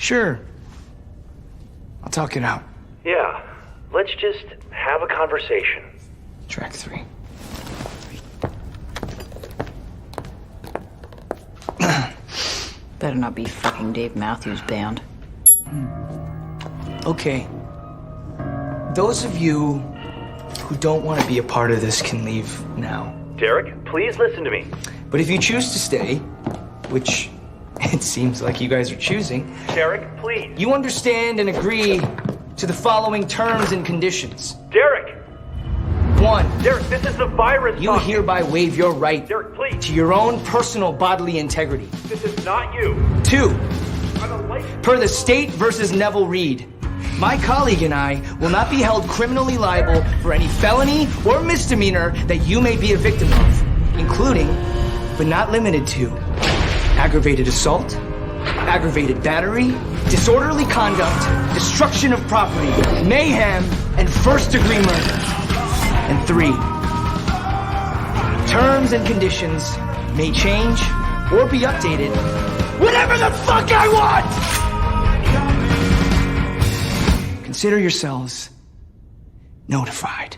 Sure. I'll talk it out. Yeah, let's just have a conversation. Track 3. Better not be fucking Dave Matthews Band. Okay. Those of you who don't want to be a part of this can leave now. Derek, please listen to me. But if you choose to stay, which it seems like you guys are choosing, Derek, please. you understand and agree to the following terms and conditions. Derek! 1. Derek, this is the virus You talking. hereby waive your right Derek, please. to your own personal bodily integrity. This is not you. 2. I'm a license. Per the state versus Neville Reed, my colleague and I will not be held criminally liable for any felony or misdemeanor that you may be a victim of, including, but not limited to, aggravated assault, aggravated battery, disorderly conduct, destruction of property, mayhem, and first-degree murder. And 3, terms and conditions may change or be updated whenever the fuck I want! Consider yourselves notified.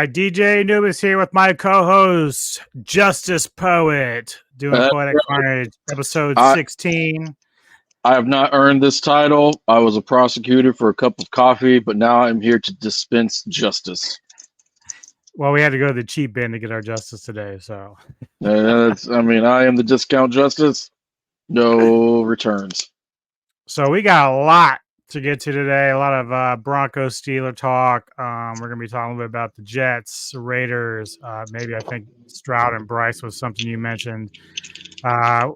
DJ Anubis here with my co-host, Justice Poet, doing Poetic Carnage, episode 16. I have not earned this title. I was a prosecutor for a cup of coffee, but now I'm here to dispense justice. Well, we had to go to the cheap bin to get our justice today, so. I am the discount justice. No returns. So we got a lot to get to today. A lot of Bronco Steeler talk. We're going to be talking a little bit about the Jets, Raiders. Maybe I think Stroud and Bryce was something you mentioned. I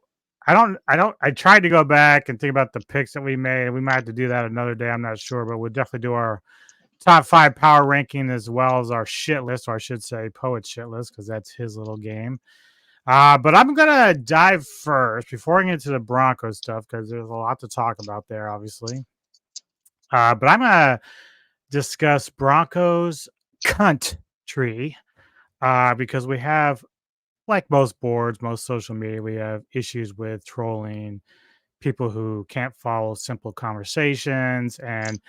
tried to go back and think about the picks that we made. We might have to do that another day. I'm not sure, but we'll definitely do our top 5 power ranking as well as our shit list, or I should say Poet's shit list, because that's his little game. But I'm gonna dive first before I get into the Broncos stuff because there's a lot to talk about there, obviously. But I'm gonna discuss Broncos cunt tree because we have, like most boards, most social media, we have issues with trolling people who can't follow simple conversations, and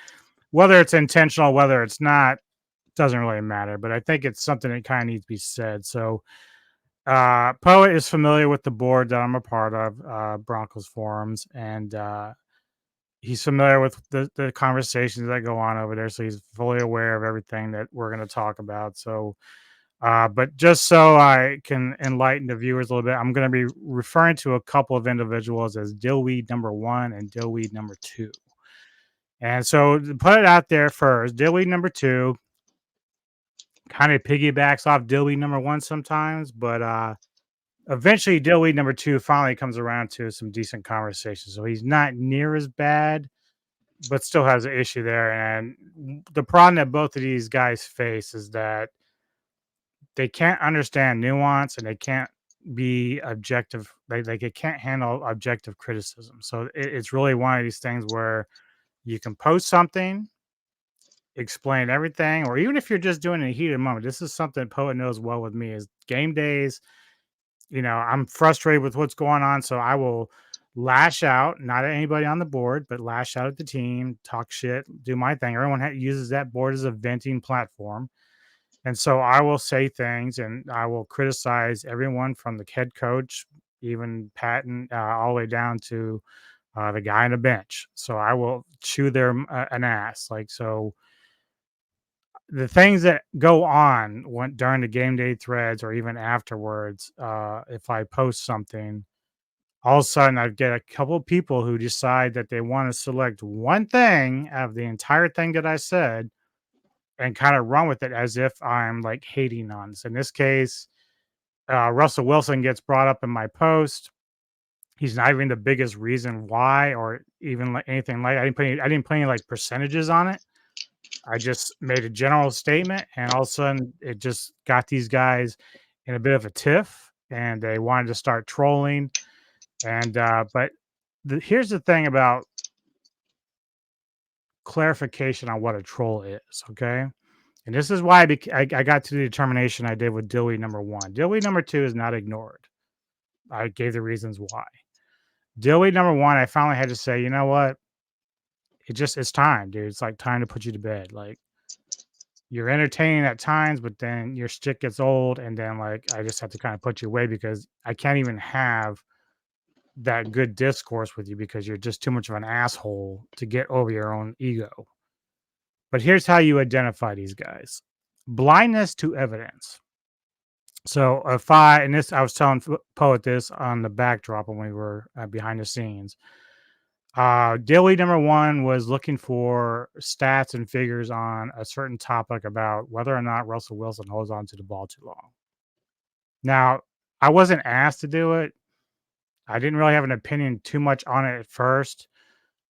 whether it's intentional, whether it's not, doesn't really matter. But I think it's something that kind of needs to be said. So Poet is familiar with the board that I'm a part of, Broncos forums, and he's familiar with the conversations that go on over there. So he's fully aware of everything that we're going to talk about. So, but just so I can enlighten the viewers a little bit, I'm going to be referring to a couple of individuals as Dillweed number 1 and Dillweed number 2. And so to put it out there first, Dillweed number 2 kind of piggybacks off Dillweed number 1 sometimes, but eventually Dillweed number 2 finally comes around to some decent conversation. So he's not near as bad, but still has an issue there. And the problem that both of these guys face is that they can't understand nuance and they can't be objective. They can't handle objective criticism. So it's really one of these things where you can post something, explain everything, or even if you're just doing it in a heated moment. This is something Poet knows well with me is game days. I'm frustrated with what's going on, so I will lash out, not at anybody on the board, but lash out at the team, talk shit, do my thing. Everyone uses that board as a venting platform. And so I will say things and I will criticize everyone from the head coach, even Patton, all the way down to the guy on the bench. So I will chew their an ass. Like, so the things that go on during the game day threads or even afterwards, if I post something, all of a sudden I get a couple of people who decide that they want to select one thing out of the entire thing that I said and kind of run with it as if I'm like hating on this. In this case, Russell Wilson gets brought up in my post. He's not even the biggest reason why, or even like anything like I didn't put any like percentages on it. I just made a general statement, and all of a sudden, it just got these guys in a bit of a tiff, and they wanted to start trolling. And but here's the thing about clarification on what a troll is, okay? And this is why I got to the determination I did with Dewey number 1. Dewey number 2 is not ignored. I gave the reasons why. Dewey number 1, I finally had to say, you know what? It's time, dude. It's like time to put you to bed. Like, you're entertaining at times, but then your stick gets old, and then like I just have to kind of put you away because I can't even have that good discourse with you because you're just too much of an asshole to get over your own ego. But here's how you identify these guys: blindness to evidence. So if I was telling Poet this on the backdrop when we were behind the scenes. Daily number 1 was looking for stats and figures on a certain topic about whether or not Russell Wilson holds on to the ball too long. Now, I wasn't asked to do it. I didn't really have an opinion too much on it at first,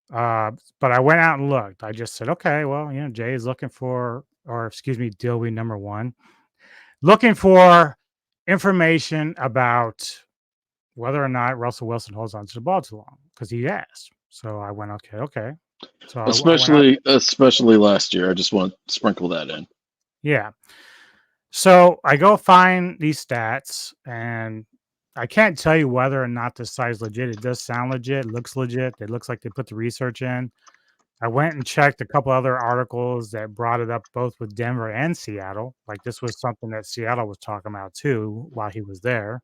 but I went out and looked. I just said, okay, well, Jay is looking for, or excuse me, Dilby number 1, looking for information about whether or not Russell Wilson holds on to the ball too long because he asked. So I went, okay. So I went out. Especially last year. I just want to sprinkle that in. Yeah. So I go find these stats, and I can't tell you whether or not this site is legit. It does sound legit. It looks legit. It looks like they put the research in. I went and checked a couple other articles that brought it up both with Denver and Seattle. Like this was something that Seattle was talking about too while he was there.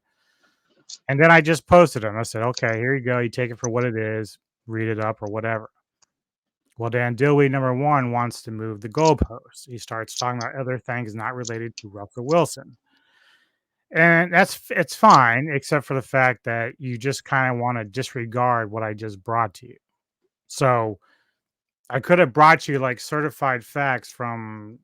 And then I just posted them. I said, okay, here you go. You take it for what it is, read it up or whatever. Well, Dan Dilley, number 1, wants to move the goalposts. He starts talking about other things not related to Russell Wilson. And it's fine, except for the fact that you just kind of want to disregard what I just brought to you. So I could have brought you like certified facts from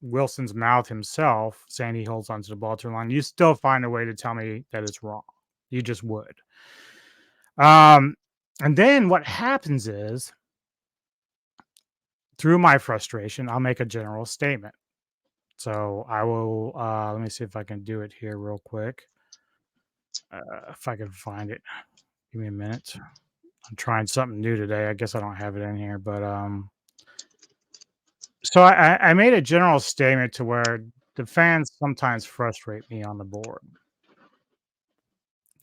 Wilson's mouth himself saying he holds onto the ball too long. You still find a way to tell me that it's wrong. You just would. And then what happens is, through my frustration, I'll make a general statement. So I will, let me see if I can do it here real quick. if I can find it. Give me a minute. I'm trying something new today. I guess I don't have it in here, but so I made a general statement to where the fans sometimes frustrate me on the board.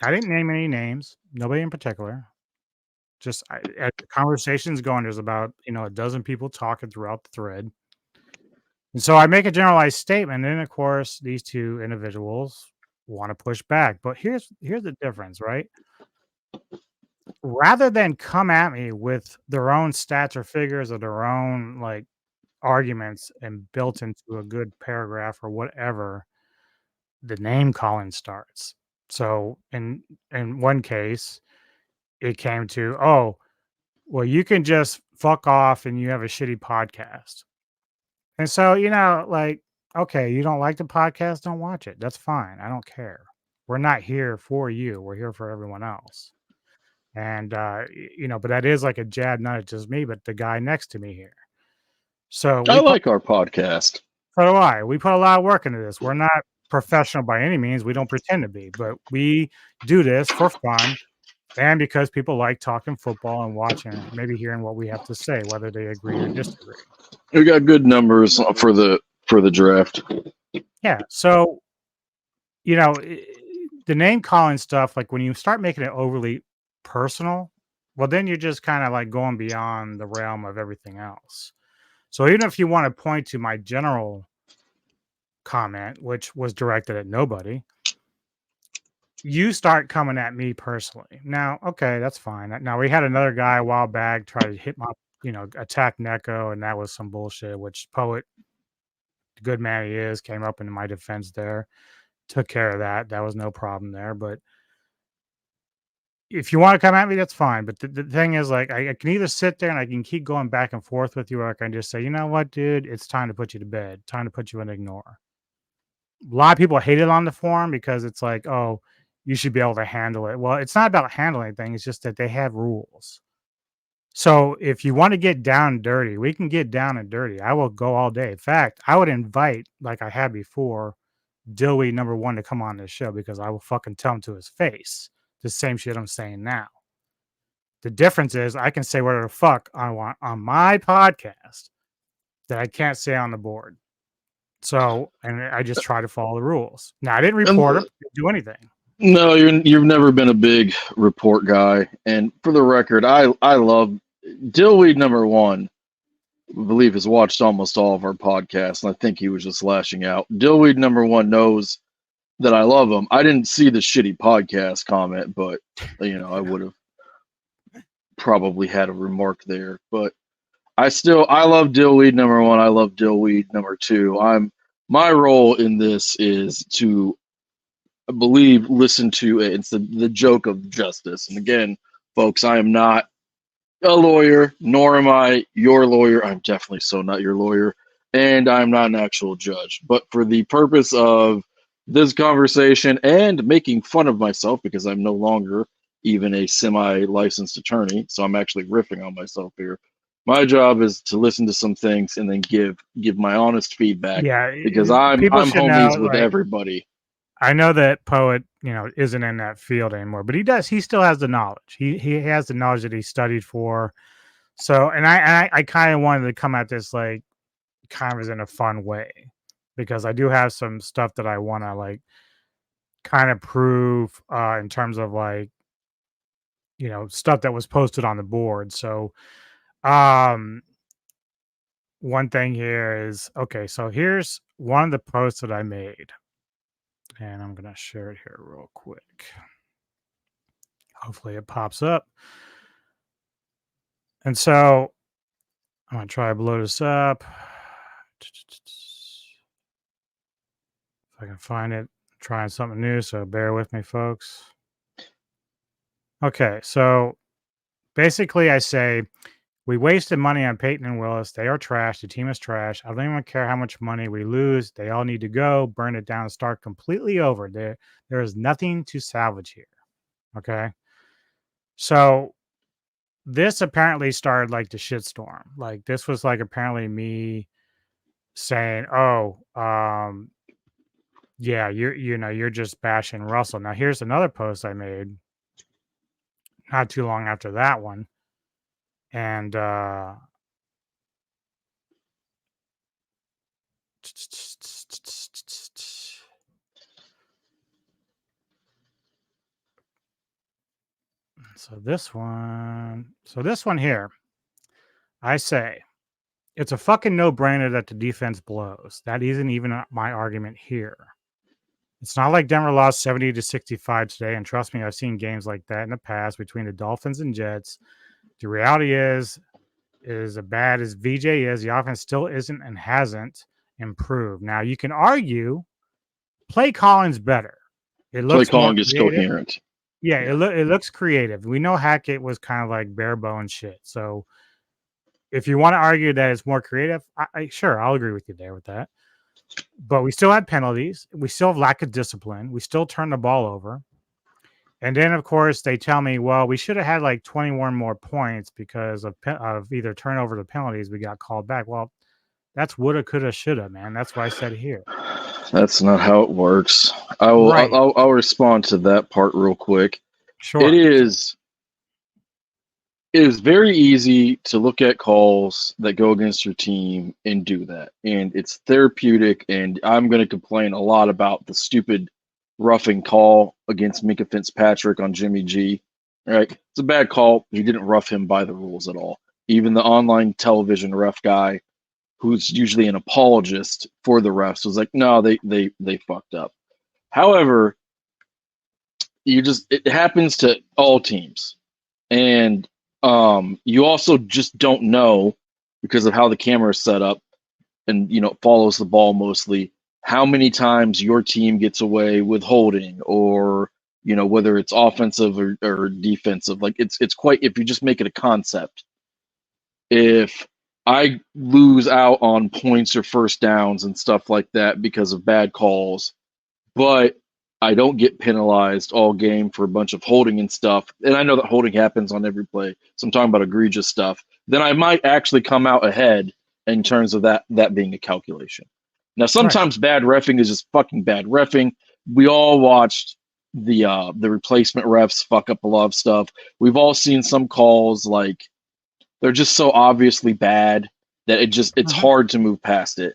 I didn't name any names, nobody in particular. Just as the conversation's going, there's about a dozen people talking throughout the thread. And so I make a generalized statement, and of course, these two individuals want to push back. But here's the difference, right? Rather than come at me with their own stats or figures or their own like arguments and built into a good paragraph or whatever, the name calling starts. So in one case, it came to, oh, well, you can just fuck off and you have a shitty podcast. And so, like, okay, you don't like the podcast, don't watch it. That's fine. I don't care. We're not here for you. We're here for everyone else. And but that is like a jab, not at just me, but the guy next to me here. So I like our podcast. so do I. We put a lot of work into this. We're not professional by any means. We don't pretend to be, but we do this for fun and because people like talking football and watching, maybe hearing what we have to say, whether they agree or disagree. We got good numbers for the draft. Yeah. So, the name calling stuff, like when you start making it overly personal, well, then you're just kind of like going beyond the realm of everything else. So even if you want to point to my general comment, which was directed at nobody, you start coming at me personally. Now, okay, that's fine. Now we had another guy a while back try to hit my, attack Neko, and that was some bullshit, which Poet, the good man he is, came up into my defense there, took care of that. That was no problem there. But if you want to come at me, that's fine. But the thing is, like, I can either sit there and I can keep going back and forth with you, or I can just say, you know what, dude, it's time to put you to bed, time to put you in ignore. A lot of people hate it on the forum because it's like, oh, you should be able to handle it. Well, it's not about handling things. It's just that they have rules. So if you want to get down and dirty, we can get down and dirty. I will go all day. In fact, I would invite, like I had before, Dillweed #1 to come on this show because I will fucking tell him to his face the same shit I'm saying now. The difference is I can say whatever the fuck I want on my podcast that I can't say on the board. So, and I just try to follow the rules. Now, I didn't report them, didn't do anything. No, you've never been a big report guy. And for the record, I love Dillweed #1. I believe has watched almost all of our podcasts, and I think he was just lashing out. Dillweed #1 knows that I love him. I didn't see the shitty podcast comment, but I would have probably had a remark there. But I love Dillweed #1. I love Dillweed #2. My role in this is to, I believe, listen to it. It's the joke of justice. And again, folks, I am not a lawyer, nor am I your lawyer. I'm definitely so not your lawyer, and I'm not an actual judge. But for the purpose of this conversation and making fun of myself, because I'm no longer even a semi-licensed attorney, so I'm actually riffing on myself here. My job is to listen to some things and then give my honest feedback. Yeah, Because I'm should know, homies with like, everybody. I know that Poet, isn't in that field anymore, but he still has the knowledge. He has the knowledge that he studied for. So, and I kind of wanted to come at this like kind of in a fun way because I do have some stuff that I want to like kind of prove in terms of like stuff that was posted on the board. So, um, one thing here is okay. So here's one of the posts that I made, and I'm gonna share it here real quick. Hopefully, it pops up. And so I'm gonna try to blow this up. If I can find it, I'm trying something new, so bear with me, folks. Okay, so basically, I say we wasted money on Peyton and Willis. They are trash. The team is trash. I don't even care how much money we lose. They all need to go, burn it down, and start completely over. There is nothing to salvage here. Okay, so this apparently started like the shitstorm. Like this was like apparently me saying, "Oh, Yeah, you're just bashing Russell. Now here's another post I made not too long after that one, and so this one here, I say it's a fucking no-brainer that the defense blows. That isn't even my argument here. It's not like Denver lost 70-65 today, and trust me, I've seen games like that in the past between the Dolphins and Jets. The reality is as bad as VJ is, the offense still isn't and hasn't improved. Now you can argue play calling's better. It Play looks more calling is creative. coherent. Yeah, it looks creative. We know Hackett was kind of like bare bone shit. So if you want to argue that it's more creative, sure, I'll agree with you there with that. But we still had penalties. We still have lack of discipline. We still turn the ball over. And then, of course, they tell me, well, we should have had like 21 more points because of either turnover to penalties. We got called back. Well, that's woulda, coulda, shoulda, man. That's what I said here. That's not how it works. Right. I'll respond to that part real quick. Sure. It is very easy to look at calls that go against your team and do that. And it's therapeutic. And I'm going to complain a lot about the stupid roughing call against Minka Fitzpatrick on Jimmy G. Right? It's a bad call. He didn't rough him by the rules at all. Even the online television ref guy, who's usually an apologist for the refs, was like, no, they fucked up. However, it happens to all teams. And you also just don't know, because of how the camera is set up and it follows the ball mostly, how many times your team gets away with holding, or whether it's offensive or defensive. Like it's quite, if you just make it a concept, if I lose out on points or first downs and stuff like that because of bad calls, but I don't get penalized all game for a bunch of holding and stuff, and I know that holding happens on every play, so I'm talking about egregious stuff, then I might actually come out ahead in terms of that being a calculation. Now, sometimes bad reffing is just fucking bad reffing. We all watched the replacement refs fuck up a lot of stuff. We've all seen some calls, like, they're just so obviously bad that it's hard to move past it.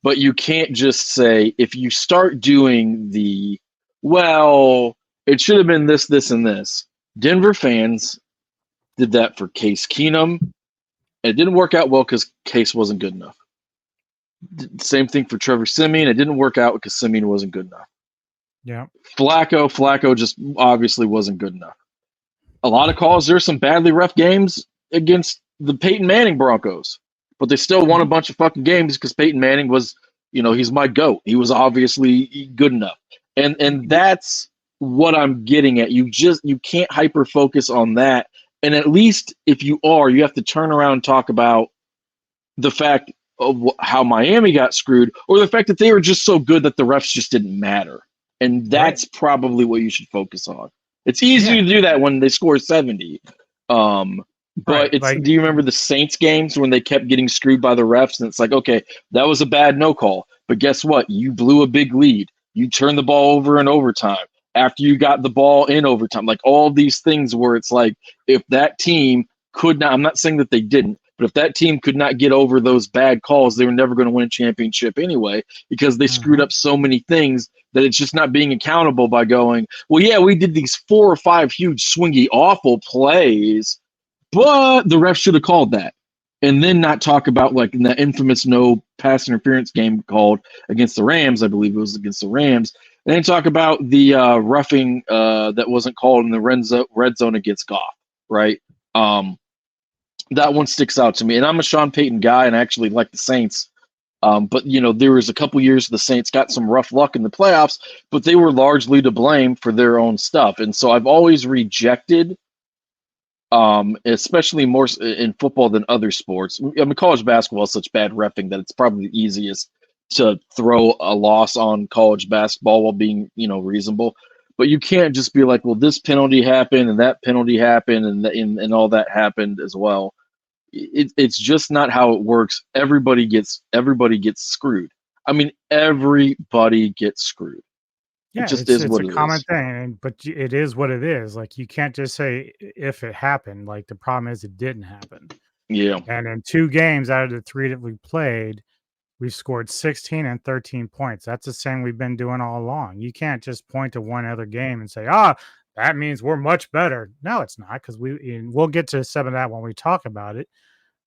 But you can't just say, if you start doing well, it should have been this, this, and this. Denver fans did that for Case Keenum, and it didn't work out well because Case wasn't good enough. Same thing for Trevor Siemian. It didn't work out because Siemian wasn't good enough. Yeah. Flacco just obviously wasn't good enough. A lot of calls, there's some badly ref games against the Peyton Manning Broncos, but they still won a bunch of fucking games because Peyton Manning was, he's my GOAT. He was obviously good enough. And that's what I'm getting at. You can't hyper focus on that. And at least if you have to turn around and talk about the fact of how Miami got screwed, or the fact that they were just so good that the refs just didn't matter. And that's probably what you should focus on. It's easy to do that when they score 70. But do you remember the Saints games when they kept getting screwed by the refs? And it's like, okay, that was a bad no call. But guess what? You blew a big lead. You turned the ball over in overtime after you got the ball in overtime. Like all these things where it's like, if that team could not, I'm not saying that they didn't, but if that team could not get over those bad calls, they were never going to win a championship anyway, because they screwed up so many things that it's just not being accountable by going, well, yeah, we did these 4 or 5 huge swingy, awful plays, but the ref should have called that. And then not talk about, like, in that infamous no pass interference game called against the Rams, I believe it was against the Rams, and then talk about the roughing that wasn't called in the red zone against Goff, right? That one sticks out to me. And I'm a Sean Payton guy and I actually like the Saints. But, there was a couple years the Saints got some rough luck in the playoffs, but they were largely to blame for their own stuff. And so I've always rejected, especially more in football than other sports. I mean, college basketball is such bad reffing that it's probably the easiest to throw a loss on college basketball while being, reasonable. But you can't just be like, well, this penalty happened and that penalty happened and all that happened as well. It's just not how it works. Everybody gets screwed. I mean, everybody gets screwed. It Yeah, just it's is it's what a it common is. thing, but it is what it is. Like you can't just say if it happened. Like the problem is it didn't happen. Yeah. And in 2 games out of the 3 that we played, we scored 16 and 13 points. That's the same we've been doing all along. You can't just point to one other game and say, "Ah, that means we're much better." No, it's not because we'll get to some of that when we talk about it.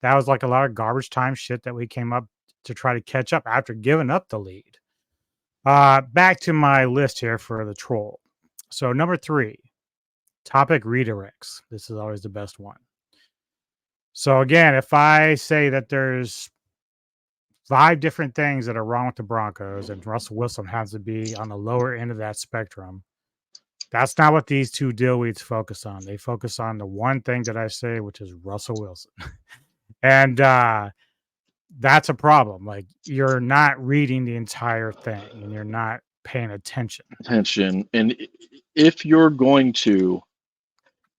That was like a lot of garbage time shit that we came up to try to catch up after giving up the lead. Back to my list here for the troll. So number 3, topic redirects. This is always the best one. So again, if I say that there's 5 different things that are wrong with the Broncos and Russell Wilson has to be on the lower end of that spectrum, that's not what these 2 dillweeds focus on. They focus on the one thing that I say, which is Russell Wilson. And that's a problem. Like you're not reading the entire thing and you're not paying attention. Attention. And if you're going to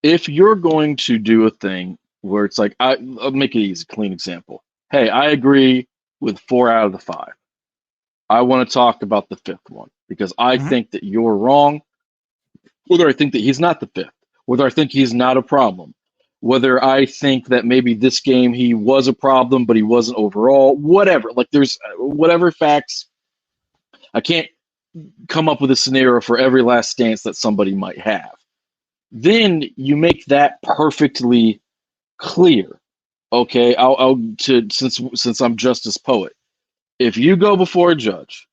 if you're going to do a thing where it's like I'll make it easy, clean example. Hey, I agree with 4 out of the 5. I want to talk about the 5th one because I Mhm. think that you're wrong, whether I think that he's not the 5th, whether I think he's not a problem, whether I think that maybe this game he was a problem but he wasn't overall, whatever. Like there's whatever facts. I can't come up with a scenario for every last stance that somebody might have. Then you make that perfectly clear. Okay, I'll to since I'm Justice Poet. If you go before a judge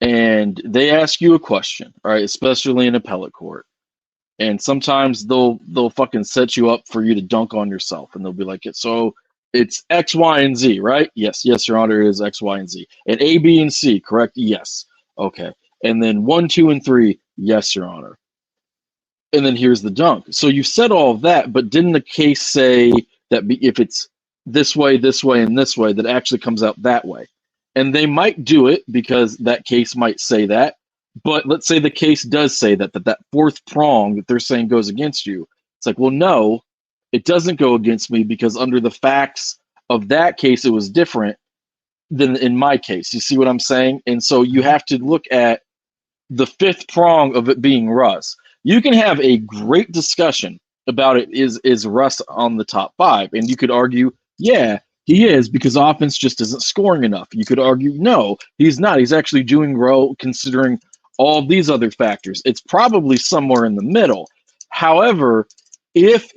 and they ask you a question, all right, especially in appellate court, and sometimes they'll fucking set you up for you to dunk on yourself, and they'll be like, so it's X, Y, and Z, right? Yes, yes, Your Honor, it is X, Y, and Z, and A, B, and C, correct? Yes, okay, and then 1, 2, and 3, yes, Your Honor, and then here's the dunk. So you said all of that, but didn't the case say that if it's this way, and this way, that actually comes out that way? And they might do it because that case might say that. But let's say the case does say that 4th prong that they're saying goes against you. It's like, well, no, it doesn't go against me because under the facts of that case, it was different than in my case. You see what I'm saying? And so you Mhm. have to look at the 5th prong of it being Russ. You can have a great discussion about it. Is Russ on the top 5? And you could argue, yeah, he is because offense just isn't scoring enough. You could argue, no, he's not. He's actually doing well considering all these other factors. It's probably somewhere in the middle. However, if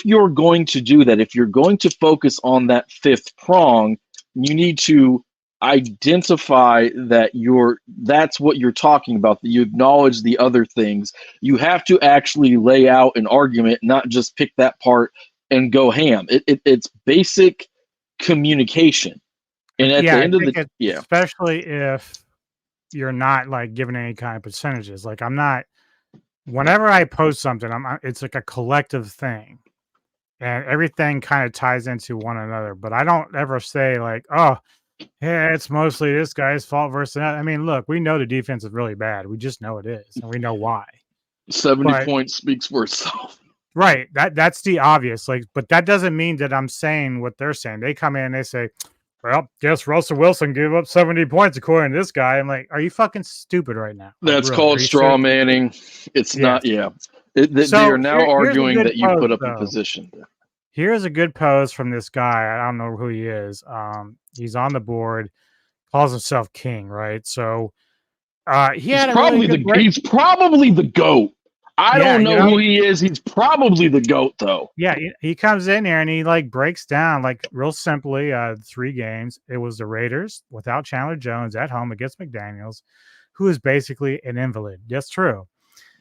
you're going to do that, if you're going to focus on that 5th prong, you need to identify that that's what you're talking about, that you acknowledge the other things. You have to actually lay out an argument, not just pick that part and go ham. It's basic communication. And at Yeah, the I end of think the it's yeah, especially if you're not like giving any kind of percentages. Like I'm not whenever I post something, it's like a collective thing. And everything kind of ties into one another. But I don't ever say like, oh, yeah, it's mostly this guy's fault versus that. I mean, look, we know the defense is really bad. We just know it is, and we know why. 70 But points speaks for itself. right, that's the obvious. Like, but that doesn't mean that I'm saying what they're saying. They come in and they say, "Well, guess Russell Wilson gave up 70 points according to this guy." I'm like, "Are you fucking stupid right now? Like, That's really? Are called you straw serious?" manning. It's Yes. not, yeah. They are So now here's a arguing good that you post put up a though. position. Here's a good post from this guy. I don't know who he is. He's on the board, calls himself King, right? So he had a really good break. He's probably the GOAT. I Yeah, don't you know know, who he is. He's probably the GOAT though. yeah, he comes in here and he like breaks down like real simply 3 games. It was the Raiders without Chandler Jones at home against McDaniels, who is basically an invalid. That's true.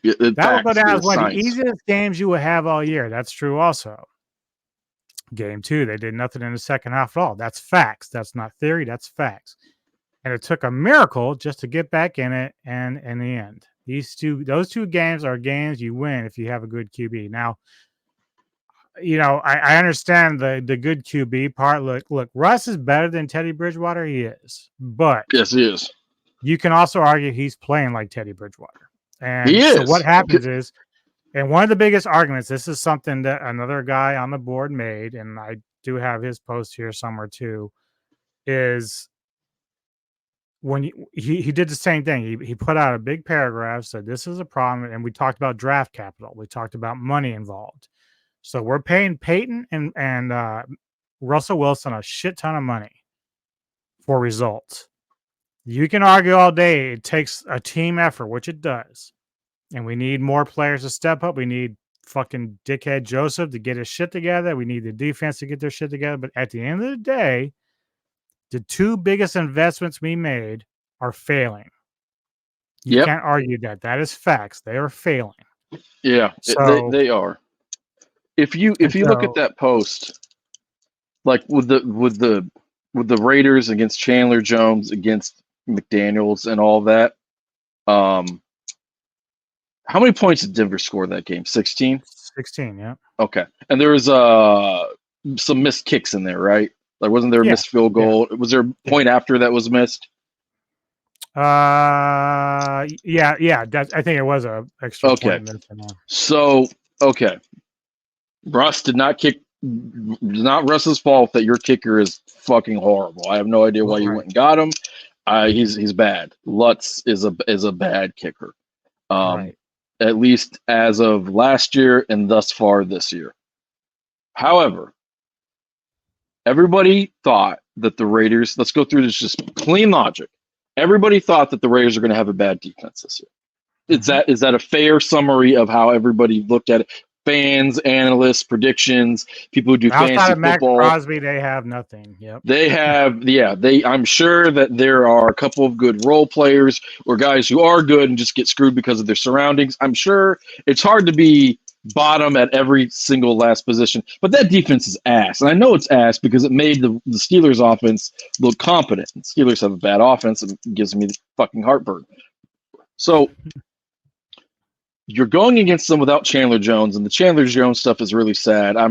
That will go Facts, down as it's one of the science. easiest games you will have all year. That's true also. Game 2, they did nothing in the second half at all. That's facts. That's not theory. That's facts. And it took a miracle just to get back in it. And in the end, those 2 games are games you win if you have a good QB. Now, I understand the good QB part. Look, Russ is better than Teddy Bridgewater. He is, but Yes, he is. you can also argue he's playing like Teddy Bridgewater. He And so what is. happens is, and one of the biggest arguments, this is something that another guy on the board made, and I do have his post here somewhere too, is when he did the same thing. He put out a big paragraph, said this is a problem, and we talked about draft capital. We talked about money involved. So we're paying Peyton and Russell Wilson a shit ton of money for results. You can argue all day it takes a team effort, which it does, and we need more players to step up. We need fucking dickhead Joseph to get his shit together. We need the defense to get their shit together. But at the end of the day, the two biggest investments we made are failing. You can't argue that. That is facts. They are failing. Yeah, So they are. If you look at that post, like with the Raiders against Chandler Jones against McDaniels and all that, how many points did Denver score that game? 16? 16, yeah. Okay. And there was some missed kicks in there, right? Like, wasn't there a missed field goal? Yeah. Was there a point after that was missed? Yeah. I think it was a extra point missed. So, okay. Russ did not kick. Not Russ's fault that your kicker is fucking horrible. I have no idea why you went and got him. He's bad. Lutz is a bad kicker. At least as of last year and thus far this year. However, everybody thought that the Raiders, let's go through this just clean logic. Everybody thought that the Raiders are going to have a bad defense this year. Is that a fair summary of how everybody looked at it? Fans, analysts, predictions, people who do fantasy outside of football. Max Crosby, they have nothing. Yep. They have, I'm sure that there are a couple of good role players or guys who are good and just get screwed because of their surroundings. I'm sure it's hard to be bottom at every single last position, but that defense is ass. And I know it's ass because it made the Steelers offense look competent. The Steelers have a bad offense and it gives me the fucking heartburn. So you're going against them without Chandler Jones, and the Chandler Jones stuff is really sad. I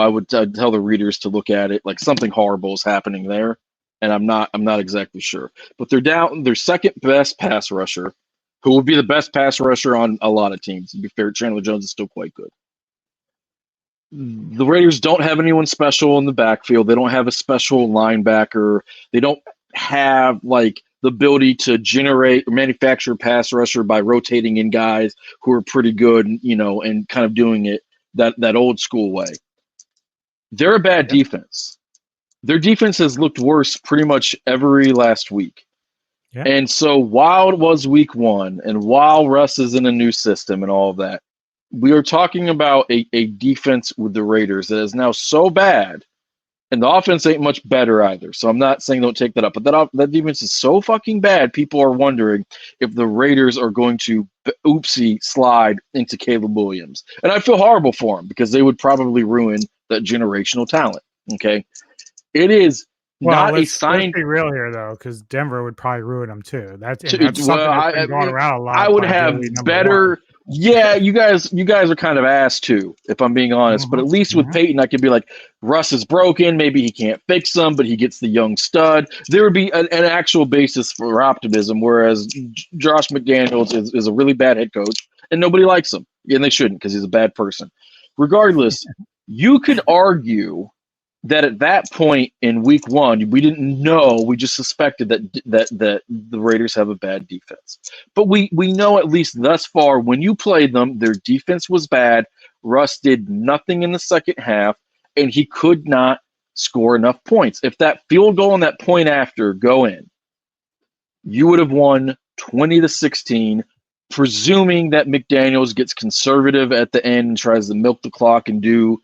would tell the readers to look at it like something horrible is happening there, and I'm not exactly sure. But they're down their second best pass rusher, who would be the best pass rusher on a lot of teams. To be fair, Chandler Jones is still quite good. The Raiders don't have anyone special in the backfield. They don't have a special linebacker. They don't have like the ability to generate or manufacture a pass rusher by rotating in guys who are pretty good, and kind of doing it that old school way. They're a bad defense. Their defense has looked worse pretty much every last week. Yeah. And so while it was week one and while Russ is in a new system and all of that, we are talking about a defense with the Raiders that is now so bad. And the offense ain't much better either. So I'm not saying don't take that up. But that defense is so fucking bad, people are wondering if the Raiders are going to slide into Caleb Williams. And I feel horrible for them because they would probably ruin that generational talent. Okay? It is not a sign. Let's be real here, though, because Denver would probably ruin them, too. That's something that's been going around a lot. I would have better... Yeah, you guys are kind of ass too, if I'm being honest. But at least with Peyton, I could be like, Russ is broken. Maybe he can't fix them, but he gets the young stud. There would be an actual basis for optimism, whereas Josh McDaniels is a really bad head coach, and nobody likes him. And they shouldn't because he's a bad person. Regardless, you could argue that at that point in week one, we didn't know. We just suspected that the Raiders have a bad defense. But we know at least thus far, when you played them, their defense was bad. Russ did nothing in the second half, and he could not score enough points. If that field goal and that point after go in, you would have won 20-16, presuming that McDaniels gets conservative at the end and tries to milk the clock and do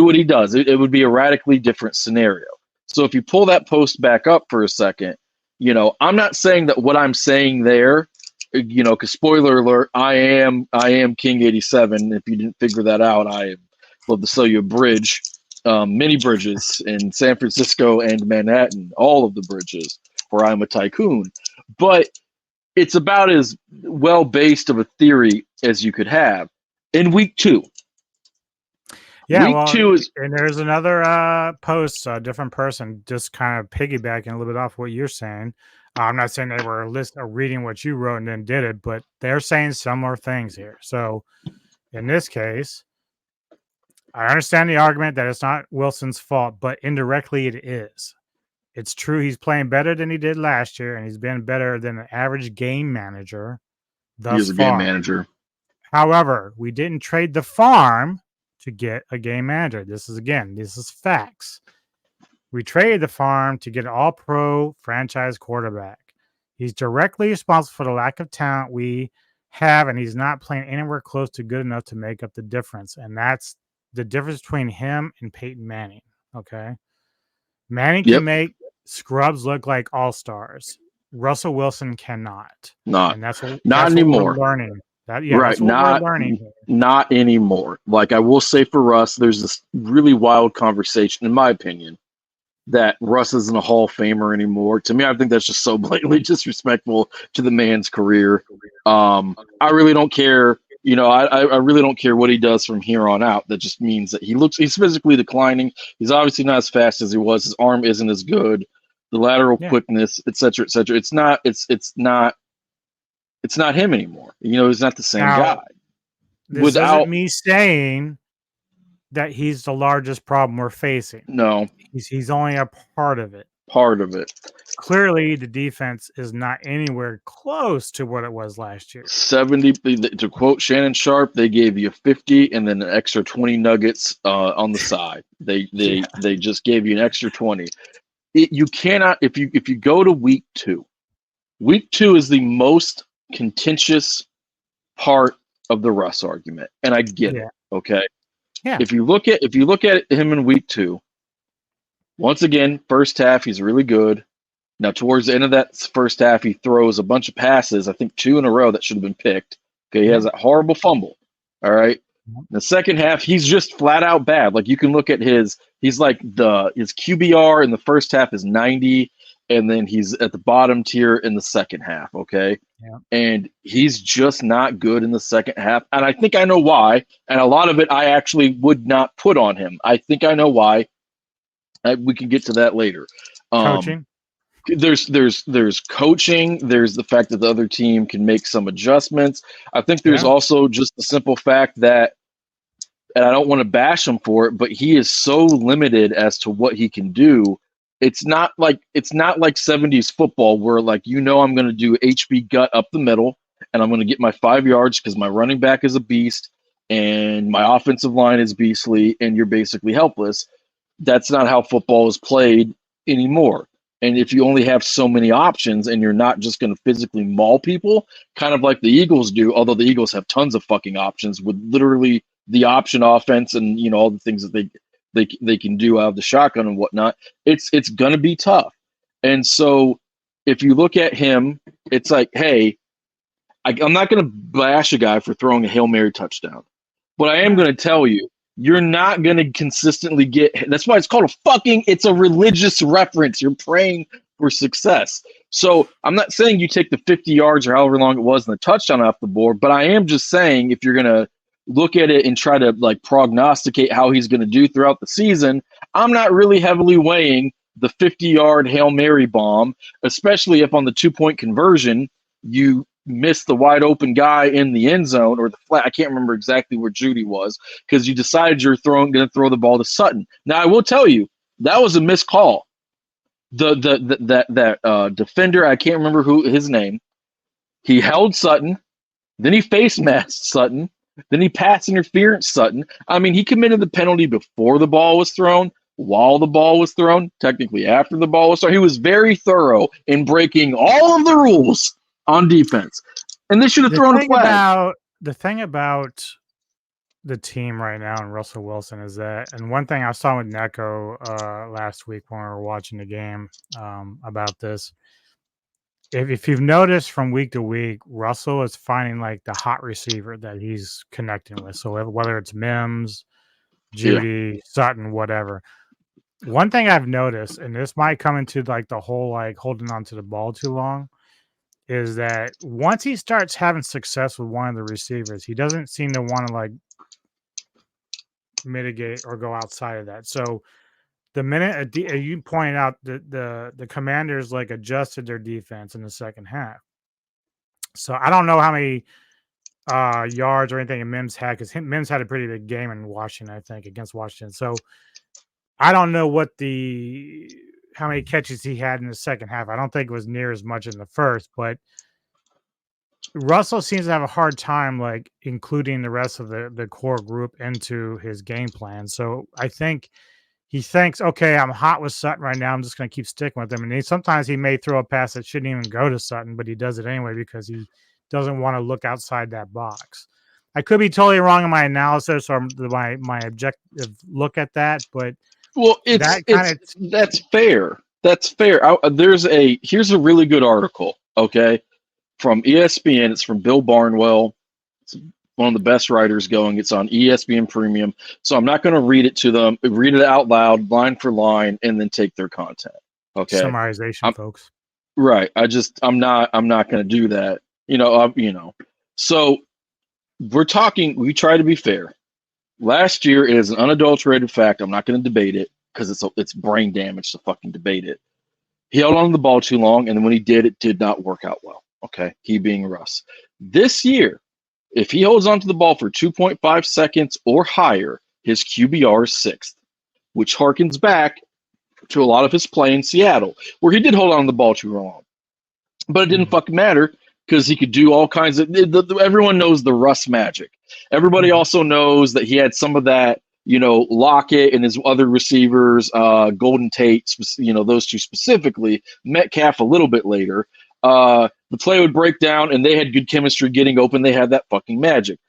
what he does. It would be a radically different scenario. So if you pull that post back up for a second, I'm not saying that what I'm saying there, because spoiler alert, I am King 87. If you didn't figure that out, I love to sell you a bridge, many bridges in San Francisco and Manhattan, all of the bridges, where I'm a tycoon. But it's about as well based of a theory as you could have. In week two, yeah, and there's another post, a different person, just kind of piggybacking a little bit off what you're saying. I'm not saying they were reading what you wrote and then did it, but they're saying similar things here. So in this case, I understand the argument that it's not Wilson's fault, but indirectly it is. It's true he's playing better than he did last year, and he's been better than an average game manager He thus is a game far. manager. However, we didn't trade the farm to get a game manager. This is facts. We traded the farm to get an all-pro franchise quarterback. He's directly responsible for the lack of talent we have, and he's not playing anywhere close to good enough to make up the difference. And that's the difference between him and Peyton Manning. Okay. Manning Yep. can make scrubs look like all-stars. Russell Wilson cannot. Not And that's what anymore. we're learning. Right. That's what we're learning here. Not anymore. Like I will say for Russ, there's this really wild conversation, in my opinion, that Russ isn't a Hall of Famer anymore. To me, I think that's just so blatantly disrespectful to the man's career. I really don't care. I really don't care what he does from here on out. That just means that he's physically declining. He's obviously not as fast as he was. His arm isn't as good. The lateral quickness, et cetera, et cetera. It's not him anymore. He's not the same guy. This isn't me saying that he's the largest problem we're facing. No. He's only a part of it. Part of it. Clearly, the defense is not anywhere close to what it was last year. 70, to quote Shannon Sharp, they gave you 50 and then an extra 20 nuggets on the side. They just gave you an extra 20. You cannot, if you go to week 2. Week 2 is the most contentious part of the Russ argument, and I get it. Okay. Yeah. If you look at him in week 2, once again, first half he's really good. Now towards the end of that first half, he throws a bunch of passes. I think 2 in a row that should have been picked. Okay, he has that horrible fumble. All right. In the second half, he's just flat out bad. Like you can look at his QBR in the first half is 90. And then he's at the bottom tier in the second half, okay? Yeah. And he's just not good in the second half. And I think I know why. And a lot of it I actually would not put on him. I think I know why. We can get to that later. Coaching? There's coaching. There's the fact that the other team can make some adjustments. I think there's also just the simple fact that, and I don't want to bash him for it, but he is so limited as to what he can do. It's not like 70s football where I'm going to do HB gut up the middle and I'm going to get my 5 yards because my running back is a beast and my offensive line is beastly and you're basically helpless. That's not how football is played anymore. And if you only have so many options and you're not just going to physically maul people, kind of like the Eagles do, although the Eagles have tons of fucking options with literally the option offense and all the things that they can do out of the shotgun and whatnot, it's going to be tough. And so if you look at him, it's like, hey, I'm not going to bash a guy for throwing a Hail Mary touchdown, but I am going to tell you, you're not going to consistently get, that's why it's called it's a religious reference. You're praying for success. So I'm not saying you take the 50 yards or however long it was and the touchdown off the board, but I am just saying if you're going to look at it and try to prognosticate how he's going to do throughout the season, I'm not really heavily weighing the 50-yard Hail Mary bomb, especially if on the 2-point conversion, you miss the wide open guy in the end zone or the flat. I can't remember exactly where Judy was because you decided you're going to throw the ball to Sutton. Now I will tell you that was a missed call. That defender, I can't remember his name. He held Sutton, then he face masked Sutton. Then he pass interference Sutton. I mean, he committed the penalty before the ball was thrown, while the ball was thrown, technically after the ball was thrown. He was very thorough in breaking all of the rules on defense. And they should have thrown a flag. The thing about the team right now and Russell Wilson is that, and one thing I saw with Neko last week when we were watching the game about this, if you've noticed from week to week, Russell is finding the hot receiver that he's connecting with. So whether it's Mims, Judy, Sutton, whatever. One thing I've noticed, and this might come into the whole holding on to the ball too long, is that once he starts having success with one of the receivers, he doesn't seem to want to mitigate or go outside of that. So the minute you pointed out that the Commanders adjusted their defense in the second half. So I don't know how many yards or anything Mims had, because Mims had a pretty big game in Washington, I think, against Washington. So I don't know how many catches he had in the second half. I don't think it was near as much in the first, but Russell seems to have a hard time like including the rest of the core group into his game plan. So I think he thinks, okay, I'm hot with Sutton right now. I'm just going to keep sticking with him. And sometimes he may throw a pass that shouldn't even go to Sutton, but he does it anyway because he doesn't want to look outside that box. I could be totally wrong in my analysis or my objective look at that, but Well, that's fair. That's fair. Here's a really good article, okay, from ESPN. It's from Bill Barnwell. It's one of the best writers going. It's on ESPN Premium. So I'm not going to read it to them. Read it out loud, line for line, and then take their content. Okay. Summarization, folks. Right. I'm not going to do that. So we try to be fair. Last year, it is an unadulterated fact. I'm not going to debate it because it's brain damage to fucking debate it. He held on to the ball too long, and then when he did, it did not work out well. Okay, he being Russ. This year, if he holds on to the ball for 2.5 seconds or higher, his QBR is 6th, which harkens back to a lot of his play in Seattle, where he did hold on to the ball too long. But it didn't fucking matter because he could do all kinds of. Everyone knows the Russ magic. Everybody also knows that he had some of that, Lockett and his other receivers, Golden Tate, those two specifically, Metcalf a little bit later. The play would break down and they had good chemistry getting open. They had that fucking magic.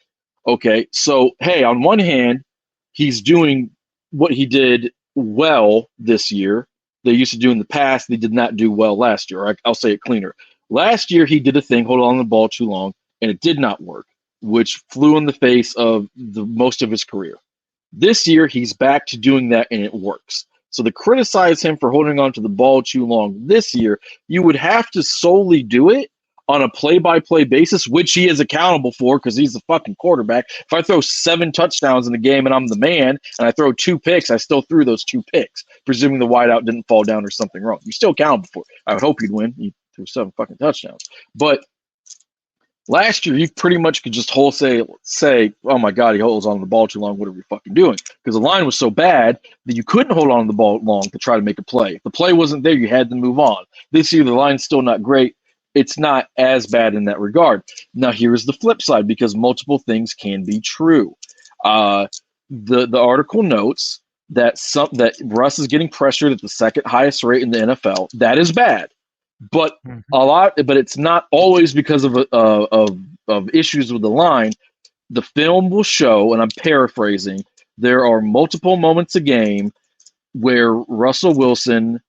Okay, so, hey, on one hand, he's doing what he did well this year. They used to do in the past. They did not do well last year. I'll say it cleaner. Last year, he did a thing, hold on to the ball too long, and it did not work, which flew in the face of most of his career. This year, he's back to doing that, and it works. So to criticize him for holding on to the ball too long this year, you would have to solely do it on a play-by-play basis, which he is accountable for because he's the fucking quarterback. If I throw 7 touchdowns in the game and I'm the man, and I throw 2 picks, I still threw those 2 picks, presuming the wideout didn't fall down or something wrong. You're still accountable for it. I would hope you'd win. You threw 7 fucking touchdowns. But last year, you pretty much could just wholesale say, oh my God, he holds on to the ball too long. What are we fucking doing? Because the line was so bad that you couldn't hold on to the ball long to try to make a play. If the play wasn't there, you had to move on. This year, the line's still not great. It's not as bad in that regard. Now, here's the flip side, because multiple things can be true. The article notes that Russ is getting pressured at the second highest rate in the NFL. That is bad. But but it's not always because of issues with the line. The film will show, and I'm paraphrasing, there are multiple moments a game where Russell Wilson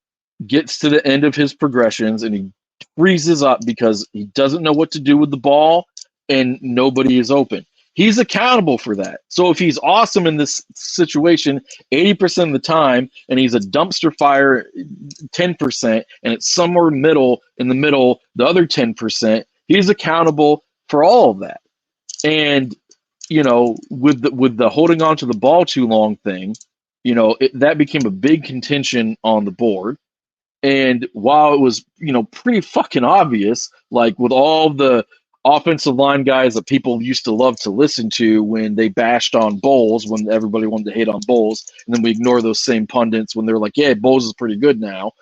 gets to the end of his progressions and he freezes up because he doesn't know what to do with the ball and nobody is open. He's accountable for that. So if he's awesome in this situation 80% of the time and he's a dumpster fire 10% and it's somewhere in the middle, the other 10%, he's accountable for all of that. And, with the holding on to the ball too long thing, that became a big contention on the board. And while it was, pretty fucking obvious, like with all the offensive line guys that people used to love to listen to when they bashed on Bowles, when everybody wanted to hate on Bowles, and then we ignore those same pundits when they're like, yeah, Bowles is pretty good now,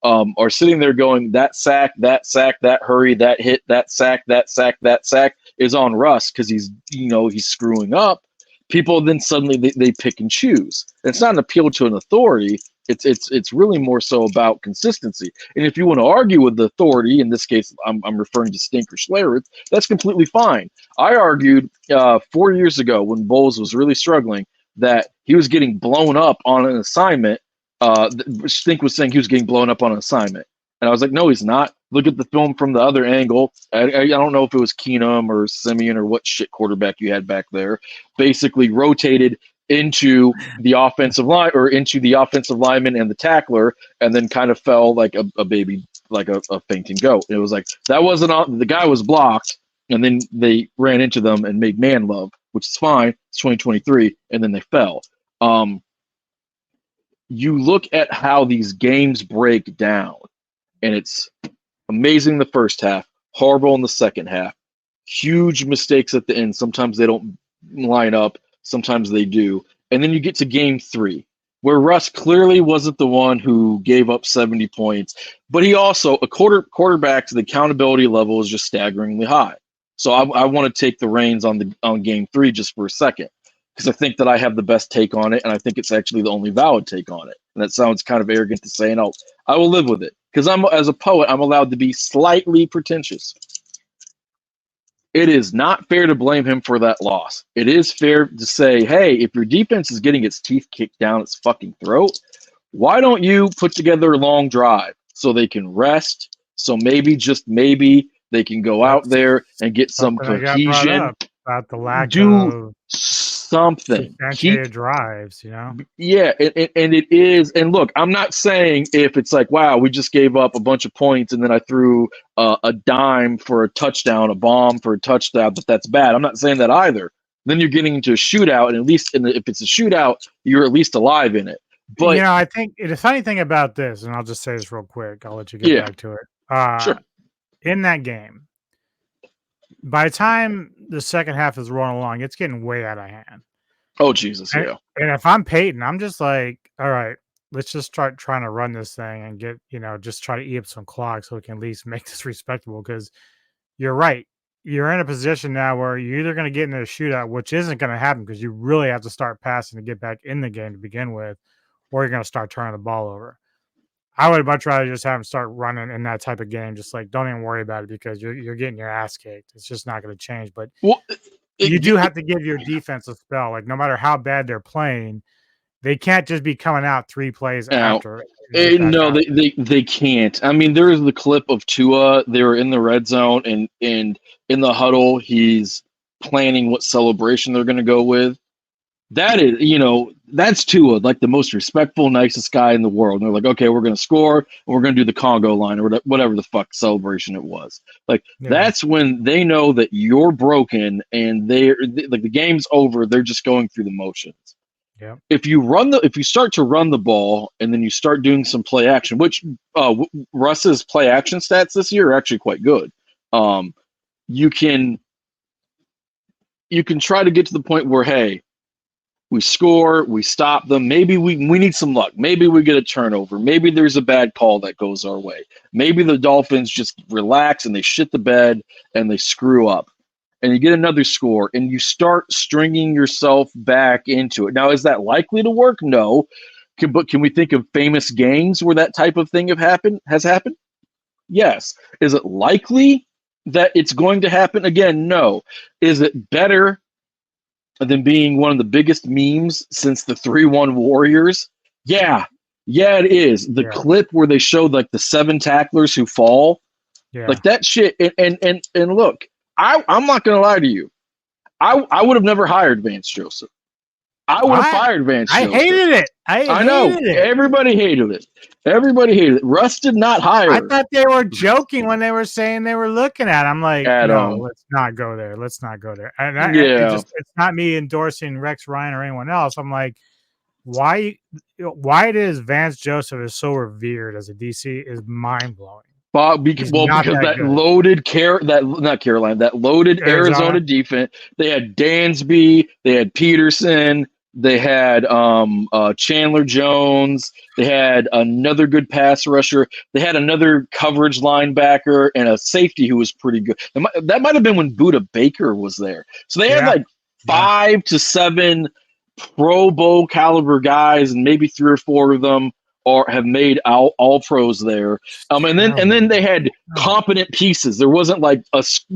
are sitting there going, that sack, that hurry, that hit, that sack is on Russ because he's screwing up. People then suddenly they pick and choose. It's not an appeal to an authority. It's really more so about consistency. And if you want to argue with the authority, in this case, I'm referring to Stink or Schlereth, that's completely fine. I argued 4 years ago when Bowles was really struggling that he was getting blown up on an assignment. Stink was saying he was getting blown up on an assignment. And I was like, no, he's not. Look at the film from the other angle. I don't know if it was Keenum or Simeon or what shit quarterback you had back there. Basically rotated into the offensive line or into the offensive lineman and the tackler, and then kind of fell like a baby, like a fainting goat. It was like that wasn't on. The guy was blocked, and then they ran into them and made man love, which is fine. It's 2023, and then they fell. You look at how these games break down, and it's amazing the first half, horrible in the second half, huge mistakes at the end. Sometimes they don't line up. Sometimes they do. And then you get to game 3. where Russ clearly wasn't the one who gave up 70 points, but he also quarterback to the accountability level is just staggeringly high. So I want to take the reins on game 3 just for a second, because I think that I have the best take on it, and I think it's actually the only valid take on it. And that sounds kind of arrogant to say, and I will live with it, because as a poet, I'm allowed to be slightly pretentious. It is not fair to blame him for that loss. It is fair to say, hey, if your defense is getting its teeth kicked down its fucking throat, why don't you put together a long drive so they can rest? So maybe, just maybe, they can go out there and get some Something I got brought cohesion. up about the lack Do of something. substantiated drives, you know? Yeah, and it is. And look, I'm not saying if it's like, wow, we just gave up a bunch of points and then I threw a dime for a touchdown, a bomb for a touchdown, that's bad. I'm not saying that either. Then you're getting into a shootout, and at least if it's a shootout, you're at least alive in it. But you know, I think the funny thing about this, and I'll just say this real quick, I'll let you get back to it. Sure. In that game, by the time the second half is rolling along, it's getting way out of hand. Oh, Jesus, yeah. And if I'm Peyton, I'm just like, all right, let's just start trying to run this thing and get, just try to eat up some clock so we can at least make this respectable. Because you're right. You're in a position now where you're either going to get into a shootout, which isn't going to happen because you really have to start passing to get back in the game to begin with, or you're going to start turning the ball over. I would much rather just have them start running in that type of game. Just like, don't even worry about it because you're getting your ass kicked. It's just not going to change. But you do have to give your defense a spell. Like, no matter how bad they're playing, they can't just be coming out 3 plays after. No, they can't. I mean, there is the clip of Tua. They were in the red zone, and in the huddle, he's planning what celebration they're going to go with. That is, that's Tua, like the most respectful, nicest guy in the world. And they're like, okay, we're going to score, and we're going to do the Congo line or whatever the fuck celebration it was. Like, that's when they know that you're broken and like the game's over. They're just going through the motions. Yeah. If you start to run the ball and then you start doing some play action, which Russ's play action stats this year are actually quite good. You can try to get to the point where, hey, we score, we stop them. Maybe we need some luck. Maybe we get a turnover. Maybe there's a bad call that goes our way. Maybe the Dolphins just relax and they shit the bed and they screw up. And you get another score, and you start stringing yourself back into it. Now, is that likely to work? No. But can we think of famous games where that type of thing has happened? Yes. Is it likely that it's going to happen again? No. Is it better than being one of the biggest memes since the 3-1 Warriors? Yeah. Yeah, it is. The clip where they showed like the 7 tacklers who fall, like that shit. And look, I'm not going to lie to you. I would have never hired Vance Joseph. I would have fired Vance Joseph. I hated it. I know. It. Everybody hated it. Russ did not hire. I thought they were joking when they were saying they were looking at it. I'm like, no, let's not go there. Let's not go there. And it's not me endorsing Rex Ryan or anyone else. I'm like, why it is Vance Joseph is so revered as a DC is mind-blowing. Because that loaded Arizona defense. They had Dansby, they had Peterson, they had Chandler Jones, they had another good pass rusher, they had another coverage linebacker, and a safety who was pretty good. That might have been when Budda Baker was there. So they had like 5 to 7 Pro Bowl caliber guys, and maybe 3 or 4 of them have made all pros there. And then they had competent pieces. There wasn't like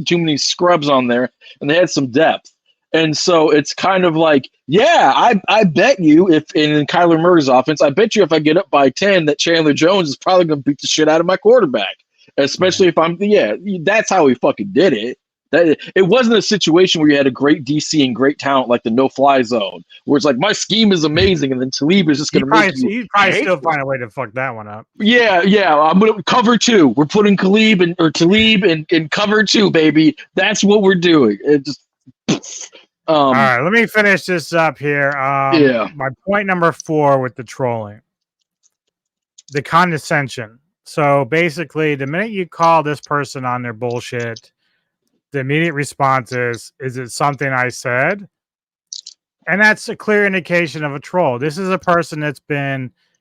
too many scrubs on there, and they had some depth. And so it's kind of like, I bet you in Kyler Murray's offense, I bet you if I get up by 10 that Chandler Jones is probably going to beat the shit out of my quarterback, especially if that's how he fucking did it. It wasn't a situation where you had a great DC and great talent like the no-fly zone, where it's like, my scheme is amazing, and then Talib is just going to make you. He'd probably still find a way to fuck that one up. Yeah. I'm going to cover 2. We're putting Talib in cover 2, baby. That's what we're doing. It just. All right, let me finish this up here. My point number 4 with the trolling, the condescension. So basically, the minute you call this person on their bullshit, the immediate response is it something I said? And that's a clear indication of a troll. This is a person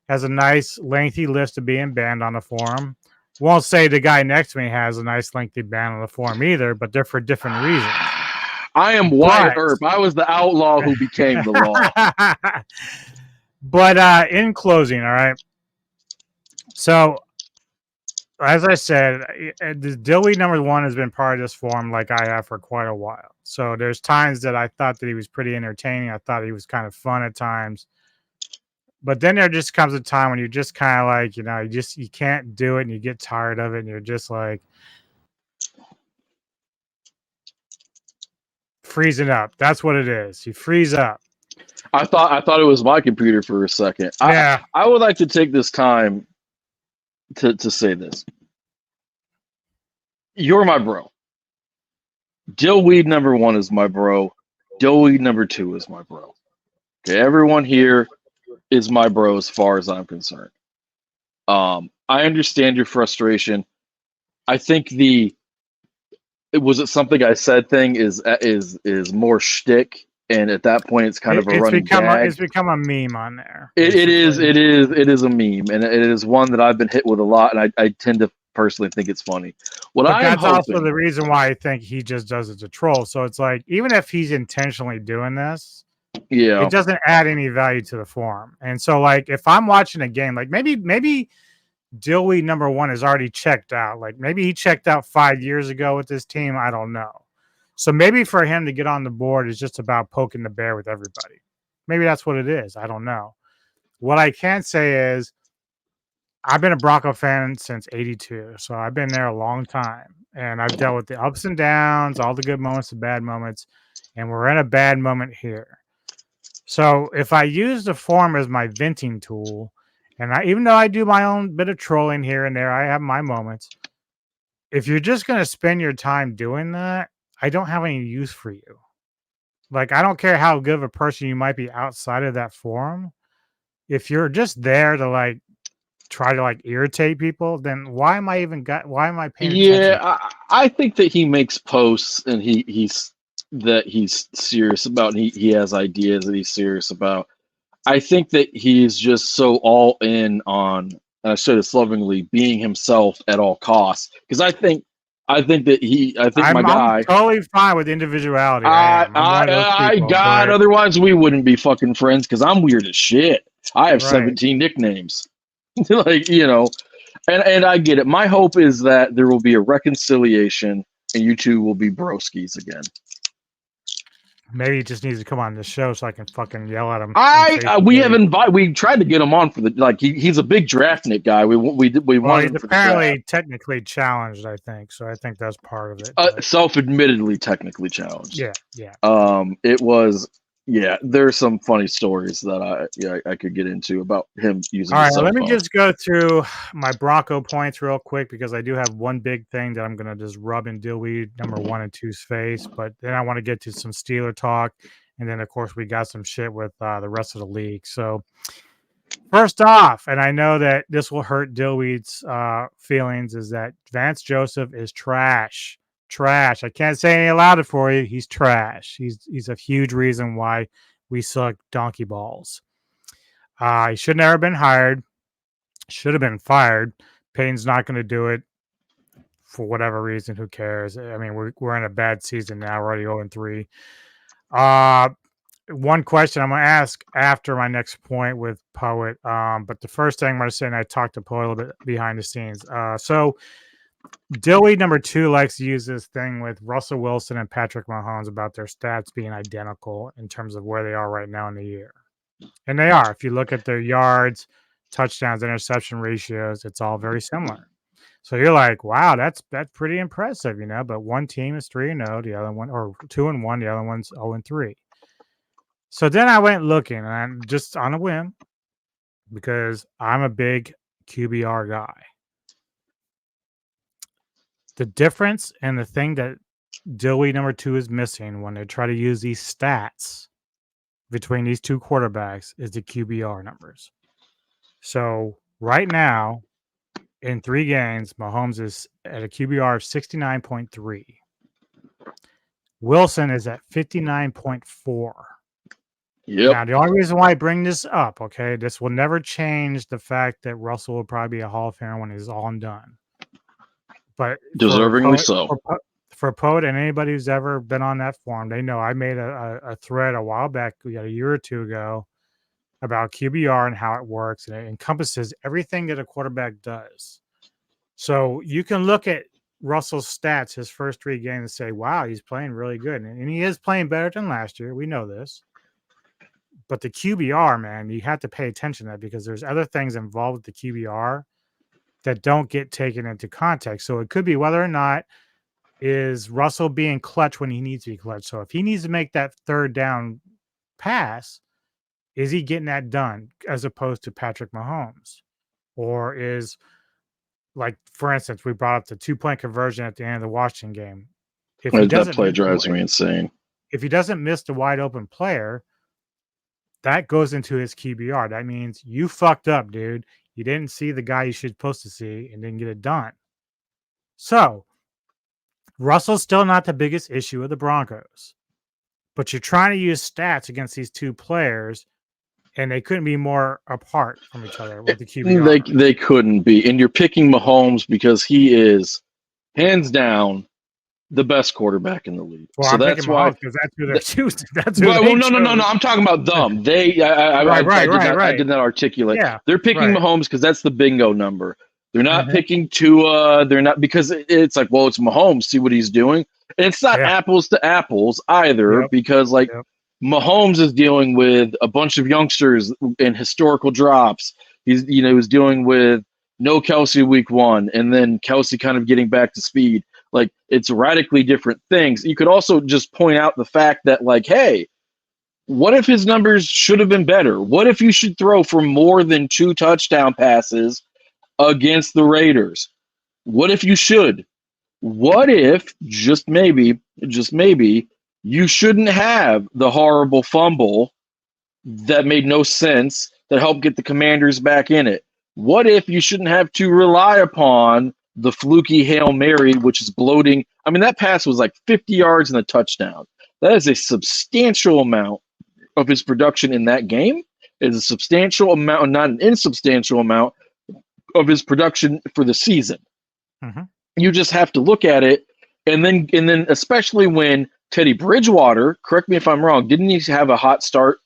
has a nice lengthy list of being banned on the forum. Won't say the guy next to me has a nice lengthy ban on the forum either, but they're for different reasons. I am Wyatt Earp. I was the outlaw who became the law. But in closing, all right. So as I said, the Dilly #1 has been part of this forum like I have for quite a while. So there's times that I thought that he was pretty entertaining. I thought he was kind of fun at times. But then there just comes a time when you're just kind of like, you can't do it and you get tired of it and you're just like freezing up. That's what it is. You freeze up. I thought it was my computer for a second. Yeah. I would like to take this time to say this. You're my bro. Dillweed #1 is my bro. Dillweed #2 is my bro. Okay, everyone here is my bro as far as I'm concerned. I understand your frustration. I think was it something I said thing is more shtick, and at that point it's kind of a running gag. It's become a meme on there. It is a meme, and it is one that I've been hit with a lot, and I tend to personally think it's funny. That's also the reason why I think he just does it to troll. So it's like, even if he's intentionally doing this, it doesn't add any value to the forum. And so, like, if I'm watching a game, like maybe Dillweed #1 is already checked out. Like maybe he checked out 5 years ago with this team. I don't know. So maybe for him to get on the board is just about poking the bear with everybody. Maybe that's what it is. I don't know. What I can say is I've been a Bronco fan since '82. So I've been there a long time. And I've dealt with the ups and downs, all the good moments, the bad moments. And we're in a bad moment here. So if I use the forum as my venting tool, and even though I do my own bit of trolling here and there, I have my moments. If you're just going to spend your time doing that, I don't have any use for you. Like, I don't care how good of a person you might be outside of that forum. If you're just there to like try to like irritate people, then why am I paying attention? I think that he makes posts and he's serious about, and he has ideas that he's serious about. I think that he's just so all in on, and I say this lovingly, being himself at all costs. Because I think I'm totally fine with individuality. Otherwise we wouldn't be fucking friends. Because I'm weird as shit. I have 17 nicknames, like, and I get it. My hope is that there will be a reconciliation, and you two will be broskies again. Maybe he just needs to come on the show so I can fucking yell at him. We tried to get him on for he's a big Draftnik guy. We wanted. He's apparently technically challenged, I think. So I think that's part of it. Self-admittedly technically challenged. Yeah. It was. Yeah, there's some funny stories that I could get into about him using. All right, let me just go through my Bronco points real quick, because I do have one big thing that I'm going to just rub in Dillweed #1 and 2's face. But then I want to get to some Steeler talk, and then of course we got some shit with the rest of the league. So first off, and I know that this will hurt Dillweed's feelings, is that Vance Joseph is trash. Trash. I can't say any louder for you. He's trash. He's a huge reason why we suck donkey balls. He should never have been hired. Should have been fired. Payne's not going to do it for whatever reason. Who cares? I mean, we're in a bad season now. We're already 0-3. One question I'm going to ask after my next point with Poet. But the first thing I'm going to say, and I talked to Poet a little bit behind the scenes. So Dillweed #2 likes to use this thing with Russell Wilson and Patrick Mahomes about their stats being identical in terms of where they are right now in the year. And they are. If you look at their yards, touchdowns, interception ratios, it's all very similar. So you're like, wow, that's pretty impressive, But one team is 3-0, the other one, or 2-1, the other one's 0-3. So then I went looking, and I'm just on a whim, because I'm a big QBR guy. The difference and the thing that Dillweed #2 is missing when they try to use these stats between these two quarterbacks is the QBR numbers. So right now, in 3 games, Mahomes is at a QBR of 69.3. Wilson is at 59.4. Yep. Now, the only reason why I bring this up, okay, this will never change the fact that Russell will probably be a Hall of Famer when it's all done. But Deservingly so. For Poet and anybody who's ever been on that forum, they know I made a thread a while back, a year or two ago, about QBR and how it works, and it encompasses everything that a quarterback does. So you can look at Russell's stats, his first 3 games, and say, wow, he's playing really good. And he is playing better than last year. We know this. But the QBR, man, you have to pay attention to that because there's other things involved with the QBR that don't get taken into context. So it could be whether or not is Russell being clutch when he needs to be clutch. So if he needs to make that 3rd down pass, is he getting that done as opposed to Patrick Mahomes? Or is, like, for instance, we brought up the 2-point conversion at the end of the Washington game. If he That play drives me insane. If he doesn't miss the wide open player, that goes into his QBR. That means you fucked up, dude. You didn't see the guy you should supposed to see and didn't get it done. So Russell's still not the biggest issue of the Broncos, but you're trying to use stats against these 2 players, and they couldn't be more apart from each other with the QBR. They couldn't be. And you're picking Mahomes because he is hands down the best quarterback in the league. Well, so I'm that's why because that's who they're choosing. That's who no. I'm talking about them. I did not articulate. Yeah, they're picking Mahomes because that's the bingo number. They're not picking Tua. They're not, because it's like, well, it's Mahomes. See what he's doing. And it's not apples to apples either, because Mahomes is dealing with a bunch of youngsters and historical drops. He's dealing with no Kelsey week 1, and then Kelsey kind of getting back to speed. Like, it's radically different things. You could also just point out the fact that, like, hey, what if his numbers should have been better? What if you should throw for more than 2 touchdown passes against the Raiders? What if you should? What if, just maybe, you shouldn't have the horrible fumble that made no sense that helped get the Commanders back in it? What if you shouldn't have to rely upon the fluky Hail Mary, which is bloating? I mean, that pass was like 50 yards and a touchdown. That is a substantial amount of his production in that game. It is a substantial amount, not an insubstantial amount, of his production for the season. Mm-hmm. You just have to look at it, and then especially when Teddy Bridgewater, correct me if I'm wrong, didn't he have a hot start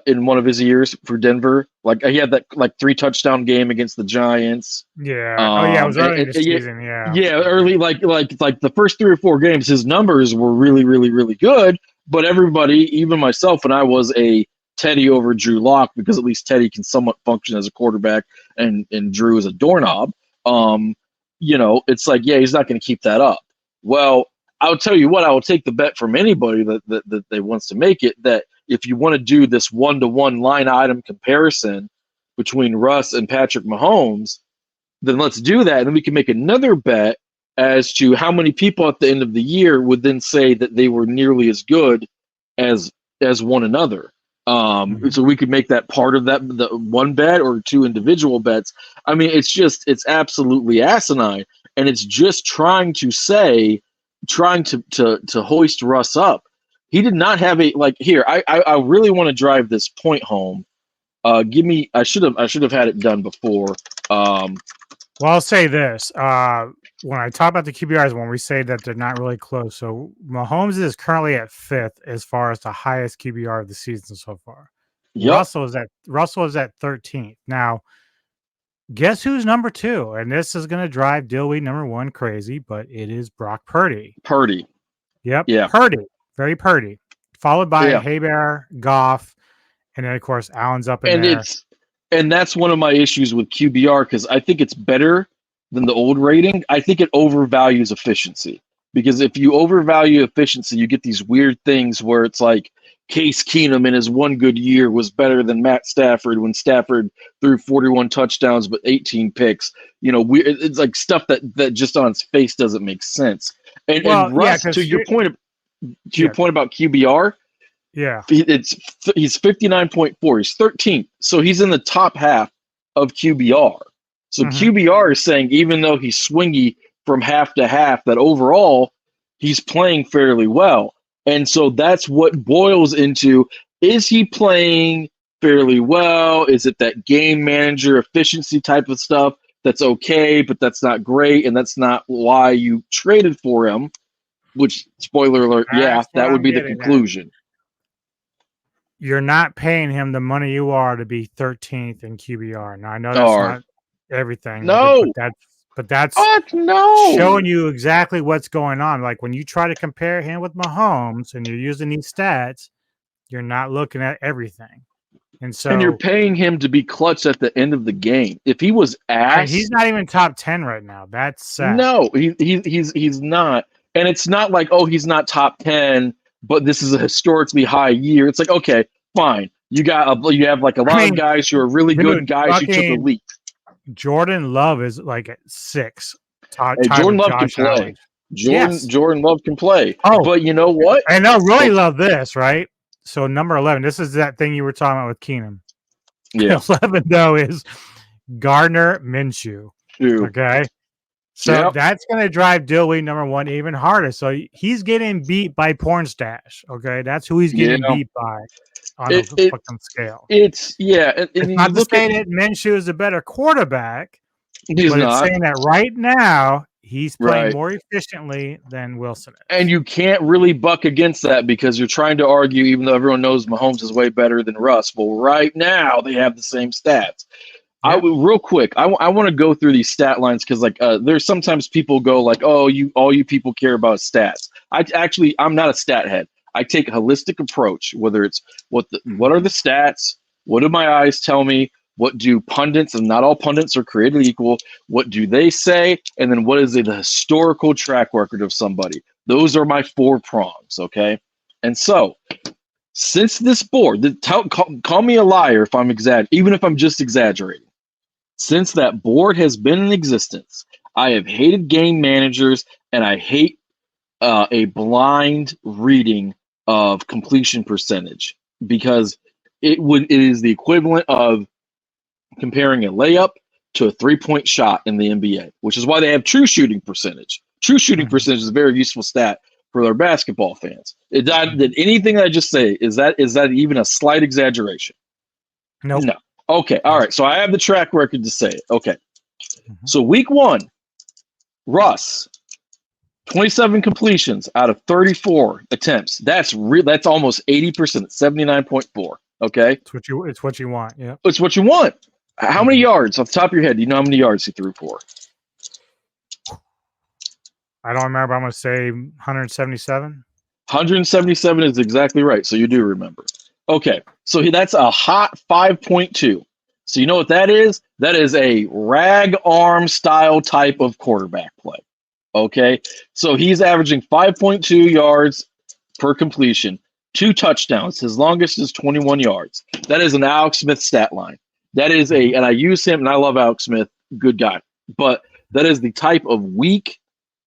in one of his years for Denver? Like, he had that 3 touchdown game against the Giants. Yeah. It was early this season. Yeah, early, like the first 3 or 4 games, his numbers were really, really, really good. But everybody, even myself, when I was a Teddy over Drew Lock, because at least Teddy can somewhat function as a quarterback and Drew is a doorknob. It's like, yeah, he's not going to keep that up. Well, I'll tell you what, I will take the bet from anybody that wants to make it, that if you want to do this 1-to-1 line item comparison between Russ and Patrick Mahomes, then let's do that. And then we can make another bet as to how many people at the end of the year would then say that they were nearly as good as one another. So we could make that part of that, the one bet or 2 individual bets. I mean, it's absolutely asinine. And it's just trying to hoist Russ up. He did not have here. I really want to drive this point home. I should have had it done before. Well, I'll say this. When I talk about the QBRs, when we say that they're not really close, so Mahomes is currently at 5th as far as the highest QBR of the season so far. Yep. Russell is at 13th. Now, guess who's number 2? And this is going to drive Dillweed number 1 crazy, but it is Brock Purdy. Yep. Yeah. Purdy. Very Purdy. Followed by Haybear, Goff, and then, of course, Allen's up in there. And that's one of my issues with QBR, because I think it's better than the old rating. I think it overvalues efficiency, because if you overvalue efficiency, you get these weird things where it's like Case Keenum in his one good year was better than Matt Stafford when Stafford threw 41 touchdowns but 18 picks. It's like stuff that just on its face doesn't make sense. And Russ, to your point about QBR, he's 59.4. He's 13th, so he's in the top half of QBR. So QBR is saying, even though he's swingy from half to half, that overall he's playing fairly well. And so that's what boils into, Is he playing fairly well? Is it that game manager efficiency type of stuff that's okay, but that's not great, and that's not why you traded for him? Which, spoiler alert, That's what that would I'm be the getting at. conclusion. You're not paying him the money you are to be 13th in QBR. Now I know that's Or not everything, no, but that's what? No. showing you exactly what's going on. Like when you try to compare him with Mahomes and you're using these stats, you're not looking at everything. And so, And you're paying him to be clutch at the end of the game. If he was ass, he's not even top 10 right now. That's sad. no, he's not. And it's not like, oh, he's not top 10, but this is a historically high year. It's like, okay, fine. You have like a lot of guys who are really good and guys who took elite. Jordan Love is like at 6. Hey, Jordan Love can play. Jordan Love can play. Oh, but you know what? And I really love this, right? So number 11, this is that thing you were talking about with Keenum. Yeah. 11 though is Gardner Minshew. Okay. So that's going to drive Dilley number 1 even harder. So he's getting beat by Porn Stash. Okay. That's who he's getting beat by on the fucking scale. It's not to say that Minshew is a better quarterback. He's not. It's saying that right now he's playing more efficiently than Wilson is. And you can't really buck against that because you're trying to argue, even though everyone knows Mahomes is way better than Russ. Well, right now they have the same stats. Yeah. Real quick, I want to go through these stat lines because there's sometimes people go like, oh, all you people care about stats. I'm not a stat head. I take a holistic approach, whether it's what are the stats, what do my eyes tell me, what do pundits, and not all pundits are created equal, what do they say, and then what is the historical track record of somebody. Those are my 4 prongs, okay? And so, since this board, call me a liar if I'm even if I'm just exaggerating. Since that board has been in existence, I have hated game managers, and I hate a blind reading of completion percentage because it is the equivalent of comparing a layup to a 3-point shot in the NBA, which is why they have true shooting percentage. True shooting percentage is a very useful stat for our basketball fans. Did anything I just say, is that even a slight exaggeration? Nope. No. Okay. All right. So I have the track record to say it. Okay. So week 1, Russ, 27 completions out of 34 attempts. That's almost 80%, 79.4. Okay. It's what you want. Yeah. It's what you want. How many yards off the top of your head? Do you know how many yards he threw for? I don't remember. I'm going to say 177. 177 is exactly right. So you do remember. Okay. So that's a hot 5.2. So you know what that is? That is a rag arm style type of quarterback play. Okay. So he's averaging 5.2 yards per completion, 2 touchdowns. His longest is 21 yards. That is an Alex Smith stat line. That is and I use him, and I love Alex Smith, good guy. But that is the type of weak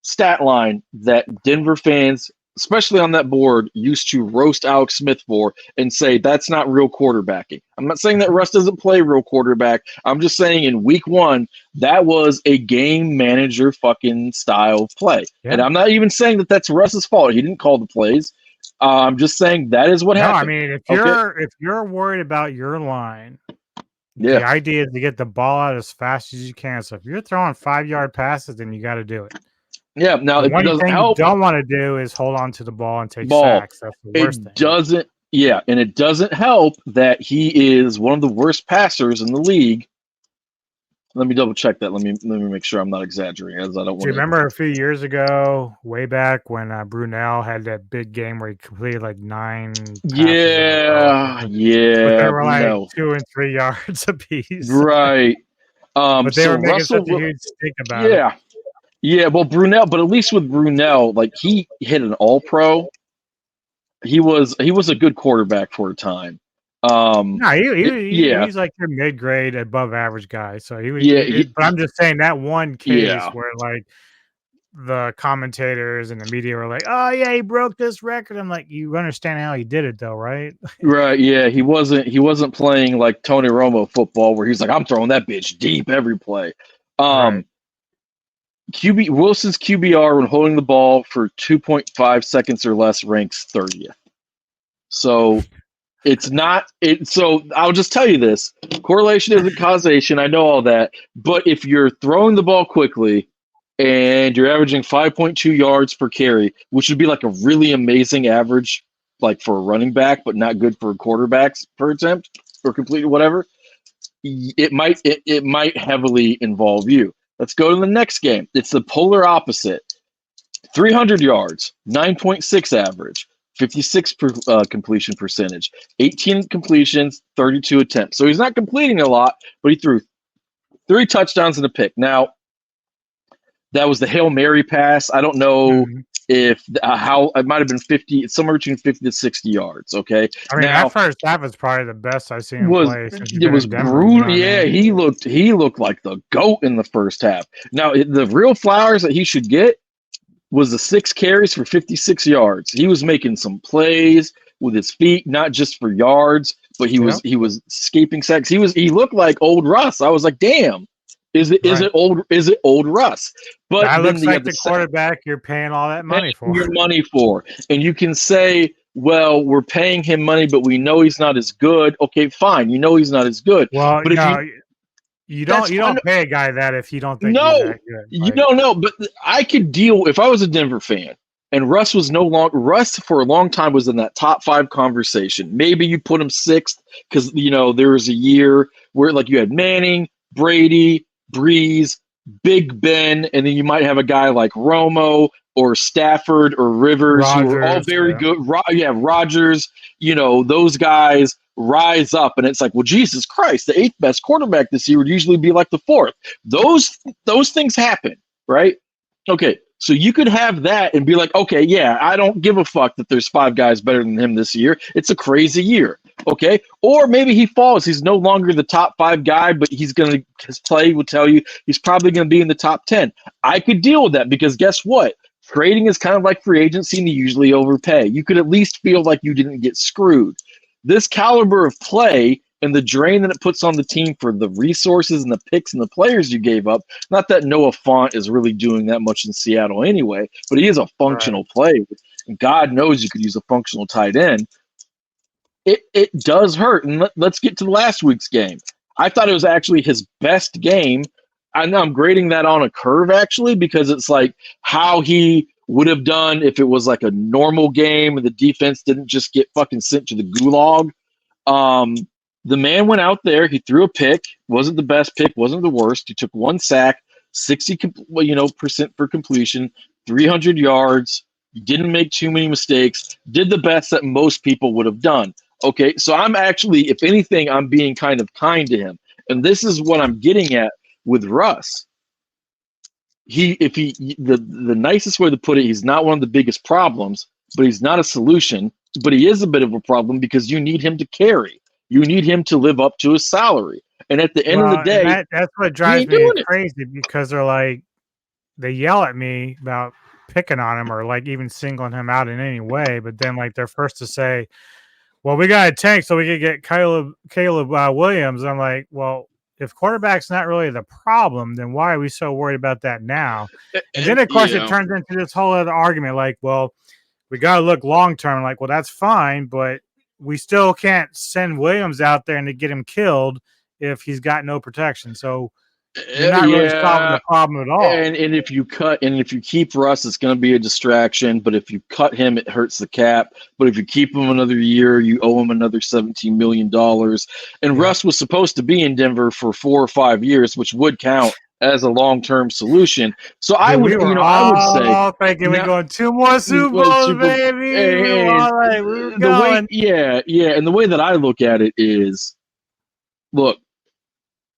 stat line that Denver fans, especially on that board, used to roast Alex Smith for and say that's not real quarterbacking. I'm not saying that Russ doesn't play real quarterback. I'm just saying in week 1, that was a game manager fucking style of play. Yeah. And I'm not even saying that that's Russ's fault. He didn't call the plays. I'm just saying that is what happened. I mean, if you're worried about your line, the idea is to get the ball out as fast as you can. So if you're throwing 5-yard passes, then you got to do it. Yeah. Now, the one thing you don't want to do is hold on to the ball and take sacks. That's the worst thing. Doesn't. Yeah, and it doesn't help that he is one of the worst passers in the league. Let me double check that. Let me make sure I'm not exaggerating. As I don't. Do you remember a few years ago, way back when Brunel had that big game where he completed like 9? Yeah. But they were like 2 and 3 yards apiece. Right. But they were making such a huge stink about it. Yeah. Well, Brunel, but at least with Brunel, like he hit an All-Pro. He was a good quarterback for a time. He's like your mid-grade, above average guy. So but I'm just saying that one case where like the commentators and the media were like, "Oh yeah, he broke this record." I'm like, you understand how he did it, though, right? Right. Yeah. He wasn't playing like Tony Romo football where he's like, "I'm throwing that bitch deep every play." Right. Wilson's QBR when holding the ball for 2.5 seconds or less ranks 30th. So It's not. So I'll just tell you this: correlation isn't causation. I know all that, but if you're throwing the ball quickly and you're averaging 5.2 yards per carry, which would be like a really amazing average, like for a running back, but not good for quarterbacks per attempt or complete whatever, it might heavily involve you. Let's go to the next game. It's the polar opposite. 300 yards, 9.6 average, 56 completion percentage, 18 completions, 32 attempts. So he's not completing a lot, but he threw 3 touchdowns and a pick. Now, that was the Hail Mary pass. I don't know if how it might have been 50, somewhere between 50 to 60 yards. Okay. I mean, now, that first half is probably the best I've seen him was play. Since he's it been was in Denver, brutal. you know what I Yeah, mean? he looked like the GOAT in the first half. Now, the real flowers that he should get was the 6 carries for 56 yards. He was making some plays with his feet, not just for yards, but he was escaping sacks. He looked like old Russ. I was like, damn, is it old Russ? But That then looks like the quarterback you're paying all that money for. your money for, and you can say, well, we're paying him money, but we know he's not as good. Okay, fine, you know he's not as good. Well, but if you don't pay a guy that if you don't think he's no, that good. you don't know. But I could deal if I was a Denver fan and Russ was no longer Russ for a long time was in that top 5 conversation. Maybe you put him 6th because there was a year where like you had Manning, Brady, Breeze, Big Ben, and then you might have a guy like Romo or Stafford or Rivers who are all very good. Rodgers, those guys rise up, and it's like, well, Jesus Christ, the 8th best quarterback this year would usually be like the 4th. Those things happen, right? Okay, so you could have that and be like, okay, yeah, I don't give a fuck that there's 5 guys better than him this year. It's a crazy year, okay? Or maybe he falls. He's no longer the top 5 guy, but his play will tell you he's probably going to be in the top 10. I could deal with that because guess what? Trading is kind of like free agency, and you usually overpay. You could at least feel like you didn't get screwed. This caliber of play and the drain that it puts on the team for the resources and the picks and the players you gave up, not that Noah Fant is really doing that much in Seattle anyway, but he is a functional play. And God knows you could use a functional tight end. It does hurt. And let's get to last week's game. I thought it was actually his best game. I know I'm grading that on a curve, actually, because it's like how he would have done if it was like a normal game and the defense didn't just get fucking sent to the gulag. The man went out there. He threw a pick. Wasn't the best pick. Wasn't the worst. He took 1 sack, 60% for completion, 300 yards. Didn't make too many mistakes. Did the best that most people would have done. Okay, so I'm actually, if anything, I'm being kind of kind to him. And this is what I'm getting at with Russ. The nicest way to put it, he's not one of the biggest problems, but he's not a solution. But he is a bit of a problem because you need him to carry. You need him to live up to his salary. And at the end of the day, that's what drives me crazy because they yell at me about picking on him or like even singling him out in any way. But then like they're first to say, well, we got a tank so we could get Caleb Williams. I'm like, well, if quarterback's not really the problem, then why are we so worried about that now? And then, of course, it turns into this whole other argument like, well, we got to look long-term. Like, well, that's fine, but we still can't send Williams out there and to get him killed if he's got no protection. So you're not really solving the problem at all. And if you keep Russ, it's going to be a distraction. But if you cut him, it hurts the cap. But if you keep him another year, you owe him another $17 million. And Russ was supposed to be in Denver for 4 or 5 years, which would count as a long-term solution. So I would say, thinking we're going 2 more Super Bowls, baby. We were going. And the way that I look at it is, look,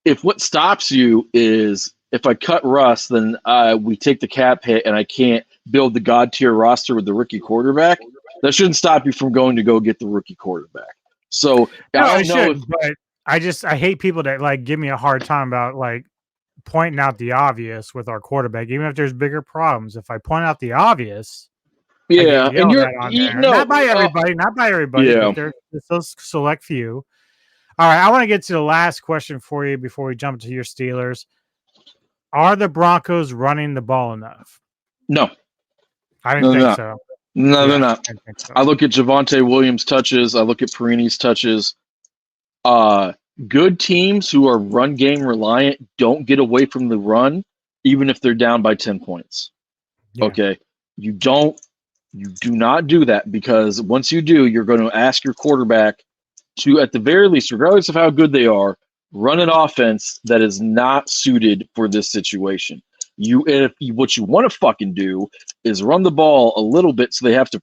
if what stops you is if I cut Russ, then we take the cap hit and I can't build the God tier roster with the rookie quarterback, that shouldn't stop you from going to go get the rookie quarterback. So I don't know but I hate people that like give me a hard time about like pointing out the obvious with our quarterback, even if there's bigger problems. If I point out the obvious, and not by everybody, but there's those select few. All right, I want to get to the last question for you before we jump to your Steelers. Are the Broncos running the ball enough? No. I didn't think so. No, Yeah, they're not. I think so. I look at Javonte Williams' touches. I look at Perini's touches. Good teams who are run game reliant don't get away from the run, even if they're down by 10 points. Yeah. Okay. You do not do that, because once you do, you're going to ask your quarterback to, at the very least, regardless of how good they are, run an offense that is not suited for this situation. What you want to fucking do is run the ball a little bit, so they have to,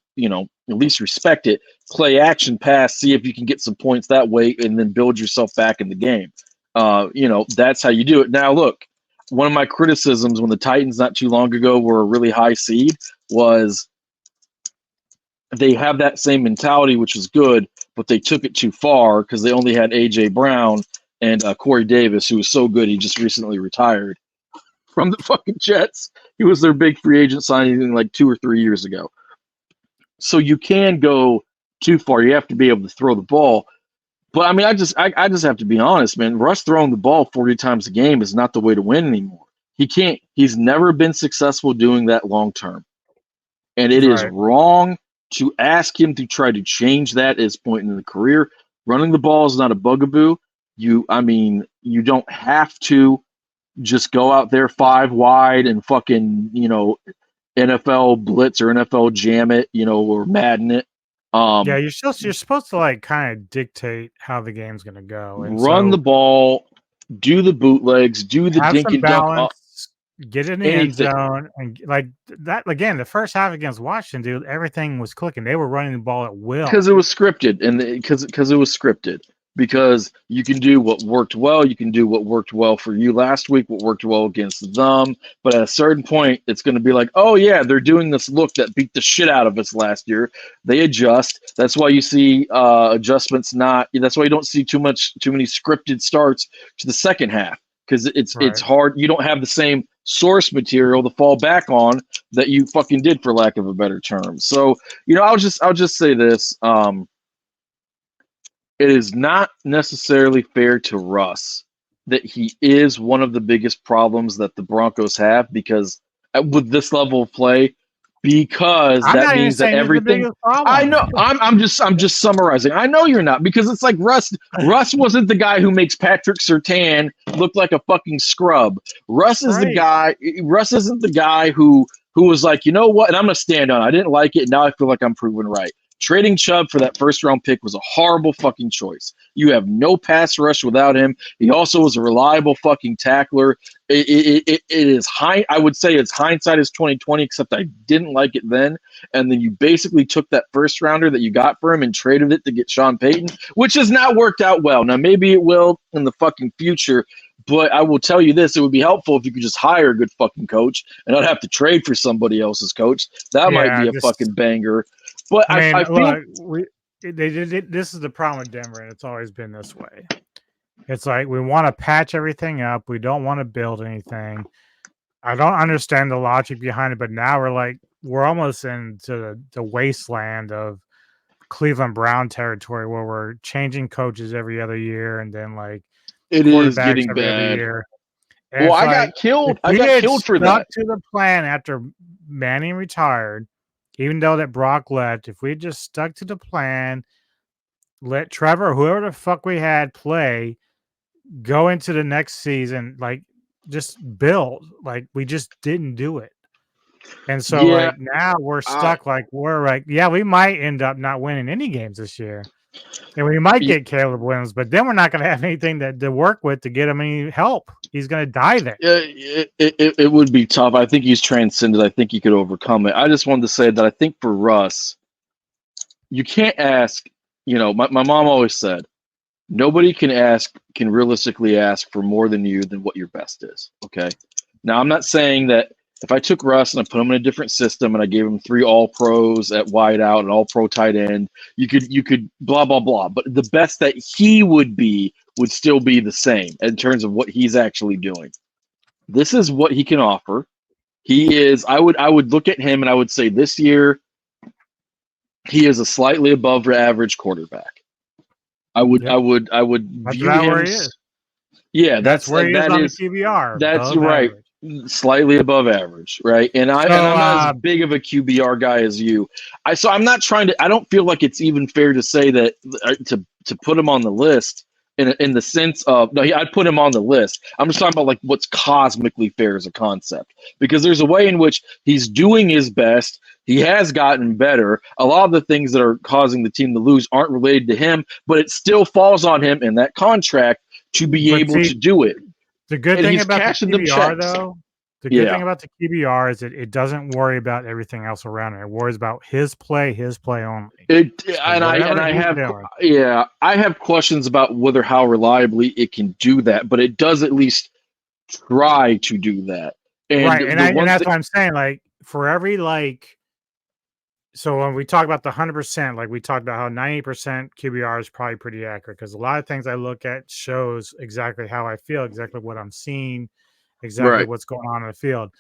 at least respect it. Play action pass, see if you can get some points that way, and then build yourself back in the game. That's how you do it. Now, look, one of my criticisms when the Titans not too long ago were a really high seed was they have that same mentality, which is good, but they took it too far because they only had A.J. Brown and Corey Davis, who was so good he just recently retired from the fucking Jets. He was their big free agent signing like 2 or 3 years ago. So you can go too far. You have to be able to throw the ball. But I mean, I just have to be honest, man. Russ throwing the ball 40 times a game is not the way to win anymore. He's never been successful doing that long term. And it is wrong to ask him to try to change that at this point in the career. Running the ball is not a bugaboo. You don't have to just go out there 5 wide and fucking, NFL blitz or NFL jam it, or Madden it. Yeah, you're supposed to like kind of dictate how the game's going to go. And run the ball, do the bootlegs, do the have dink some and dunk. balance, get in the end zone, and like that again. The first half against Washington, dude, everything was clicking. They were running the ball at will because it was scripted, and because it was scripted. Because you can do what worked well, you can do what worked well for you last week, what worked well against them. But at a certain point, it's going to be like, oh yeah, they're doing this look that beat the shit out of us last year. They adjust. That's why you see adjustments. That's why you don't see too many scripted starts to the second half, because it's hard. You don't have the same source material to fall back on that you fucking did, for lack of a better term. So I'll just say this. It is not necessarily fair to Russ that he is one of the biggest problems that the Broncos have, because with this level of play, because that means that everything. I know. I'm just summarizing. I know you're not, because it's like Russ wasn't the guy who makes Patrick Surtain look like a fucking scrub. Russ is the guy. Russ isn't the guy who was like, you know what? And I'm gonna stand on it. I didn't like it. Now I feel like I'm proven right. Trading Chubb for that first-round pick was a horrible fucking choice. You have no pass rush without him. He also was a reliable fucking tackler. It is high. I would say it's hindsight is 2020, except I didn't like it then. And then you basically took that first-rounder that you got for him and traded it to get Sean Payton, which has not worked out well. Now, maybe it will in the fucking future, but I will tell you this, it would be helpful if you could just hire a good fucking coach and not have to trade for somebody else's coach. That might be a fucking banger. But I feel this is the problem with Denver, and it's always been this way. It's like we want to patch everything up. We don't want to build anything. I don't understand the logic behind it, but now we're almost into the wasteland of Cleveland Brown territory, where we're changing coaches every other year, and then it is getting every bad. other year. And well, I got killed. I got killed for that. To the plan after Manning retired. Even though that Brock left, if we just stuck to the plan, let Trevor, whoever the fuck we had play, go into the next season, just build. We just didn't do it. And so now we're stuck. We might end up not winning any games this year. And we might get Caleb Williams, but then we're not going to have anything to work with to get him any help. He's going to die there. It would be tough. I think he's transcended. I think he could overcome it. I just wanted to say that I think for Russ, you can't ask, my mom always said, nobody can realistically ask for more than what your best is. Okay. Now, I'm not saying that if I took Russ and I put him in a different system and I gave him 3 all-pros at wide out and all-pro tight end, you could blah, blah, blah. But the best that he would still be the same in terms of what he's actually doing. This is what he can offer. He is, I would look at him and I would say this year, he is a slightly above average quarterback. I would view him. Where he is. Yeah, that's where he is on the QBR. That's right. Average. slightly above average, right? And I'm not as big of a QBR guy as you. So I'm not trying to. I don't feel like it's even fair to say that to put him on the list in the sense of no. I'd put him on the list. I'm just talking about like what's cosmically fair as a concept, because there's a way in which he's doing his best. He has gotten better. A lot of the things that are causing the team to lose aren't related to him, but it still falls on him in that contract to be able to do it. The good And thing he's about the cashing them QBR, checks. though, the good thing about the QBR is that it doesn't worry about everything else around it. It worries about his play only. I have questions about whether how reliably it can do that, but it does at least try to do that. And right, and that's what I'm saying. Like for every so when we talk about the 100%, like we talked about how 90% QBR is probably pretty accurate, because a lot of things I look at shows exactly how I feel, exactly what I'm seeing, exactly what's going on in the field.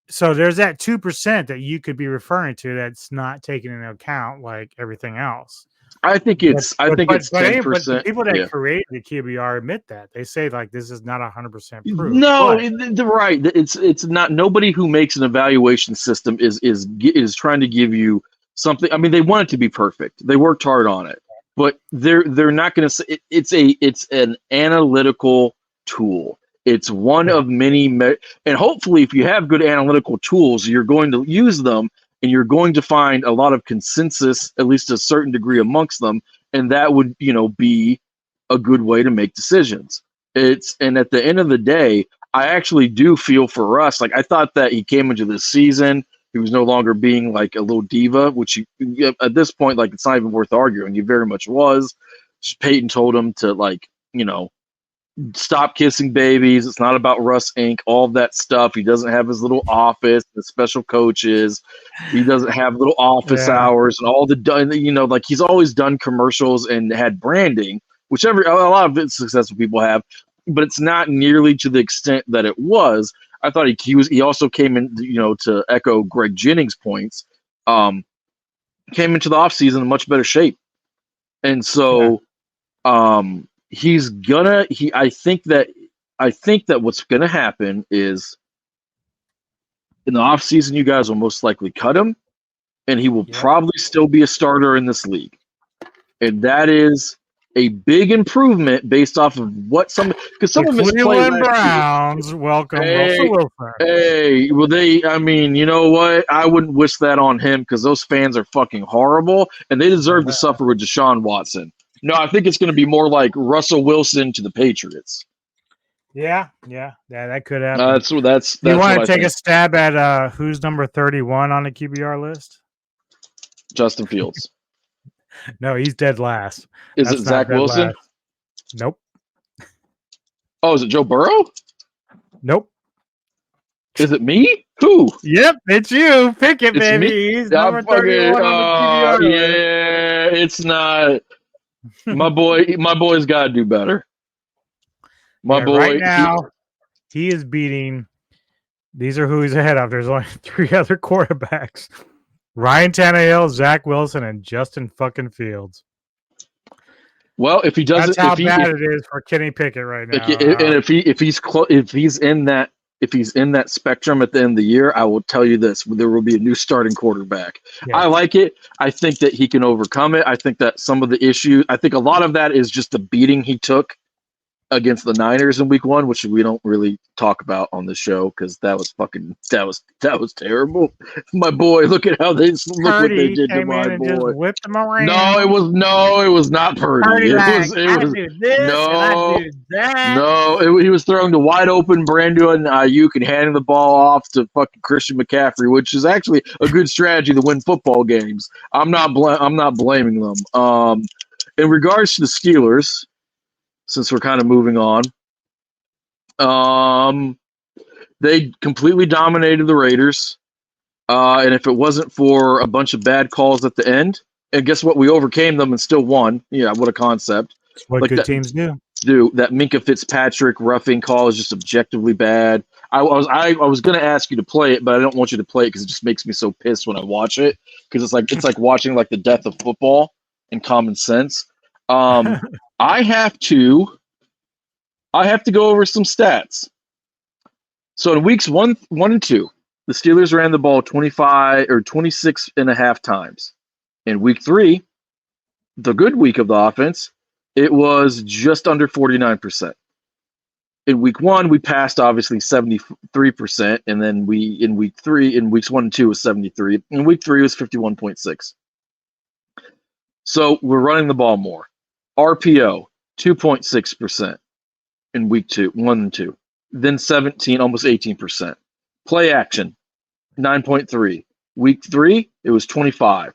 So there's that 2% that you could be referring to that's not taken into account like everything else. I think it's 10%. But the people that create the QBR admit that. They say like this is not 100% proof. No, right. It's not. Nobody who makes an evaluation system is trying to give you something. I mean, they want it to be perfect. They worked hard on it, but they're not going to say it's an analytical tool. It's one of many, and hopefully, if you have good analytical tools, you're going to use them, and you're going to find a lot of consensus, at least a certain degree amongst them, and that would be a good way to make decisions. And at the end of the day, I actually do feel for Russ. Like I thought that he came into this season, he was no longer being like a little diva, which at this point, like it's not even worth arguing. He very much was. Peyton told him to stop kissing babies. It's not about Russ Inc. All of that stuff. He doesn't have his little office, the special coaches. He doesn't have little office hours and all the done. Like he's always done commercials and had branding, which a lot of successful people have, but it's not nearly to the extent that it was. I thought he also came in, to echo Greg Jennings' points, came into the offseason in much better shape. And so I think that what's gonna happen is in the offseason, you guys will most likely cut him, and he will probably still be a starter in this league. And that is a big improvement based off of what some of his Cleveland Browns welcome Russell Wilson. Hey, well, you know what? I wouldn't wish that on him because those fans are fucking horrible, and they deserve to suffer with Deshaun Watson. No, I think it's going to be more like Russell Wilson to the Patriots. Yeah, that could happen. That's you want to take a stab at who's number 31 on the QBR list? Justin Fields. No, he's dead last. Is it Zach Wilson? Last. Nope. Oh, is it Joe Burrow? Nope. Is it me? Who? Yep, it's you. Pick it, baby. Me? He's number 31 on the QBR list. Yeah, it's not. My boy's got to do better. My boy. Right now, he is beating. These are who he's ahead of. There's only 3 other quarterbacks. Ryan Tannehill, Zach Wilson, and Justin fucking Fields. Well, if he doesn't, that's how bad it is for Kenny Pickett right now. And if he's in that spectrum at the end of the year, I will tell you this: there will be a new starting quarterback. Yeah. I like it. I think that he can overcome it. I think that some of the issues. I think a lot of that is just the beating he took against the Niners in week 1, which we don't really talk about on the show because that was terrible. My boy, look what they did to my boy. Just whipped him around. No, it was not Purdy. He was throwing the wide open Brandon Ayuk and handing the ball off to fucking Christian McCaffrey, which is actually a good strategy to win football games. I'm not blaming them. In regards to the Steelers, since we're kind of moving on, they completely dominated the Raiders. And if it wasn't for a bunch of bad calls at the end, and guess what? We overcame them and still won. Yeah, what a concept. That's what good teams do. That Minka Fitzpatrick roughing call is just objectively bad. I was going to ask you to play it, but I don't want you to play it because it just makes me so pissed when I watch it. Because it's like watching like the death of football and common sense. I have to go over some stats. So in weeks one and 2, the Steelers ran the ball 25 or 26 and a half times. In week 3, the good week of the offense, it was just under 49%. In week 1, we passed obviously 73%, and then in weeks 1 and 2 was 73. In week 3 was 51.6. So we're running the ball more. RPO 2.6% in week 1 and 2. Then 17, almost 18%. Play action 9.3. Week 3, it was 25.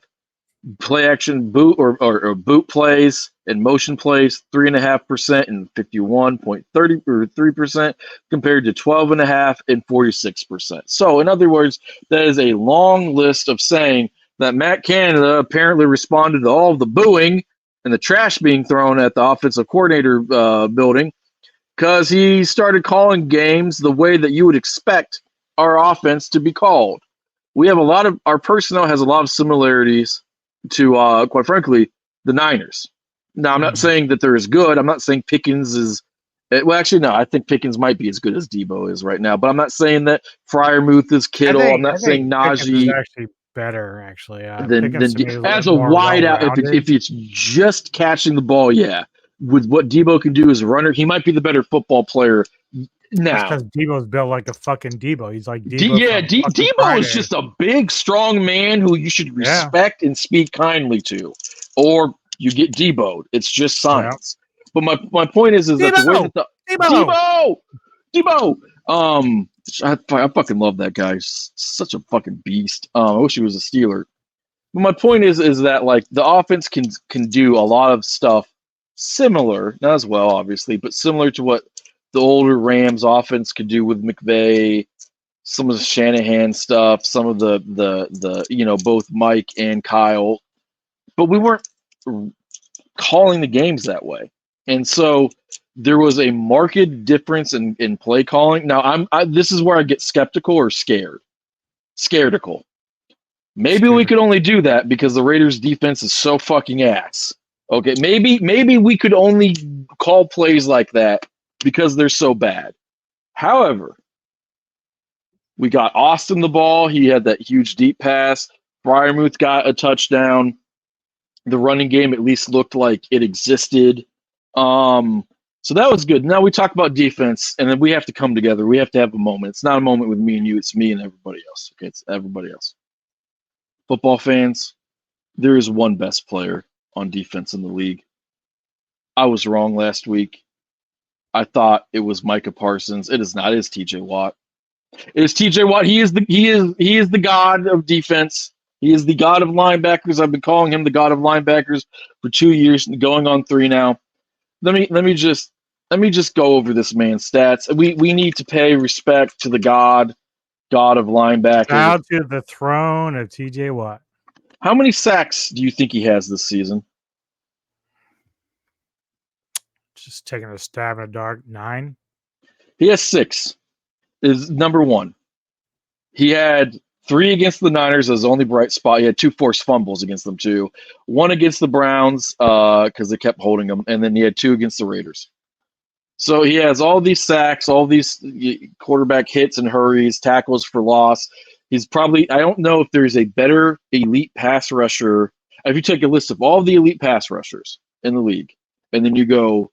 Play action boot or boot plays and motion plays 3.5% and 51.3% compared to 12.5% and 46%. So in other words, that is a long list of saying that Matt Canada apparently responded to all of the booing and the trash being thrown at the offensive coordinator building because he started calling games the way that you would expect our offense to be called. We have our personnel has a lot of similarities to, quite frankly, the Niners. Now, I'm not saying that they're as good. I'm not saying Pickens is well, actually, no, I think Pickens might be as good as Debo is right now, but I'm not saying that Freiermuth is Kittle. I'm not saying Pickens Najee is actually better, actually. than Pickens to me is as a more wide out. well-rounded. If it's just catching the ball, yeah. With what Debo can do as a runner, he might be the better football player now. That's because Debo's built like a fucking Debo. He's like Debo. Debo is just a big, strong man who you should respect and speak kindly to, or you get Debo'd. It's just science. Yeah. But my point is that the way that Debo, I fucking love that guy. He's such a fucking beast. I wish he was a Steeler. But my point is that like the offense can do a lot of stuff similar, not as well obviously, but similar to what the older Rams offense could do with McVay, some of the Shanahan stuff, some of the both Mike and Kyle, but we weren't calling the games that way, and so there was a marked difference in play calling. Now this is where I get skeptical or scaredical. Maybe we could only do that because the Raiders' defense is so fucking ass. Okay, maybe we could only call plays like that because they're so bad. However, we got Austin the ball. He had that huge deep pass. Freiermuth got a touchdown. The running game at least looked like it existed. So that was good. Now we talk about defense, and then we have to come together. We have to have a moment. It's not a moment with me and you. It's me and everybody else. Okay, it's everybody else. Football fans, there is one best player on defense in the league. I was wrong last week. I thought it was Micah Parsons. It is not. It is TJ Watt. It is TJ Watt. He is the god of defense. He is the god of linebackers. I've been calling him the god of linebackers for 2 years, going on 3 now. Let me just go over this man's stats. We need to pay respect to the god of linebackers. Bow to the throne of TJ Watt. How many sacks do you think he has this season? Just taking a stab in the dark. 9. He has 6. Is number 1. He had 3 against the Niners as the only bright spot. He had 2 forced fumbles against them too. 1 against the Browns because they kept holding him, and then he had 2 against the Raiders. So he has all these sacks, all these quarterback hits and hurries, tackles for loss. He's probably, I don't know if there's a better elite pass rusher. If you take a list of all the elite pass rushers in the league, and then you go,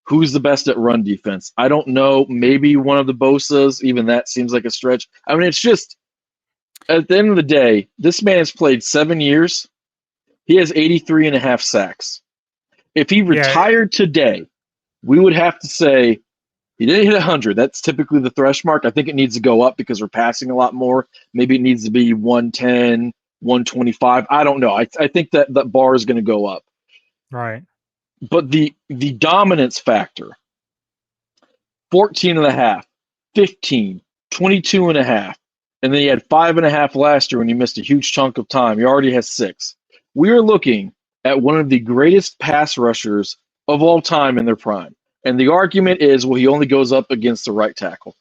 who's the best at run defense? I don't know. Maybe one of the Bosas. Even that seems like a stretch. I mean, it's just, at the end of the day, this man has played 7 years. He has 83.5 sacks. If he retired today, we would have to say he didn't hit 100. That's typically the thresh mark. I think it needs to go up because we're passing a lot more. Maybe it needs to be 110, 125. I don't know. I think that bar is going to go up. Right. But the dominance factor, 14.5, 15, 22.5, and then he had 5.5 last year when he missed a huge chunk of time. He already has 6. We are looking at one of the greatest pass rushers of all time in their prime. And the argument is, well, he only goes up against the right tackle.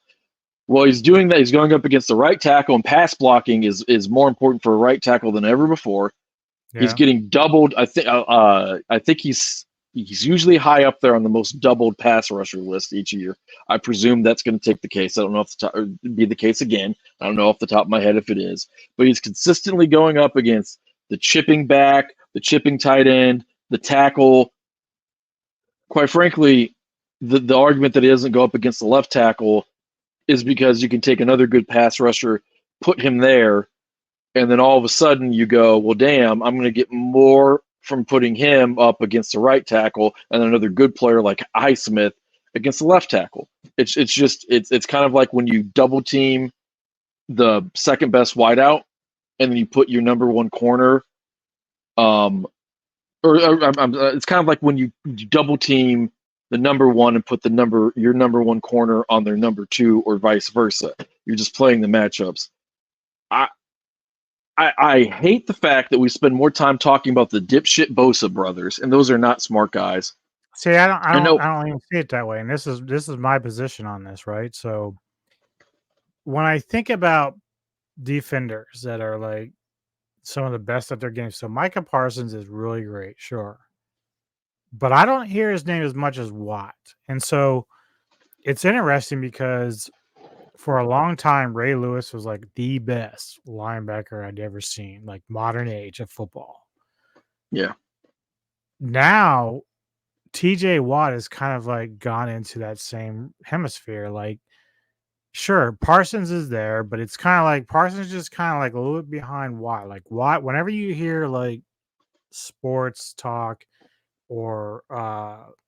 Well, he's doing that. He's going up against the right tackle, and pass blocking is more important for a right tackle than ever before. Yeah. He's getting doubled. I think he's He's usually high up there on the most doubled pass rusher list each year. I presume that's going to take the case. I don't know if be the case again. I don't know off the top of my head if it is, but he's consistently going up against the chipping back, the chipping tight end, the tackle. Quite frankly, the argument that he doesn't go up against the left tackle is because you can take another good pass rusher, put him there, and then all of a sudden you go, well, damn, I'm going to get more from putting him up against the right tackle and another good player like Highsmith against the left tackle. It's kind of like when you double team the second best wideout and then you put your number one corner. It's kind of like when you double team the number one and put your number one corner on their number two, or vice versa. You're just playing the matchups. I hate the fact that we spend more time talking about the dipshit Bosa brothers, and those are not smart guys. See, I don't even see it that way, and this is my position on this, right? So when I think about defenders that are like some of the best at their game, so Micah Parsons is really great, sure, but I don't hear his name as much as Watt, and so it's interesting because for a long time, Ray Lewis was like the best linebacker I'd ever seen, like modern age of football. Yeah. Now, TJ Watt has kind of like gone into that same hemisphere. Like, sure, Parsons is there, but it's kind of like Parsons is just kind of like a little bit behind Watt. Like Watt, whenever you hear like sports talk or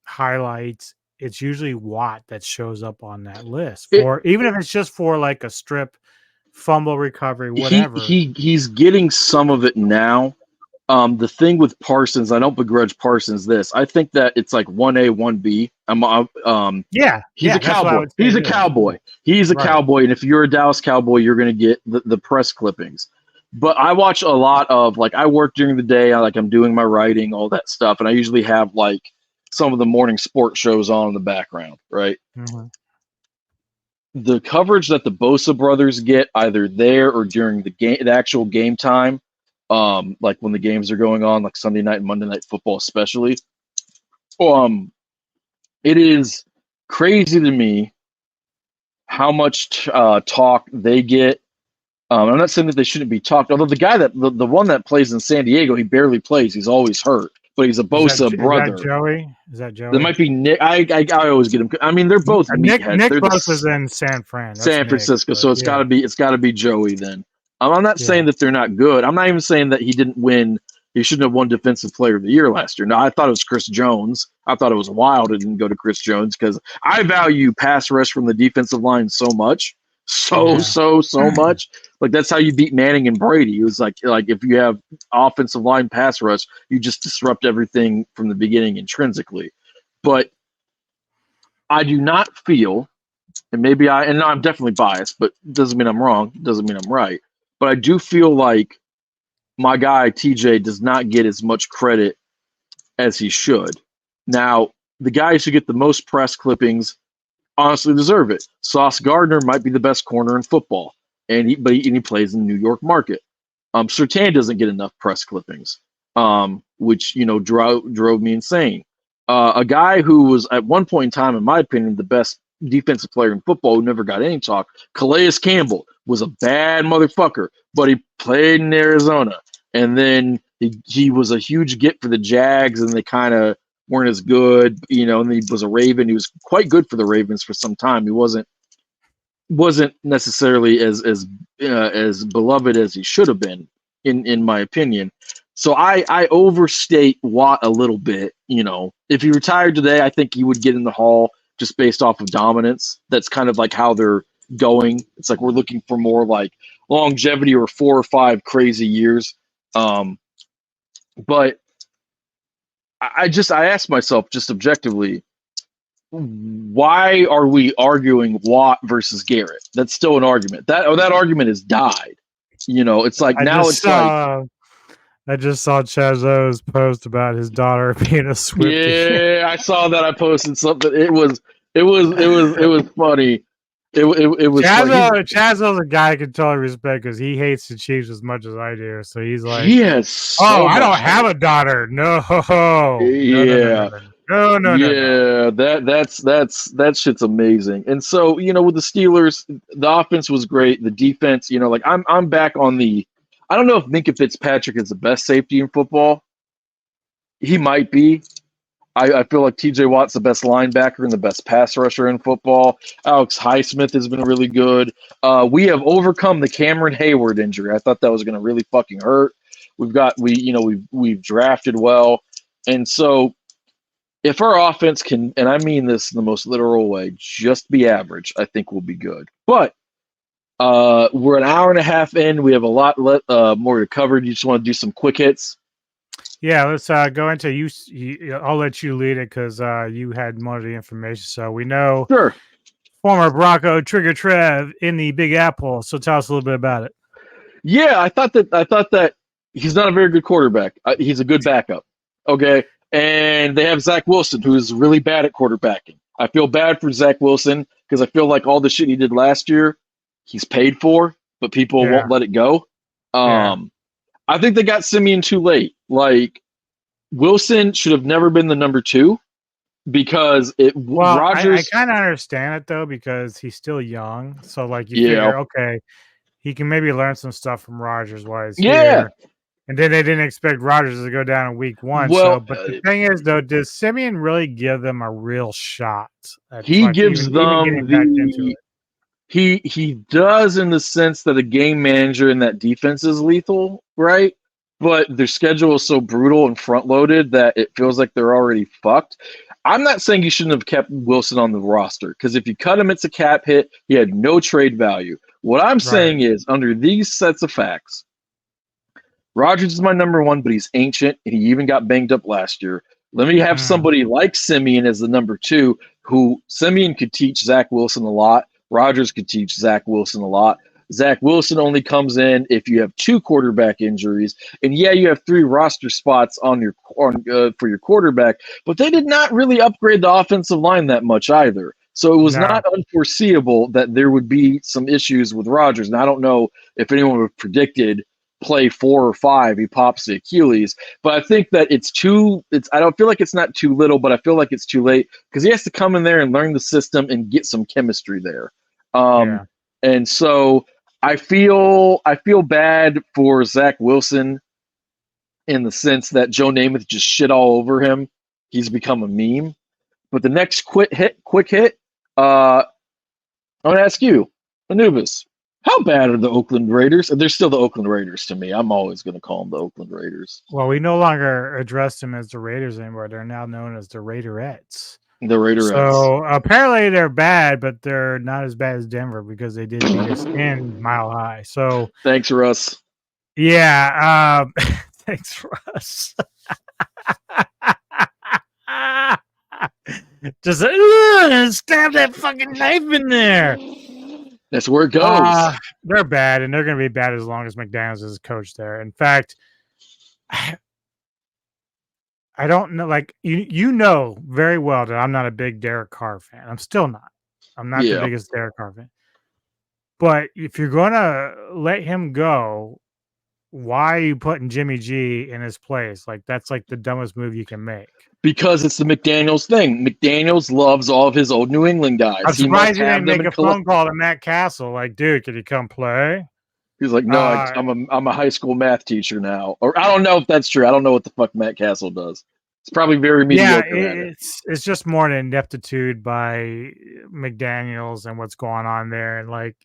highlights, it's usually Watt that shows up on that list, or even if it's just for like a strip, fumble recovery, whatever. He's getting some of it now. The thing with Parsons, I don't begrudge Parsons this. I think that it's like 1A, 1B. He's a cowboy. He's a cowboy. He's a cowboy, and if you're a Dallas Cowboy, you're going to get the press clippings. But I watch a lot of, like, I work during the day, I'm doing my writing, all that stuff, and I usually have like some of the morning sports shows on in the background, right? Mm-hmm. The coverage that the Bosa brothers get either there or during the actual game time, like when the games are going on, like Sunday night and Monday Night Football especially, it is crazy to me how much talk they get. I'm not saying that they shouldn't be talked, although the guy the one that plays in San Diego, he barely plays. He's always hurt. But he's a Bosa brother. Is that Joey? There might be Nick. I always get him. I mean, they're both meatheads. Nick Bosa was in San Francisco, so it's got to be Joey then. I'm not saying that they're not good. I'm not even saying that he didn't win. He shouldn't have won Defensive Player of the Year last year. No, I thought it was Chris Jones. I thought it was wild it didn't go to Chris Jones because I value pass rush from the defensive line so much. So much. Like, that's how you beat Manning and Brady. It was like if you have offensive line pass rush, you just disrupt everything from the beginning intrinsically. But I do not feel, and I'm definitely biased, but doesn't mean I'm wrong, doesn't mean I'm right. But I do feel like my guy TJ does not get as much credit as he should. Now, the guys who get the most press clippings honestly deserve it. Sauce Gardner might be the best corner in football, and he plays in the New York market. Surtain doesn't get enough press clippings, which drove me insane. A guy who was at one point in time, in my opinion, the best defensive player in football who never got any talk, Calais Campbell, was a bad motherfucker, but he played in Arizona, and then he was a huge get for the Jags, and they kind of weren't as good, and he was a Raven. He was quite good for the Ravens for some time. He wasn't necessarily as beloved as he should have been, in my opinion. So I overstate Watt a little bit. If he retired today, I think he would get in the Hall just based off of dominance. That's kind of like how they're going. It's like we're looking for more like longevity or 4 or 5 crazy years. But I asked myself just objectively, why are we arguing Watt versus Garrett? That's still an argument. That argument has died. It's like I just saw Chazo's post about his daughter being a Swiftie. Yeah, I saw that. I posted something. It was funny. It was Chazo's a guy I can totally respect because he hates the Chiefs as much as I do. So he's like, yes. I don't have a daughter. No. Yeah. No. Yeah, that shit's amazing. And so, with the Steelers, the offense was great. The defense, like I'm back on the. I don't know if Minka Fitzpatrick is the best safety in football. He might be. I feel like TJ Watt's the best linebacker and the best pass rusher in football. Alex Highsmith has been really good. We have overcome the Cameron Hayward injury. I thought that was going to really fucking hurt. We've drafted well, and so if our offense can, and I mean this in the most literal way, just be average, I think we'll be good. But we're an hour and a half in. We have a lot more to cover. You just want to do some quick hits? Yeah, let's go into you. I'll let you lead it because you had more of the information. So we know Sure. former Bronco Trigger Trev in the Big Apple. So tell us a little bit about it. Yeah, I thought that he's not a very good quarterback. He's a good backup. Okay. And they have Zach Wilson, who's really bad at quarterbacking. I feel bad for Zach Wilson because I feel like all the shit he did last year, he's paid for, but people won't let it go. I think they got Simeon too late. Like, Wilson should have never been the number 2 because Rodgers. I kind of understand it though because he's still young. So like you figure, okay, he can maybe learn some stuff from Rodgers while he's here. And then they didn't expect Rodgers to go down in week 1. Well, but the thing is, though, does Simeon really give them a real shot? He gives them He does in the sense that a game manager in that defense is lethal, right? But their schedule is so brutal and front-loaded that it feels like they're already fucked. I'm not saying you shouldn't have kept Wilson on the roster because if you cut him, it's a cap hit. He had no trade value. What I'm saying is, under these sets of facts, Rodgers is my number 1, but he's ancient, and he even got banged up last year. Let me have somebody like Simeon as the number 2, who Simeon could teach Zach Wilson a lot. Rodgers could teach Zach Wilson a lot. Zach Wilson only comes in if you have 2 quarterback injuries, and you have 3 roster spots for your quarterback, but they did not really upgrade the offensive line that much either. So it was not unforeseeable that there would be some issues with Rodgers. And I don't know if anyone would have predicted play 4 or 5 he pops the Achilles, but I think that I don't feel like it's not too little, but I feel like it's too late because he has to come in there and learn the system and get some chemistry there. And so I feel bad for Zach Wilson in the sense that Joe Namath just shit all over him. He's become a meme. But the next quick hit, I'm going to ask you, Anubis, how bad are the Oakland Raiders? They're still the Oakland Raiders to me. I'm always going to call them the Oakland Raiders. Well, we no longer address them as the Raiders anymore. They're now known as the Raiderettes. The Raiderettes. So apparently they're bad, but they're not as bad as Denver because they did beat us in Mile High. So thanks, Russ. Yeah. Thanks, Russ. Just stab that fucking knife in there. That's where it goes. They're bad, and they're going to be bad as long as McDaniels is coach there. In fact, I don't know. Like you know very well that I'm not a big Derek Carr fan. I'm still not. I'm not the biggest Derek Carr fan. But if you're going to let him go, why are you putting Jimmy G in his place? Like that's like the dumbest move you can make. Because it's the McDaniels thing. McDaniels loves all of his old New England guys. I'm surprised he didn't make a phone call to Matt Castle. Like, dude, can you come play? He's like, no, I'm a high school math teacher now. Or I don't know if that's true. I don't know what the fuck Matt Castle does. It's probably very mediocre. Yeah, it's just more an ineptitude by McDaniels and what's going on there. And like,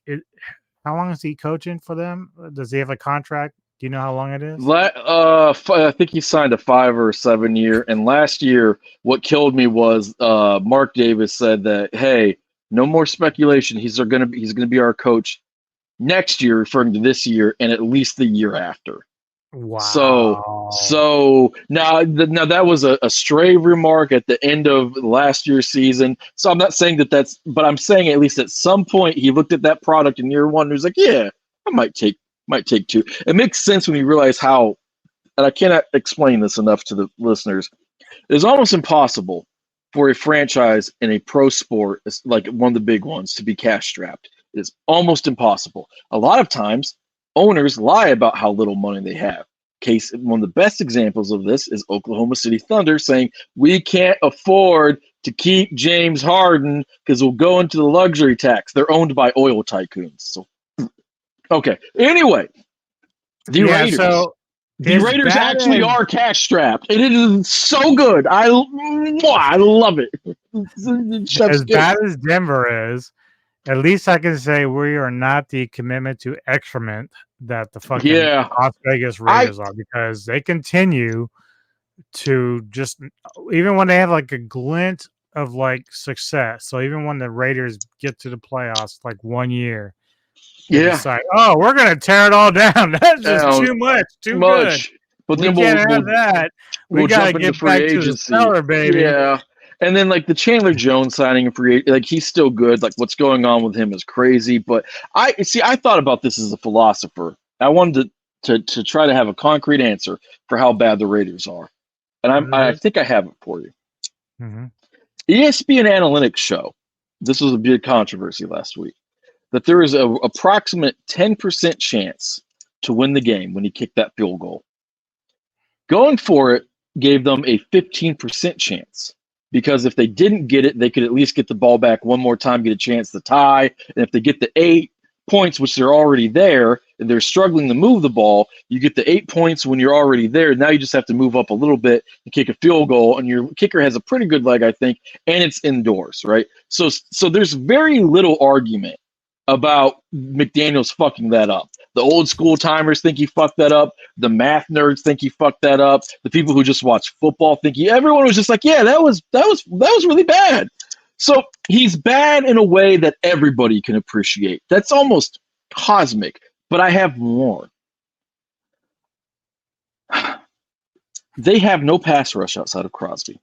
how long is he coaching for them? Does he have a contract? Do you know how long it is? I think he signed a 5 or 7 year. And last year, what killed me was Mark Davis said that, hey, no more speculation. He's gonna be our coach next year, referring to this year, and at least the year after. Wow. So now that was a stray remark at the end of last year's season. So I'm not saying that's, but I'm saying at least at some point he looked at that product in year 1 and was like, yeah, I might take 2. It makes sense when you realize how, and I cannot explain this enough to the listeners. It's almost impossible for a franchise in a pro sport, like one of the big ones, to be cash strapped. It is almost impossible. A lot of times, owners lie about how little money they have. One of the best examples of this is Oklahoma City Thunder saying we can't afford to keep James Harden because we'll go into the luxury tax. They're owned by oil tycoons. So, okay. Anyway, the Raiders. So the Raiders actually are cash strapped. It is so good. I love it. As bad as Denver is, at least I can say we are not the commitment to excrement that the fucking Las Vegas Raiders are, because they continue to just, even when they have like a glint of like success. So even when the Raiders get to the playoffs like one year, they decide, oh, we're gonna tear it all down. That's just too much, too good. But we then can't have that. We gotta get back to the cellar, baby. Yeah. And then like the Chandler Jones signing of free agent, like he's still good. Like what's going on with him is crazy. But I thought about this as a philosopher. I wanted to try to have a concrete answer for how bad the Raiders are. And I think I have it for you. Mm-hmm. ESPN Analytics show, this was a big controversy last week, that there is an approximate 10% chance to win the game when he kicked that field goal. Going for it gave them a 15% chance, because if they didn't get it, they could at least get the ball back one more time, get a chance to tie. And if they get the 8 points, which they're already there, and they're struggling to move the ball, you get the 8 points when you're already there. Now you just have to move up a little bit and kick a field goal, and your kicker has a pretty good leg, I think, and it's indoors, right? So there's very little argument about McDaniels fucking that up. The old school timers think he fucked that up. The math nerds think he fucked that up. The people who just watch football think everyone was just like, yeah, that was really bad. So he's bad in a way that everybody can appreciate. That's almost cosmic. But I have more. They have no pass rush outside of Crosby.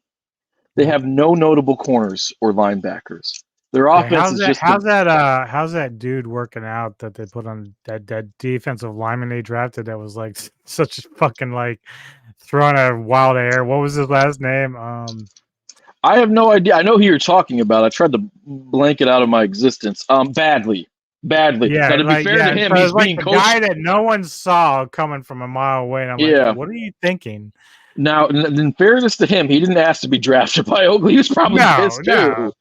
They have no notable corners or linebackers. Their offense is just how's that dude working out that they put on that defensive lineman they drafted that was like such a fucking like throwing a wild air? What was his last name? I have no idea. I know who you're talking about. I tried to blank it out of my existence. Badly. Yeah, now, to be fair to him, he's like being the coached. guy that no one saw coming from a mile away. And I'm like, what are you thinking? Now, in fairness to him, he didn't ask to be drafted by Oakland. He was probably pissed too.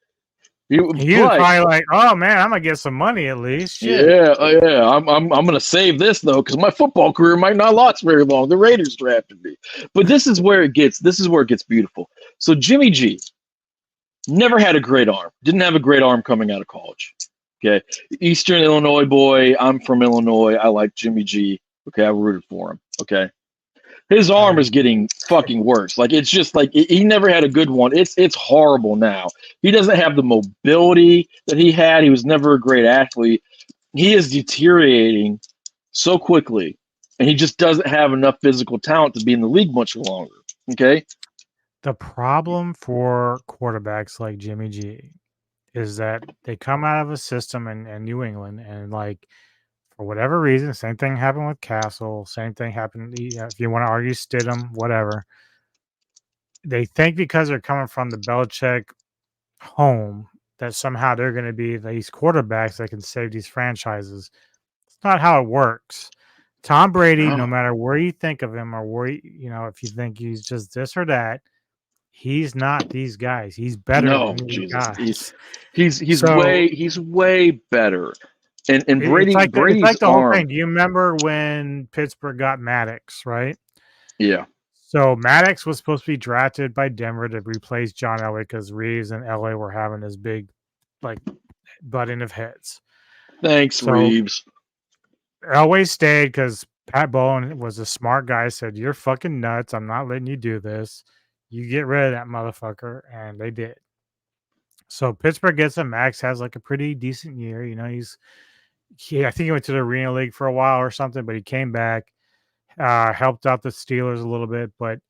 He was probably like, "Oh man, I'm gonna get some money at least." Shit. Yeah. I'm gonna save this though, because my football career might not last very long. The Raiders drafted me, but this is where it gets beautiful. So Jimmy G never had a great arm. Didn't have a great arm coming out of college. Okay, Eastern Illinois boy. I'm from Illinois. I like Jimmy G. Okay, I rooted for him. Okay. His arm is getting fucking worse. Like, it's just like he never had a good one. It's horrible now. He doesn't have the mobility that he had. He was never a great athlete. He is deteriorating so quickly, and he just doesn't have enough physical talent to be in the league much longer. Okay? The problem for quarterbacks like Jimmy G is that they come out of a system in New England, and like, for whatever reason, same thing happened with Castle. Same thing happened. If you want to argue Stidham, whatever. They think because they're coming from the Belichick home that somehow they're going to be these quarterbacks that can save these franchises. It's not how it works. Tom Brady, no matter where you think of him or where if you think he's just this or that, he's not these guys. He's better than these guys. He's way better. And Brady, it's like the whole thing. Do you remember when Pittsburgh got Maddox, right? Yeah. So Maddox was supposed to be drafted by Denver to replace John Elway because Reeves and LA were having this big, like, butting of heads. Thanks, Reeves. Elway stayed because Pat Bowlen was a smart guy. Said, "You're fucking nuts. I'm not letting you do this. You get rid of that motherfucker," and they did. So Pittsburgh gets him. Max has like a pretty decent year. I think he went to the Arena League for a while or something, but he came back, helped out the Steelers a little bit. But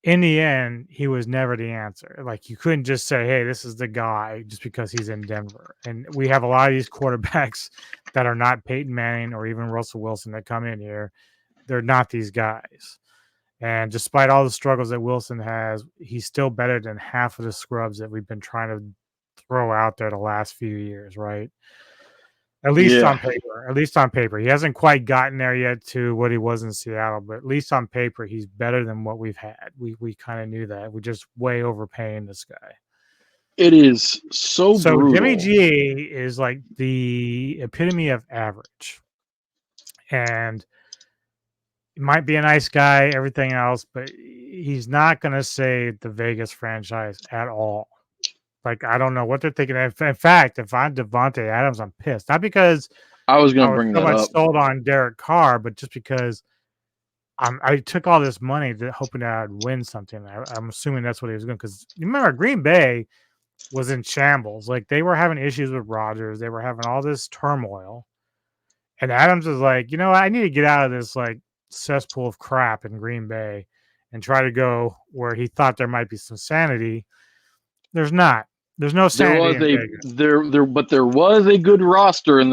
in the end, he was never the answer. Like, you couldn't just say, hey, this is the guy just because he's in Denver. And we have a lot of these quarterbacks that are not Peyton Manning or even Russell Wilson that come in here. They're not these guys. And despite all the struggles that Wilson has, he's still better than half of the scrubs that we've been trying to throw out there the last few years, right? At least Yeah. on paper. At least on paper. He hasn't quite gotten there yet to what he was in Seattle, but at least on paper, he's better than what we've had. We kind of knew that. We're just way overpaying this guy. It is so So Jimmy brutal. G is like the epitome of average. And he might be a nice guy, everything else, but he's not going to save the Vegas franchise at all. Like, I don't know what they're thinking. In fact, if I'm Devontae Adams, I'm pissed. Not because I was I going to was bring so that much up. sold on Derek Carr, but just because I took all this money hoping that I'd win something. I'm assuming that's what he was doing. Because you remember, Green Bay was in shambles. Like, they were having issues with Rodgers. They were having all this turmoil. And Adams was like, you know, I need to get out of this like cesspool of crap in Green Bay and try to go where he thought there might be some sanity. There's not. There's no There sanity was in Vegas. there was a good roster, and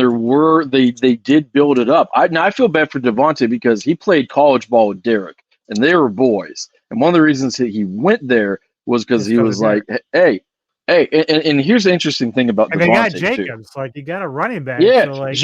they did build it up. I feel bad for Devontae because he played college ball with Derek, and they were boys. And one of the reasons that he went there was because It's he because of was like, Derek. hey, and here's the interesting thing about And they got Devontae too. Jacobs. Like, you got a running back. Yeah, So, like,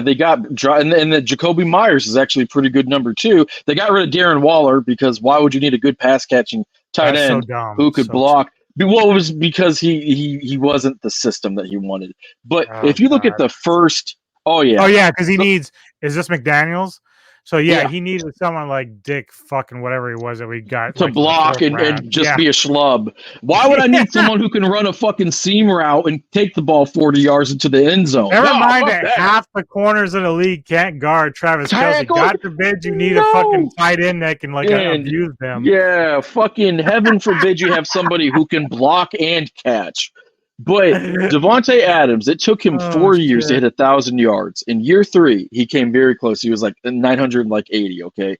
they got and the Jacoby Myers is actually a pretty good number two. They got rid of Darren Waller because why would you need a good pass catching tight that's so end dumb. who could So block? Well, it was because he wasn't the system that he wanted. But oh if you look at god. the first, Oh yeah, because he So- needs. Is this McDaniel's? So yeah, yeah, he needed someone like Dick fucking whatever he was that we got to like in the block fourth round. and just Yeah. be a schlub. Why would I need someone who can run a fucking seam route and take the ball 40 yards into the end zone? Never No, mind fuck that that. half the corners in the league can't guard Travis Kelce. Tackle? God forbid you need a No. fucking tight end that can like And abuse them. yeah, fucking heaven forbid you have somebody who can block and catch. But Devontae Adams, it took him Oh, 4 years to shit. hit 1,000 yards. In year 3, he came very close. He was like 980. Okay,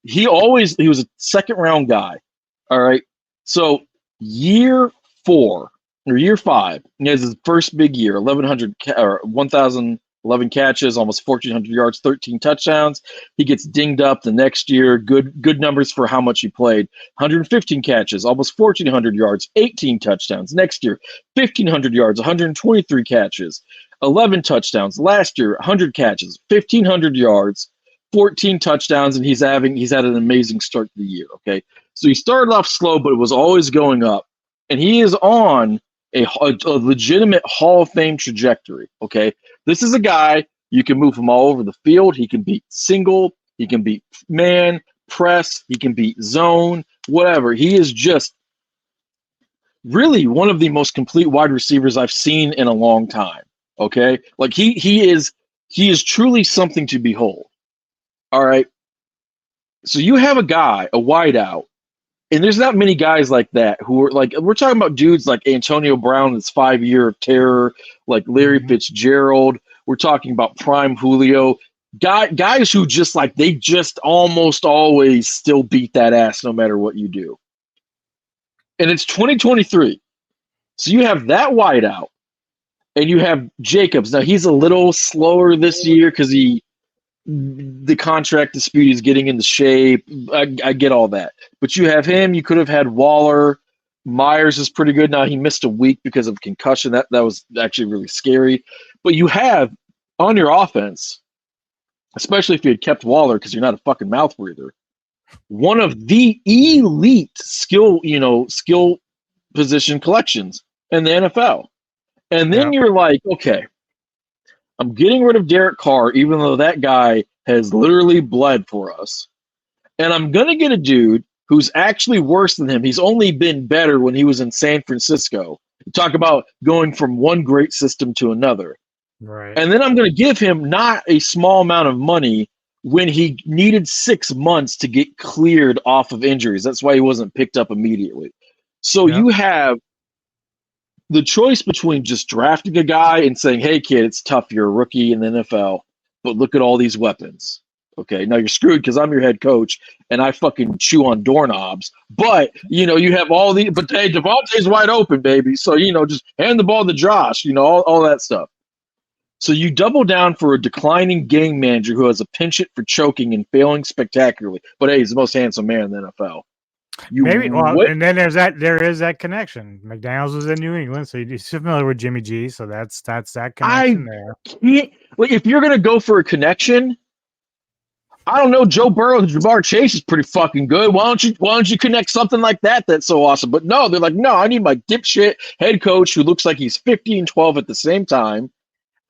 he was a second round guy. All right, so year 4 or year 5, he has his first big year, 1,011 catches, almost 1,400 yards, 13 touchdowns. He gets dinged up the next year. Good numbers for how much he played. 115 catches, almost 1,400 yards, 18 touchdowns. Next year, 1,500 yards, 123 catches, 11 touchdowns. Last year, 100 catches, 1,500 yards, 14 touchdowns, and he's had an amazing start to the year. Okay, so he started off slow, but it was always going up, and he is on a legitimate Hall of Fame trajectory. Okay, this is a guy you can move him all over the field. He can beat single, he can beat man, press, he can beat zone, whatever. He is just really one of the most complete wide receivers I've seen in a long time. Okay, like he is truly something to behold. All right, so you have a guy, a wideout. And there's not many guys like that who are like, we're talking about dudes like Antonio Brown, that's 5 year of terror, like Larry Fitzgerald. We're talking about prime Julio, guys who just like, they just almost always still beat that ass no matter what you do. And it's 2023. So you have that wideout and you have Jacobs. Now he's a little slower this year because the contract dispute is getting into shape. I get all that. But you have him. You could have had Waller. Myers is pretty good. Now he missed a week because of concussion. That was actually really scary. But you have on your offense, especially if you had kept Waller because you're not a fucking mouth breather, one of the elite skill position collections in the NFL. And then you're like, okay, I'm getting rid of Derek Carr, even though that guy has literally bled for us. And I'm going to get a dude who's actually worse than him. He's only been better when he was in San Francisco. Talk about going from one great system to another. Right. And then I'm going to give him not a small amount of money when he needed 6 months to get cleared off of injuries. That's why he wasn't picked up immediately. So you have the choice between just drafting a guy and saying, hey, kid, it's tough. You're a rookie in the NFL, but look at all these weapons. Okay, now you're screwed because I'm your head coach and I fucking chew on doorknobs. But, you have all these, but hey, Devontae's wide open, baby. So, just hand the ball to Josh, all that stuff. So you double down for a declining game manager who has a penchant for choking and failing spectacularly. But hey, he's the most handsome man in the NFL. You Maybe. Well, what? and then there is that connection. McDaniels was in New England, so he's familiar with Jimmy G. So that's that connection I there. can't. Like, if you're gonna go for a connection, I don't know. Joe Burrow and Jamar Chase is pretty fucking good. Why don't you connect something like that? That's so awesome. But no, they're like, no, I need my dipshit head coach who looks like he's 50 and 12 at the same time.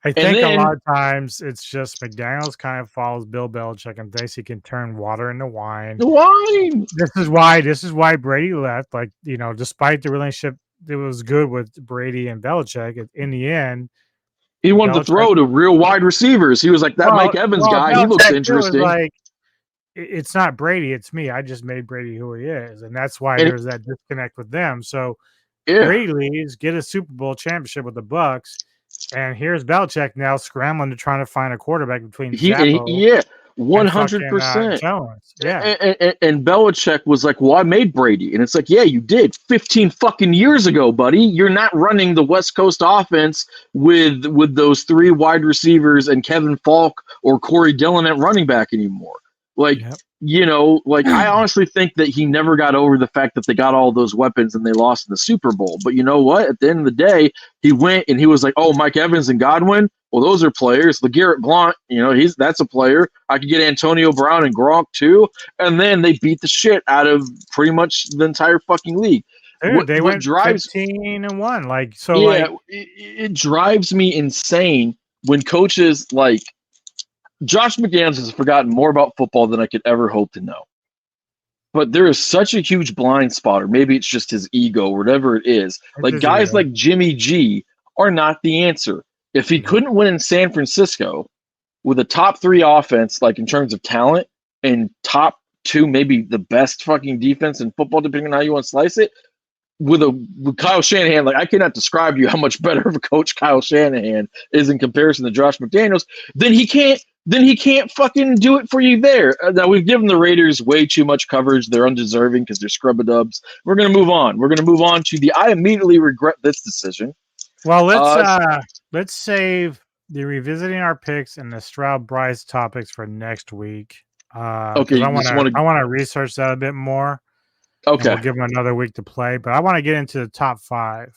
I And think a lot then of times it's just McDaniels kind of follows Bill Belichick and thinks he can turn water into wine. the wine. This is why Brady left. Like, despite the relationship that was good with Brady and Belichick, in the end, He wanted to Belichick. throw to real wide receivers. He was like, that Mike Evans guy, he looks Belichick too was interesting. like, it's not Brady, it's me. I just made Brady who he is, and that's why And there's that disconnect with them. So yeah, Brady leaves, get a Super Bowl championship with the Bucks, and here's Belichick now scrambling to try to find a quarterback between Zappos yeah, and fucking 100%. Jones. Yeah, And Belichick was like, well, I made Brady. And it's like, yeah, you did 15 fucking years ago, buddy. You're not running the West Coast offense with those three wide receivers and Kevin Falk or Corey Dillon at running back anymore. Like, Yep. like I honestly think that he never got over the fact that they got all those weapons and they lost in the Super Bowl. But you know what? At the end of the day, he went and he was like, oh, Mike Evans and Godwin. Well, those are players. LeGarrette Blount, that's a player. I could get Antonio Brown and Gronk too. And then they beat the shit out of pretty much the entire fucking league. Dude, they what went drives 15-1. Like, so, yeah, like, it drives me insane when coaches like Josh McDaniels has forgotten more about football than I could ever hope to know. But there is such a huge blind spot, or maybe it's just his ego, or whatever it is. Like guys ego. like Jimmy G are not the answer. If he couldn't win in San Francisco with a top 3 offense, like in terms of talent, and top 2, maybe the best fucking defense in football, depending on how you want to slice it, with Kyle Shanahan, like I cannot describe to you how much better of a coach Kyle Shanahan is in comparison to Josh McDaniels, then he can't fucking do it for you there. Now, we've given the Raiders way too much coverage. They're undeserving because they're scrub-a-dubs. We're going to move on. We're going to move on to the I immediately regret this decision. Well, let's save the revisiting our picks and the Stroud Bryce topics for next week. Okay, I want to research that a bit more. Okay, we'll give them another week to play, but I want to get into the top 5.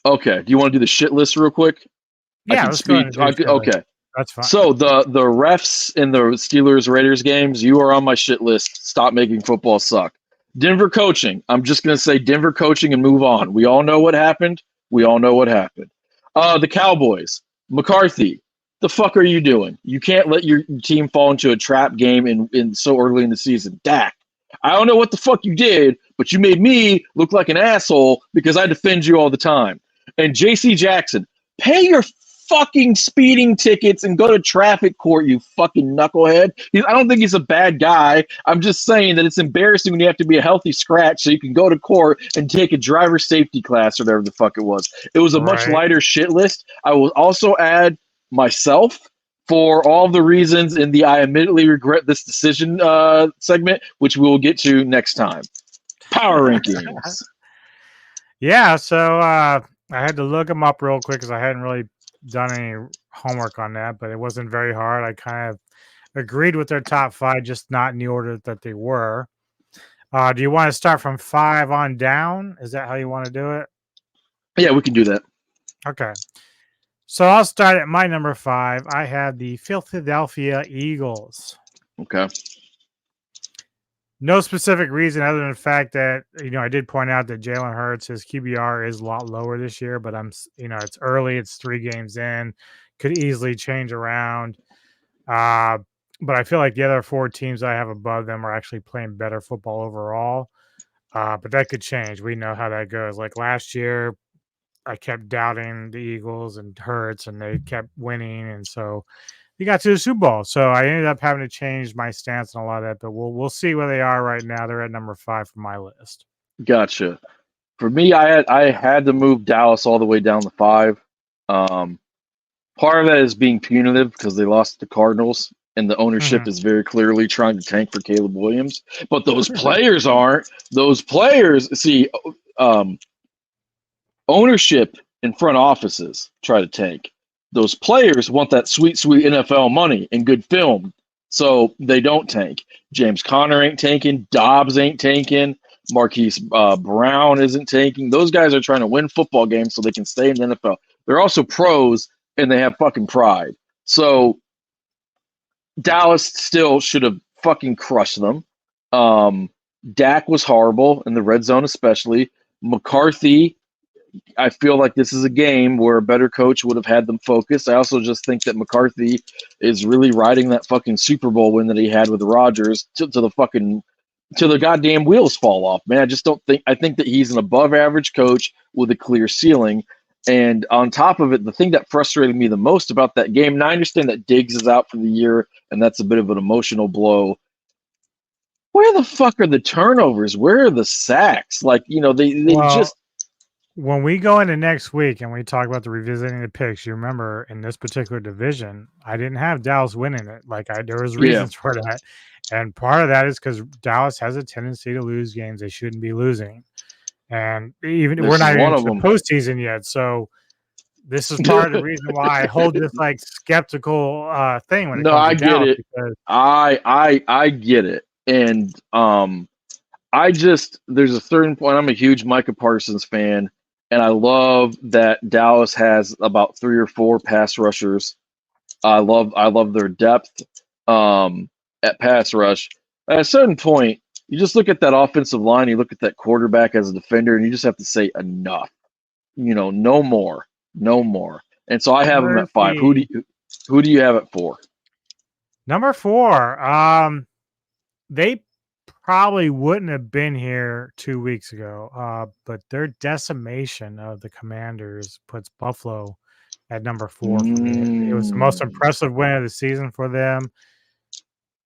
Okay, do you want to do the shit list real quick? Yeah, let's go ahead and do okay. That's fine. So the refs in the Steelers Raiders games, you are on my shit list. Stop making football suck. Denver coaching. I'm just gonna say Denver coaching and move on. We all know what happened. The Cowboys. McCarthy. The fuck are you doing? You can't let your team fall into a trap game in so early in the season. Dak. I don't know what the fuck you did, but you made me look like an asshole because I defend you all the time. And J.C. Jackson. Pay your fucking speeding tickets and go to traffic court, you fucking knucklehead. I don't think he's a bad guy. I'm just saying that it's embarrassing when you have to be a healthy scratch so you can go to court and take a driver safety class or whatever the fuck it was. It was a much lighter shit list. I will also add myself for all the reasons in the I immediately regret this decision segment, which we will get to next time. Power rankings. Yeah, so I had to look them up real quick because I hadn't really done any homework on that, but it wasn't very hard. I kind of agreed with their top 5, just not in the order that they were. Do you want to start from 5 on down? Is that how you want to do it? Yeah, we can do that. Okay. So I'll start at my number 5. I have the Philadelphia Eagles. Okay. No specific reason other than the fact that, I did point out that Jalen Hurts, his QBR is a lot lower this year, but it's early. It's 3 games in. Could easily change around. But I feel like the other 4 teams I have above them are actually playing better football overall. But that could change. We know how that goes. Like last year, I kept doubting the Eagles and Hurts, and they kept winning. And so he got to the Super Bowl. So I ended up having to change my stance on a lot of that, but we'll see where they are right now. They're at number 5 for my list. Gotcha. For me, I had to move Dallas all the way down to 5. Part of that is being punitive because they lost to the Cardinals, and the ownership is very clearly trying to tank for Caleb Williams. But those players aren't. Those players, see, ownership in front offices try to tank. Those players want that sweet, sweet NFL money and good film, so they don't tank. James Conner ain't tanking. Dobbs ain't tanking. Marquise Brown isn't tanking. Those guys are trying to win football games so they can stay in the NFL. They're also pros and they have fucking pride. So Dallas still should have fucking crushed them. Dak was horrible in the red zone, especially. McCarthy, I feel like this is a game where a better coach would have had them focused. I also just think that McCarthy is really riding that fucking Super Bowl win that he had with Rodgers to the goddamn wheels fall off, man. I think that he's an above average coach with a clear ceiling. And on top of it, the thing that frustrated me the most about that game, and I understand that Diggs is out for the year, and that's a bit of an emotional blow. Where the fuck are the turnovers? Where are the sacks? Like, just. When we go into next week and we talk about the revisiting the picks, you remember in this particular division, I didn't have Dallas winning it. There was reasons for that. And part of that is because Dallas has a tendency to lose games they shouldn't be losing. And even we're not even into the postseason yet. So this is part of the reason why I hold this skeptical thing when it comes to Dallas. Get it. I get it. And there's a certain point. I'm a huge Micah Parsons fan, and I love that Dallas has about 3 or 4 pass rushers. I love their depth at pass rush. At a certain point, you just look at that offensive line, you look at that quarterback as a defender, and you just have to say enough. No more. And so I have them at 5. Who do you have at 4? Number 4. They probably wouldn't have been here 2 weeks ago, but their decimation of the Commanders puts Buffalo at number 4 for me. It was the most impressive win of the season for them.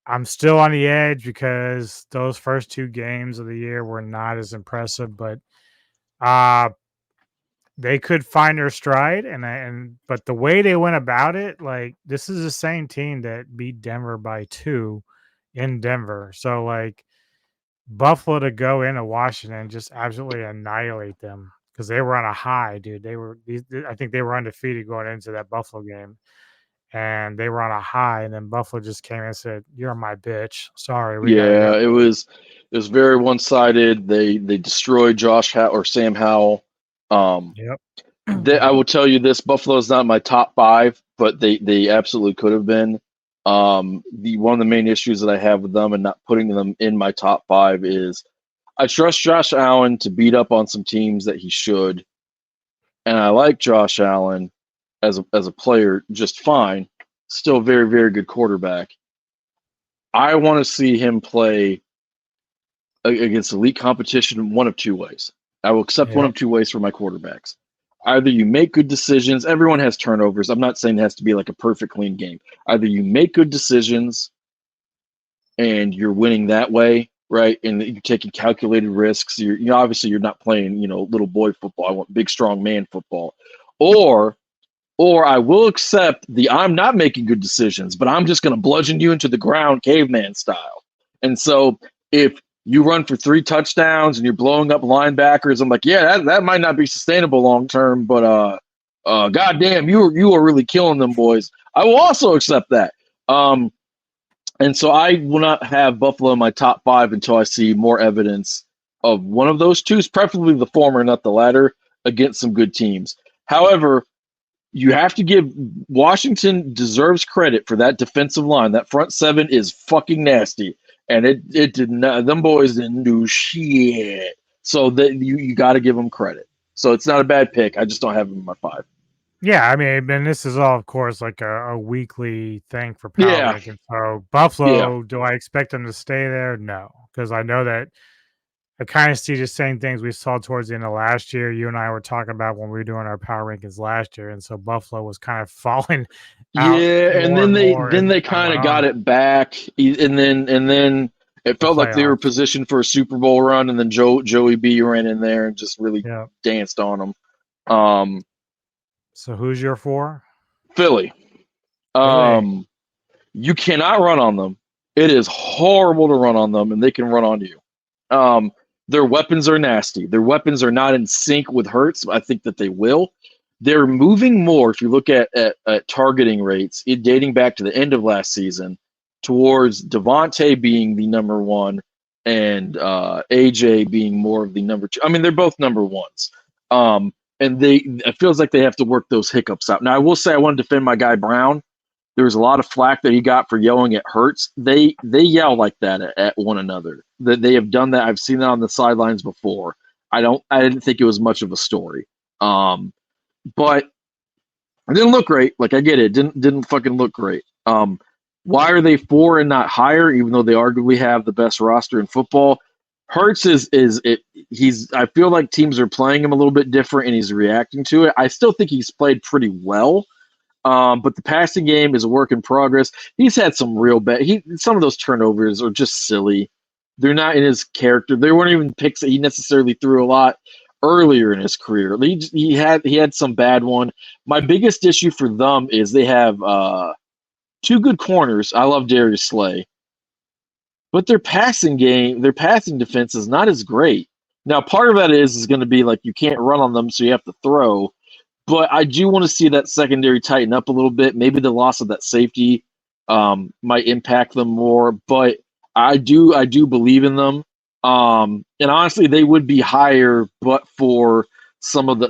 I'm still on the edge because those first 2 games of the year were not as impressive, but they could find their stride, but the way they went about it, this is the same team that beat Denver by 2 in Denver. So Buffalo to go into Washington and just absolutely annihilate them because they were on a high, dude. I think they were undefeated going into that Buffalo game, and they were on a high. And then Buffalo just came in and said, "You're my bitch. Sorry." It was very one-sided. They destroyed Sam Howell. Yep. I will tell you this: Buffalo is not my top 5, but they absolutely could have been. One of the main issues that I have with them and not putting them in my top 5 is I trust Josh Allen to beat up on some teams that he should, and I like Josh Allen as a player just fine. Still very, very good quarterback. I want to see him play against elite competition one of 2 ways. I will accept one of 2 ways for my quarterbacks. Either you make good decisions. Everyone has turnovers. I'm not saying it has to be like a perfect, clean game. Either you make good decisions and you're winning that way, right? And you're taking calculated risks. Obviously you're not playing, little boy football. I want big, strong man football. Or I will accept I'm not making good decisions, but I'm just going to bludgeon you into the ground caveman style. And so if you run for 3 touchdowns and you're blowing up linebackers, I'm like, yeah, that might not be sustainable long term, but goddamn, you are really killing them boys. I will also accept that. And so I will not have Buffalo in my top 5 until I see more evidence of one of those 2, preferably the former, not the latter, against some good teams. However, you have to give Washington deserves credit for that defensive line. That front 7 is fucking nasty. And it did not. Them boys didn't do shit. So that you got to give them credit. So it's not a bad pick. I just don't have them in my 5. Yeah, I mean, and this is all, of course, like a weekly thing for power ranking. So Buffalo, do I expect them to stay there? No, because I know that I kind of see the same things we saw towards the end of last year. You and I were talking about when we were doing our power rankings last year, and so Buffalo was kind of falling out. Yeah, and then they kind of got it back, and then it felt like they were positioned for a Super Bowl run, and then Joey B ran in there and just really danced on them. So who's your 4? Philly. You cannot run on them. It is horrible to run on them, and they can run on you. Their weapons are nasty. Their weapons are not in sync with Hurts. I think that they will. They're moving more, if you look at targeting rates, dating back to the end of last season, towards Devontae being the number 1 and AJ being more of the number two. I mean, they're both number ones. And it feels like they have to work those hiccups out. Now, I will say I want to defend my guy Brown. There was a lot of flack that he got for yelling at Hurts. They yell like that at one another. That they have done that. I've seen that on the sidelines before. I didn't think it was much of a story. But it didn't look great. Like I get it. Didn't fucking look great. Why are they 4 and not higher, even though they arguably have the best roster in football? Hurts he's I feel like teams are playing him a little bit different and he's reacting to it. I still think he's played pretty well. But the passing game is a work in progress. He's had some real bad. Some of those turnovers are just silly. They're not in his character. They weren't even picks that he necessarily threw a lot earlier in his career. He had some bad one. My biggest issue for them is they have 2 good corners. I love Darius Slay, but their passing defense is not as great. Now, part of that is going to be like you can't run on them, so you have to throw. But I do want to see that secondary tighten up a little bit. Maybe the loss of that safety might impact them more. But I do believe in them. And honestly, they would be higher, but for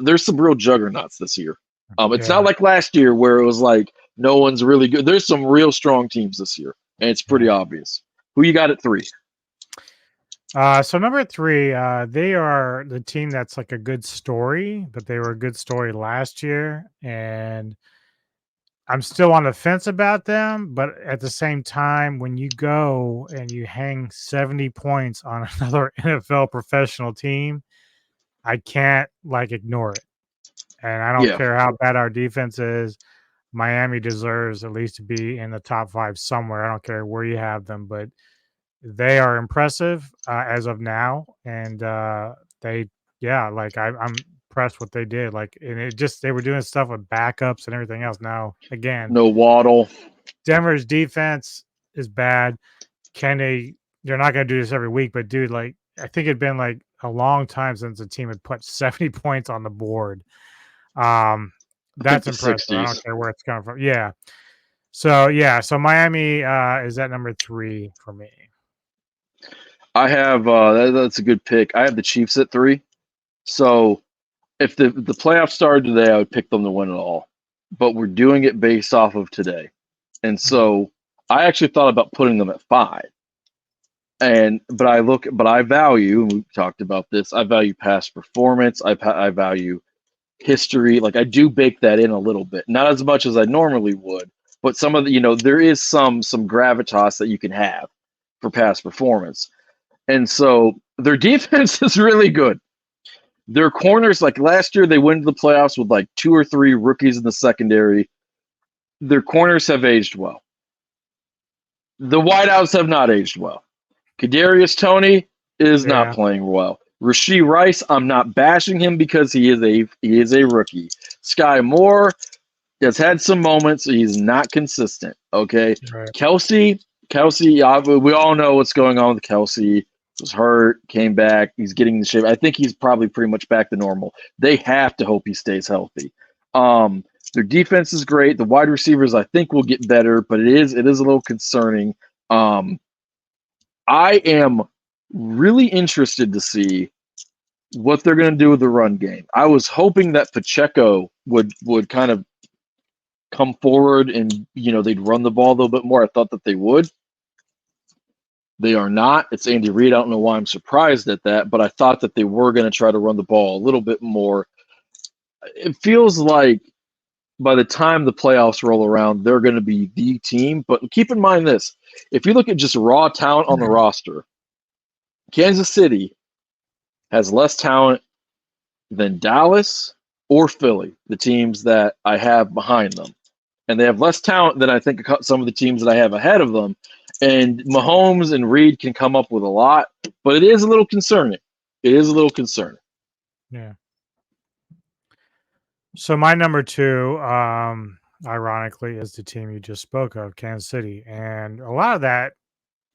there's some real juggernauts this year. It's not like last year where it was like no one's really good. There's some real strong teams this year, and it's pretty obvious. Who you got at 3? So number 3, they are the team that's like a good story, but they were a good story last year, and I'm still on the fence about them. But at the same time, when you go and you hang 70 points on another NFL professional team, I can't ignore it. And I don't care how bad our defense is. Miami deserves at least to be in the top 5 somewhere. I don't care where you have them, but they are impressive as of now, and I'm impressed what they did. And they were doing stuff with backups and everything else. Now, again, no Waddle. Denver's defense is bad. They're not going to do this every week, but dude, I think it'd been a long time since a team had put 70 points on the board. That's impressive. 60s. I don't care where it's coming from. Yeah. So Miami is at number 3 for me. I have that's a good pick. I have the Chiefs at 3. So if the playoffs started today, I would pick them to win it all. But we're doing it based off of today. And so I actually thought about putting them at 5. But I value, and we've talked about this, I value past performance. I value history. I do bake that in a little bit. Not as much as I normally would, but some of the, there is some gravitas that you can have for past performance. And so their defense is really good. Their corners, last year, they went to the playoffs with 2 or 3 rookies in the secondary. Their corners have aged well. The wideouts have not aged well. Kadarius Toney is not playing well. Rashee Rice, I'm not bashing him because he is a rookie. Sky Moore has had some moments. He's not consistent. Okay, right. Kelsey, we all know what's going on with Kelsey. Was hurt, came back. He's getting in shape. I think he's probably pretty much back to normal. They have to hope he stays healthy. Their defense is great. The wide receivers, I think, will get better, but it is a little concerning. I am really interested to see what they're going to do with the run game. I was hoping that Pacheco would kind of come forward and they'd run the ball a little bit more. I thought that they would. They are not. It's Andy Reid. I don't know why I'm surprised at that, but I thought that they were going to try to run the ball a little bit more. It feels like by the time the playoffs roll around, they're going to be the team. But keep in mind this. If you look at just raw talent on the roster, Kansas City has less talent than Dallas or Philly, the teams that I have behind them. And they have less talent than I think some of the teams that I have ahead of them. And Mahomes and Reed can come up with a lot, but it is a little concerning. Yeah. So my number 2, ironically, is the team you just spoke of, Kansas City. And a lot of that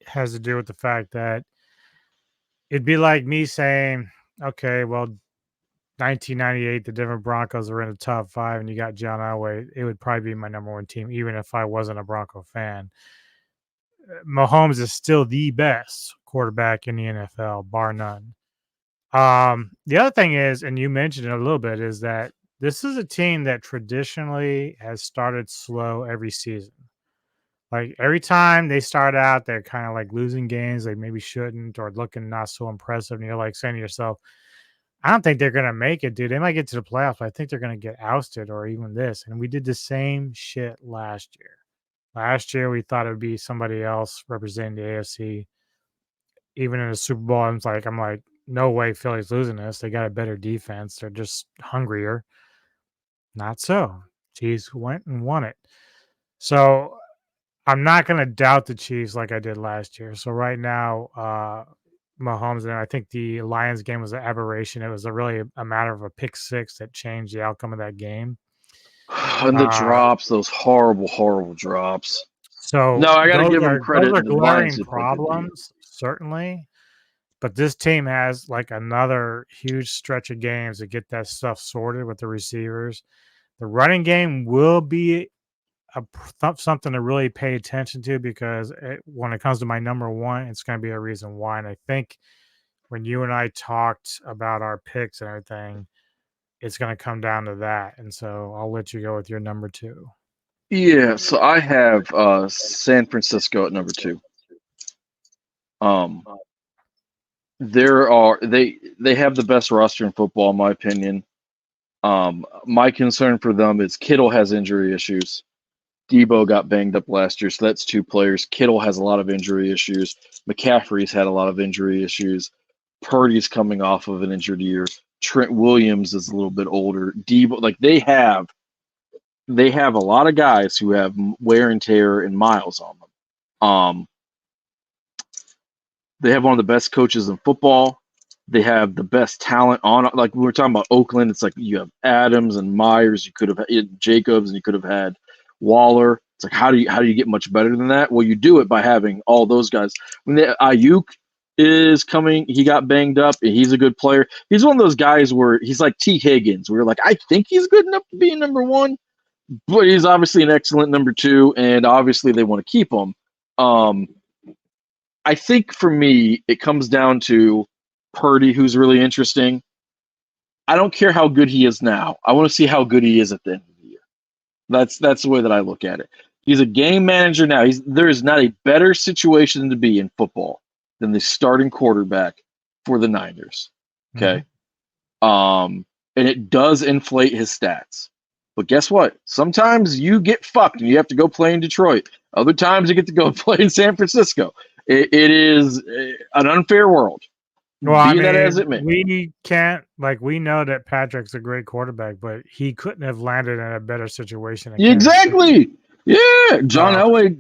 has to do with the fact that it'd be like me saying, okay, well, 1998, the Denver Broncos were in the top 5 and you got John Elway. It would probably be my number 1 team, even if I wasn't a Bronco fan. Mahomes is still the best quarterback in the NFL, bar none. The other thing is, and you mentioned it a little bit, is that this is a team that traditionally has started slow every season. Like every time they start out, they're kind of like losing games they maybe shouldn't, or looking not so impressive. And you're like saying to yourself, I don't think they're gonna make it, dude. They might get to the playoffs, but I think they're gonna get ousted or even this. And we did the same shit last year. Last year we thought it would be somebody else representing the AFC. Even in the Super Bowl, I'm like, no way Philly's losing this. They got a better defense. They're just hungrier. Not so. Chiefs went and won it. So I'm not going to doubt the Chiefs like I did last year. So right now, Mahomes, and I think the Lions game was an aberration. It was really a matter of a pick six that changed the outcome of that game. And the drops, those horrible, horrible drops. So No, I got to give them those credit. are The Lions glaring did play good D. problems, certainly. But this team has like another huge stretch of games to get that stuff sorted with the receivers. The running game will be something to really pay attention to, because when it comes to my number one, it's going to be a reason why. And I think when you and I talked about our picks and everything, it's going to come down to that. And so I'll let you go with your number two. Yeah, so I have San Francisco at number 2. They have the best roster in football, in my opinion. My concern for them is Kittle has injury issues. Debo got banged up last year, so that's 2 players. Kittle has a lot of injury issues. McCaffrey's had a lot of injury issues. Purdy's coming off of an injured year. Trent Williams is a little bit older. Debo, like they have a lot of guys who have wear and tear and miles on them. They have one of the best coaches in football. They have the best talent on. Like we were talking about Oakland, it's like you have Adams and Myers. You could have had Jacobs, and you could have had Waller. It's like how do you get much better than that? Well, you do it by having all those guys. When Ayuk is coming, he got banged up, and he's a good player. He's one of those guys where he's like T. Higgins, where you're like, I think he's good enough to be number 1, but he's obviously an excellent number 2, and obviously they want to keep him. I think for me, it comes down to Purdy, who's really interesting. I don't care how good he is now. I want to see how good he is at the end of the year. That's the way that I look at it. He's a game manager now. There is not a better situation to be in football than the starting quarterback for the Niners. Okay. And it does inflate his stats. But guess what? Sometimes you get fucked and you have to go play in Detroit. Other times you get to go play in San Francisco. It is an unfair world. Well, Be that as it may. we can't, like, we know that Patrick's a great quarterback, but he couldn't have landed in a better situation. Exactly. Yeah. John Elway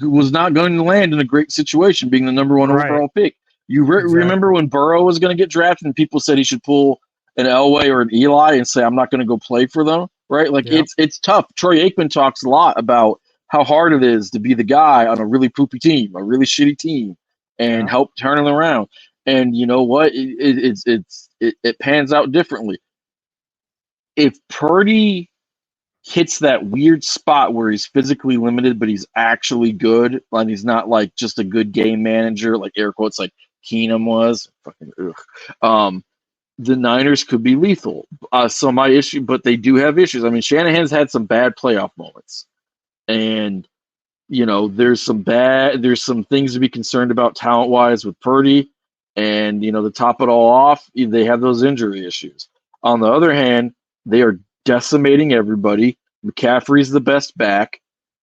was not going to land in a great situation being the number 1 overall pick. You remember when Burrow was going to get drafted and people said he should pull an Elway or an Eli and say, I'm not going to go play for them, right? Like, it's tough. Troy Aikman talks a lot about how hard it is to be the guy on a really poopy team, a really shitty team, and help turn it around. And you know what? It pans out differently. If Purdy hits that weird spot where he's physically limited, but he's actually good, and he's not like just a good game manager, like air quotes, like Keenum was. Fucking ugh. The Niners could be lethal. So my issue, but they do have issues. I mean, Shanahan's had some bad playoff moments, and you know, there's some things to be concerned about talent wise with Purdy. And, you know, to top it all off, they have those injury issues. On the other hand, they are decimating everybody. McCaffrey's the best back.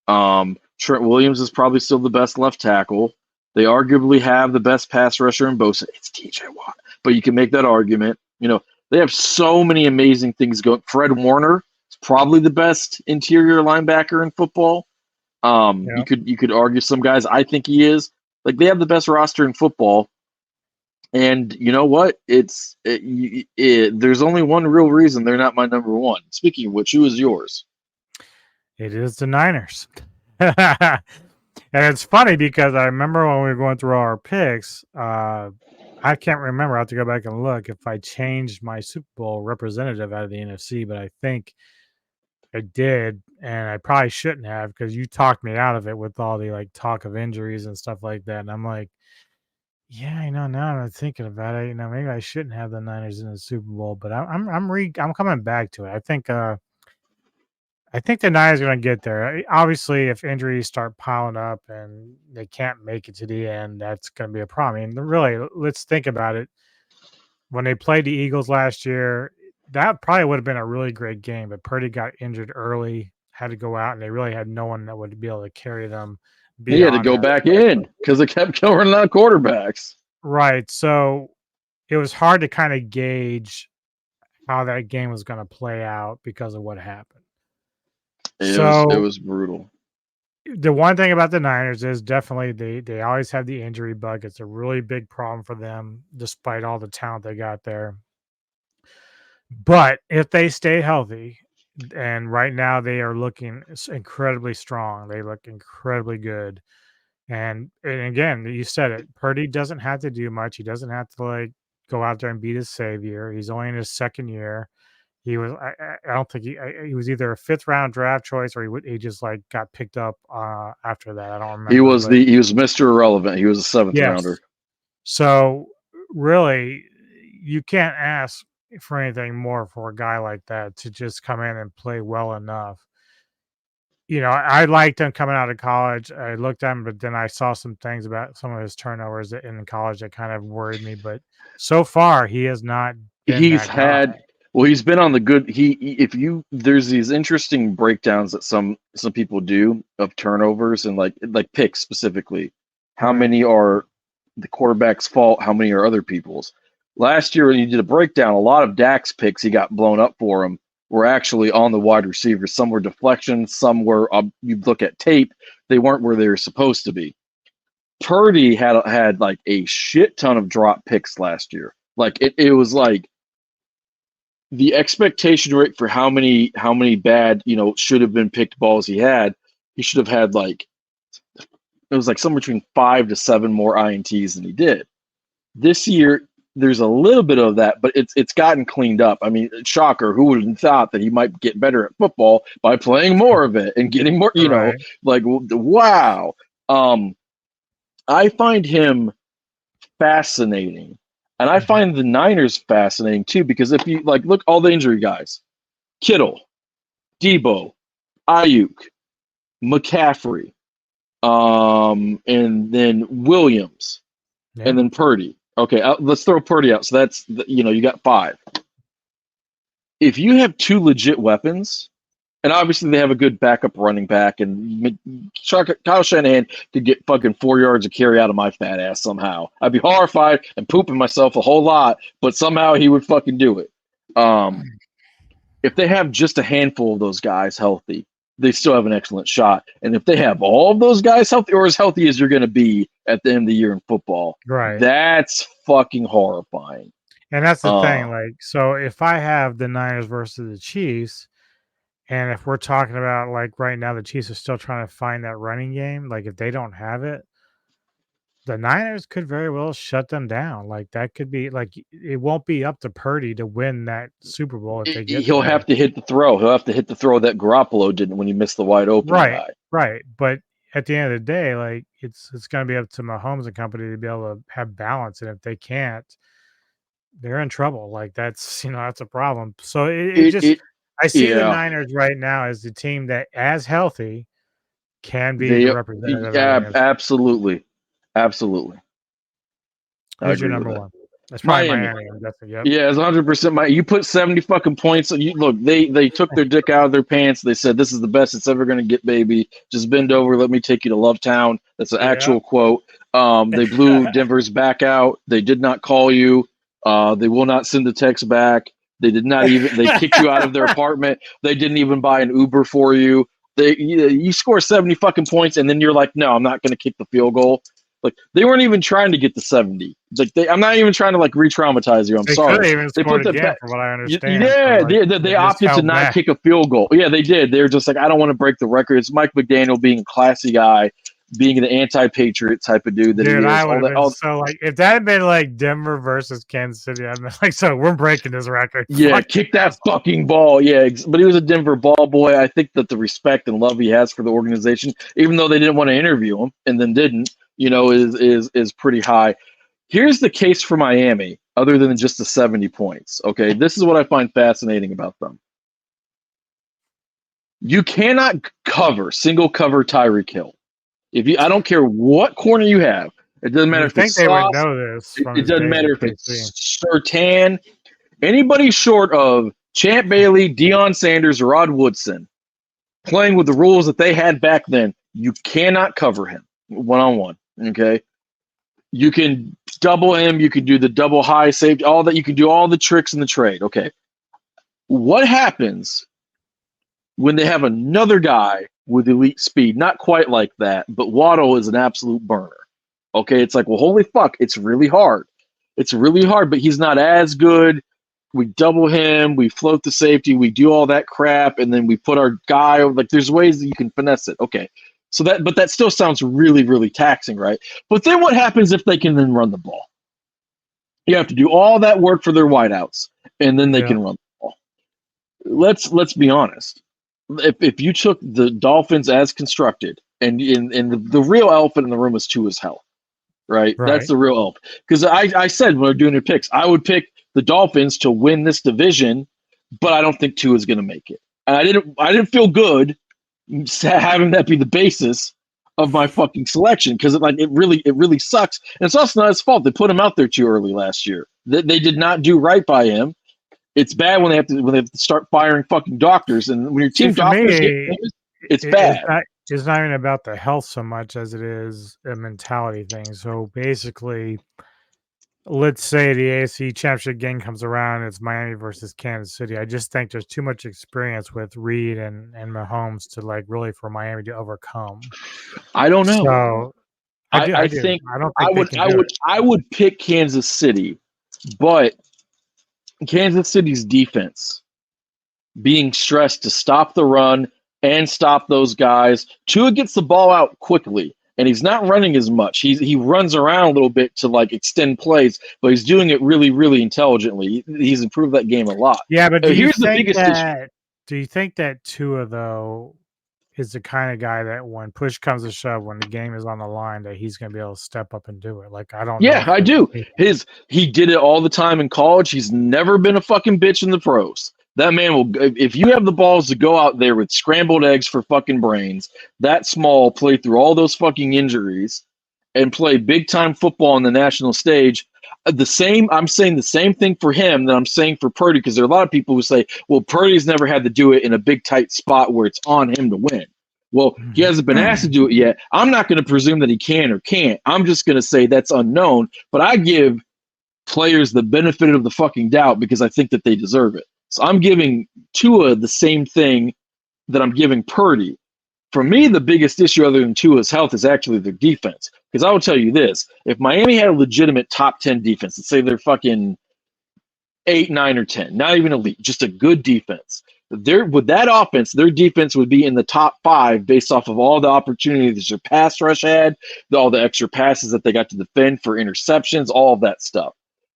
Trent Williams is probably still the best left tackle. They arguably have the best pass rusher in Bosa. It's TJ Watt. But you can make that argument. You know, they have so many amazing things going. Fred Warner is probably the best interior linebacker in football. You could argue some guys. I think he is. Like, they have the best roster in football. And you know what? There's only one real reason they're not my number 1. Speaking of which, who is yours? It is the Niners. And it's funny because I remember when we were going through our picks, I can't remember. I have to go back and look if I changed my Super Bowl representative out of the NFC, but I think I did, and I probably shouldn't have, because you talked me out of it with all the like talk of injuries and stuff like that. And I'm like, Yeah, now I'm thinking about it. Maybe I shouldn't have the Niners in the Super Bowl, but I'm coming back to it. I think the Niners are going to get there. Obviously, if injuries start piling up and they can't make it to the end, that's going to be a problem. I mean, really, let's think about it. When they played the Eagles last year, that probably would have been a really great game, but Purdy got injured early, had to go out, and they really had no one that would be able to carry them He had to beyond go that. back in because they kept running out of quarterbacks. Right. So it was hard to kind of gauge how that game was going to play out because of what happened. It So was brutal. the one thing about the Niners is definitely they always have the injury bug. It's a really big problem for them, despite all the talent they got there. But if they stay healthy, and right now they are looking incredibly strong, they look incredibly good. And again, you said it. Purdy doesn't have to do much. He doesn't have to like go out there and be the savior. He's only in his second year. He was. I don't think he was either a fifth round draft choice or he just like got picked up after that. I don't remember. But He was Mr. Irrelevant. He was a seventh rounder. yes. So really, you can't ask for anything more for a guy like that to just come in and play well enough. I liked him coming out of college. I looked at him, but then I saw some things about some of his turnovers in college that kind of worried me. But so far, he has not been He's that guy. had he's been on the good. If you there's these interesting breakdowns that some people do of turnovers and like picks specifically. How Right. many are the quarterback's fault? How many are other people's? Last year when you did a breakdown, a lot of Dak's picks he got blown up for him were actually on the wide receivers. Some were deflections. Some were you look at tape, they weren't where they were supposed to be. Purdy had like a shit ton of drop picks last year. Like it was like the expectation rate for how many bad should have been picked balls he should have had like it was like somewhere between 5 to 7 more ints than he did this year. There's a little bit of that, but it's gotten cleaned up. I mean, shocker, who would have thought that he might get better at football by playing more of it and getting more, Right. like, wow. I find him fascinating. And I find the Niners fascinating too, because if you like look all the injury guys, Kittle, Debo, Ayuk, McCaffrey, and then Williams, Yeah. and then Purdy. Okay, let's throw Purdy out. So that's you got 5. If you have 2 legit weapons, and obviously they have a good backup running back, and Kyle Shanahan could get fucking 4 yards of carry out of my fat ass somehow. I'd be horrified and pooping myself a whole lot, but somehow he would fucking do it. If they have just a handful of those guys healthy, they still have an excellent shot. And if they have all of those guys healthy, or as healthy as you're going to be at the end of the year in football, Right. that's fucking horrifying. And that's the thing. Like, so if I have the Niners versus the Chiefs, and if we're talking about like right now, the Chiefs are still trying to find that running game. Like, if they don't have it, the Niners could very well shut them down. Like, that could be like it won't be up to Purdy to win that Super Bowl if they get He'll there. have to hit the throw. He'll have to hit the throw that Garoppolo didn't when he missed the wide open guy. Right. But at the end of the day, like it's going to be up to Mahomes and company to be able to have balance, and if they can't, they're in trouble. Like that's that's a problem. So I see the Niners right now as the team that, as healthy, can be the representative. Yeah, absolutely. Who's your number one? That's probably Miami. I'm guessing. Yep. Yeah, it's 100%. You put 70 fucking points. You look. They took their dick out of their pants. They said, "This is the best it's ever going to get, baby. Just bend over. Let me take you to Love Town." That's an actual quote. They blew Denver's back out. They did not call you. They will not send the text back. They did not even. They kicked you out of their apartment. They didn't even buy an Uber for you. You score 70 fucking points, and then you're like, "No, I'm not going to kick the field goal." Like they weren't even trying to get to 70. Like I'm not even trying to like re-traumatize you. I'm sorry. They put again, from what I understand. Yeah, they opted to not kick a field goal. Yeah, they did. They were just like, I don't want to break the record. It's Mike McDaniel being a classy guy, being an anti-patriot type of dude that he is. I would have been so like if that had been like Denver versus Kansas City, I'd been like, so we're breaking this record. Yeah, kick that fucking ball. Yeah, but he was a Denver ball boy. I think that the respect and love he has for the organization, even though they didn't want to interview him and then didn't, is pretty high. Here's the case for Miami, other than just the 70 points. Okay, this is what I find fascinating about them. You cannot single cover Tyreek Hill. I don't care what corner you have. It doesn't matter You if think it's they would Sauce. know this from It his doesn't days matter at if KC. it's Surtain. Anybody short of Champ Bailey, Deion Sanders, or Rod Woodson playing with the rules that they had back then, you cannot cover him one-on-one. Okay, you can double him. You can do the double high safety, all that. You can do all the tricks in the trade. Okay, what happens when they have another guy with elite speed? Not quite like that, but Waddle is an absolute burner. Okay, it's like, well, holy fuck, it's really hard. It's really hard, but he's not as good. We double him, we float the safety, we do all that crap, and then we put our guy over. Like, there's ways that you can finesse it. Okay, so that still sounds really, really taxing, right? But then what happens if they can then run the ball? You have to do all that work for their wideouts, and then they can run the ball. Let's be honest. If you took the Dolphins as constructed, and the real elephant in the room is Tua's health, right? That's the real elephant. Because I said when we were doing your picks, I would pick the Dolphins to win this division, but I don't think Tua's going to make it. And I didn't feel good having that be the basis of my fucking selection, because it really sucks. And it's also not his fault. They put him out there too early last year. They did not do right by him. It's bad when they have to start firing fucking doctors, and when your team doctors get famous, it's bad. It's not even about the health so much as it is a mentality thing. So basically, let's say the AFC Championship game comes around, it's Miami versus Kansas City. I just think there's too much experience with Reed and Mahomes to really for Miami to overcome. I don't know. So I think I would pick Kansas City, but Kansas City's defense being stressed to stop the run and stop those guys. Tua gets the ball out quickly, and he's not running as much. He runs around a little bit to extend plays, but he's doing it really, really intelligently. He's improved that game a lot. Yeah, but here's the biggest issue. Do you think that Tua, though, is the kind of guy that when push comes to shove, when the game is on the line, that he's going to be able to step up and do it? I don't know. Yeah, I do. He did it all the time in college. He's never been a fucking bitch in the pros. That man will, if you have the balls to go out there with scrambled eggs for fucking brains, that small, play through all those fucking injuries and play big time football on the national stage. I'm saying the same thing for him that I'm saying for Purdy, because there are a lot of people who say, well, Purdy's never had to do it in a big tight spot where it's on him to win. Well, he hasn't been asked to do it yet. I'm not going to presume that he can or can't. I'm just going to say that's unknown, but I give players the benefit of the fucking doubt because I think that they deserve it. So I'm giving Tua the same thing that I'm giving Purdy. For me, the biggest issue other than Tua's health is actually their defense. Because I will tell you this, if Miami had a legitimate top 10 defense, let's say they're fucking 8, 9, or 10, not even elite, just a good defense, with that offense, their defense would be in the top 5 based off of all the opportunities their pass rush had, all the extra passes that they got to defend for interceptions, all of that stuff.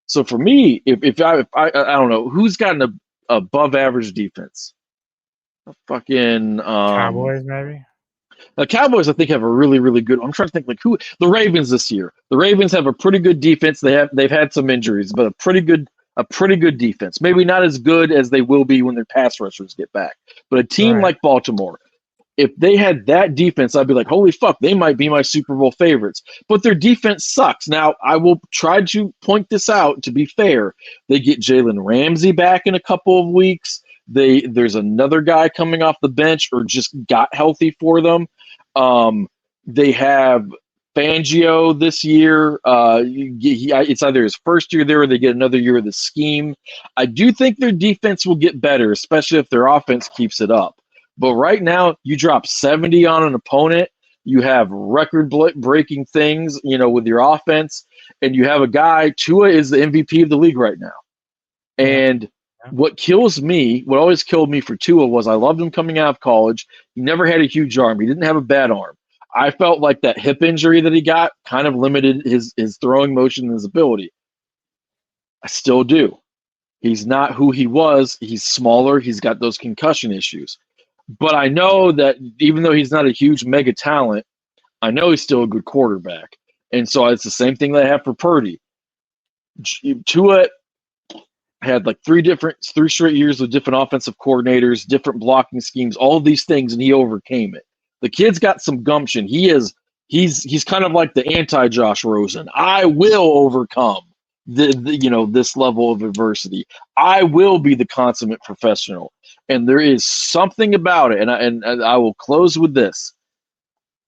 So for me, if I don't know who's got an above average defense. Fucking Cowboys, maybe. The Cowboys, I think, have a really, really good. I'm trying to think who the Ravens this year. The Ravens have a pretty good defense. They've had some injuries, but a pretty good defense. Maybe not as good as they will be when their pass rushers get back. But a team like Baltimore, if they had that defense, I'd be like, holy fuck, they might be my Super Bowl favorites. But their defense sucks. Now, I will try to point this out to be fair. They get Jalen Ramsey back in a couple of weeks. There's another guy coming off the bench or just got healthy for them. They have Fangio this year. It's either his first year there or they get another year of the scheme. I do think their defense will get better, especially if their offense keeps it up. But right now, you drop 70 on an opponent. You have record-breaking things, with your offense, and you have a guy. Tua is the MVP of the league right now. And what always killed me for Tua was I loved him coming out of college. He never had a huge arm. He didn't have a bad arm. I felt like that hip injury that he got kind of limited his throwing motion and his ability. I still do. He's not who he was. He's smaller. He's got those concussion issues. But I know that even though he's not a huge mega talent, I know he's still a good quarterback. And so it's the same thing that I have for Purdy. Tua had like three straight years with different offensive coordinators, different blocking schemes, all of these things, and he overcame it. The kid's got some gumption. He's kind of like the anti Josh Rosen. I will overcome this level of adversity. I will be the consummate professional. And there is something about it, and I will close with this.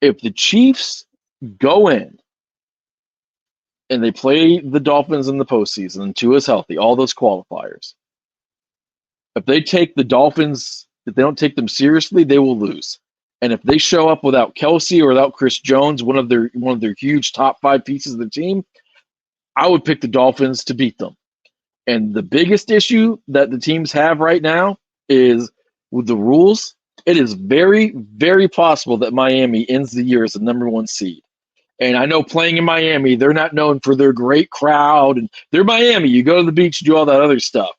If the Chiefs go in and they play the Dolphins in the postseason, and Tua's healthy, all those qualifiers, if they take the Dolphins, if they don't take them seriously, they will lose. And if they show up without Kelsey or without Chris Jones, one of their huge top 5 pieces of the team, I would pick the Dolphins to beat them. And the biggest issue that the teams have right now is with the rules. It is very, very possible that Miami ends the year as the number 1 seed. And I know playing in Miami, they're not known for their great crowd. And they're Miami. You go to the beach, do all that other stuff.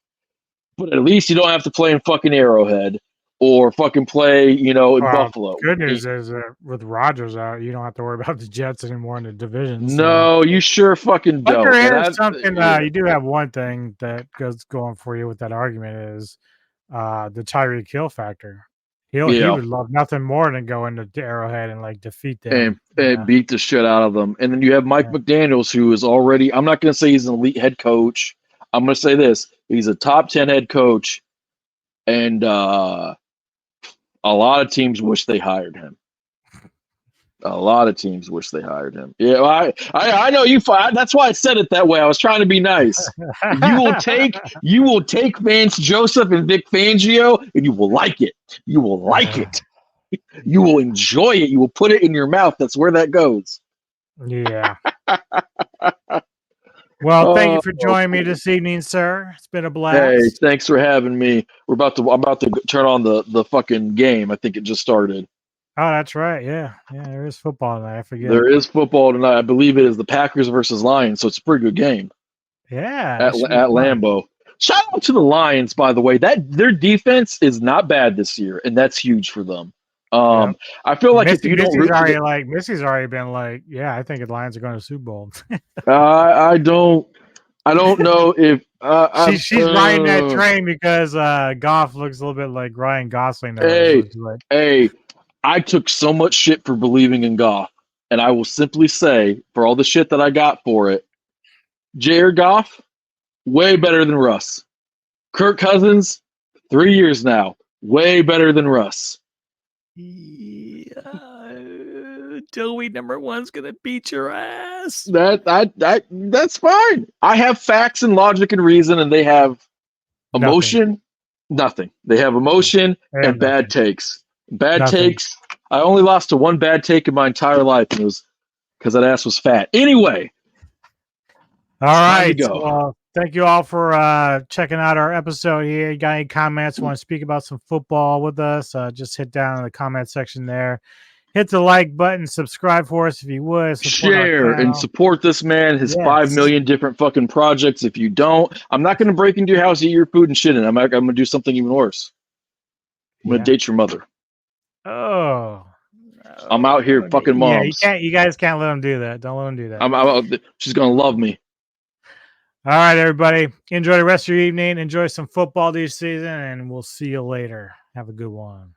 But at least you don't have to play in fucking Arrowhead or fucking play, in Buffalo. Good news is with Rodgers out, you don't have to worry about the Jets anymore in the division. No, you sure fucking don't. But there is something. You do have one thing that goes going for you with that argument is the Tyreek Hill factor. He would love nothing more than go into Arrowhead and like defeat them and beat the shit out of them. And then you have Mike McDaniels, who is already. I'm not going to say he's an elite head coach. I'm going to say this: he's a top 10 head coach, and a lot of teams wish they hired him. A lot of teams wish they hired him. Yeah, I know you. That's why I said it that way. I was trying to be nice. You will take Vance Joseph and Vic Fangio, and you will like it. You will like it. You will enjoy it. You will put it in your mouth. That's where that goes. Yeah. Well, thank you for joining me this evening, sir. It's been a blast. Hey, thanks for having me. I'm about to turn on the fucking game. I think it just started. Oh, that's right. Yeah, there is football tonight. I forget. There is football tonight. I believe it is the Packers versus Lions, so it's a pretty good game. Yeah, at Lambeau. Shout out to the Lions, by the way. That their defense is not bad this year, and that's huge for them. I feel like if you don't, Missy's already been like, yeah, I think the Lions are going to the Super Bowl. I don't know if she's riding that train because Goff looks a little bit like Ryan Gosling. Hey. I took so much shit for believing in Goff, and I will simply say, for all the shit that I got for it, Jared Goff, way better than Russ. Kirk Cousins, 3 years now, way better than Russ. Joey number 1's gonna beat your ass. That's fine. I have facts and logic and reason, and they have emotion. Nothing. They have emotion and bad takes. Takes. I only lost to one bad take in my entire life, and it was because that ass was fat. Anyway. All right. Well, thank you all for checking out our episode here. You got any comments? Want to speak about some football with us? Just hit down in the comment section there. Hit the like button. Subscribe for us if you would. Share and support this man. His 5 million different fucking projects. If you don't, I'm not going to break into your house, eat your food, and shit. And I'm going to do something even worse. I'm going to date your mother. Oh, I'm out here fucking moms. Yeah, you guys can't let them do that. Don't let them do that. She's gonna love me. All right, everybody. Enjoy the rest of your evening. Enjoy some football this season, and we'll see you later. Have a good one.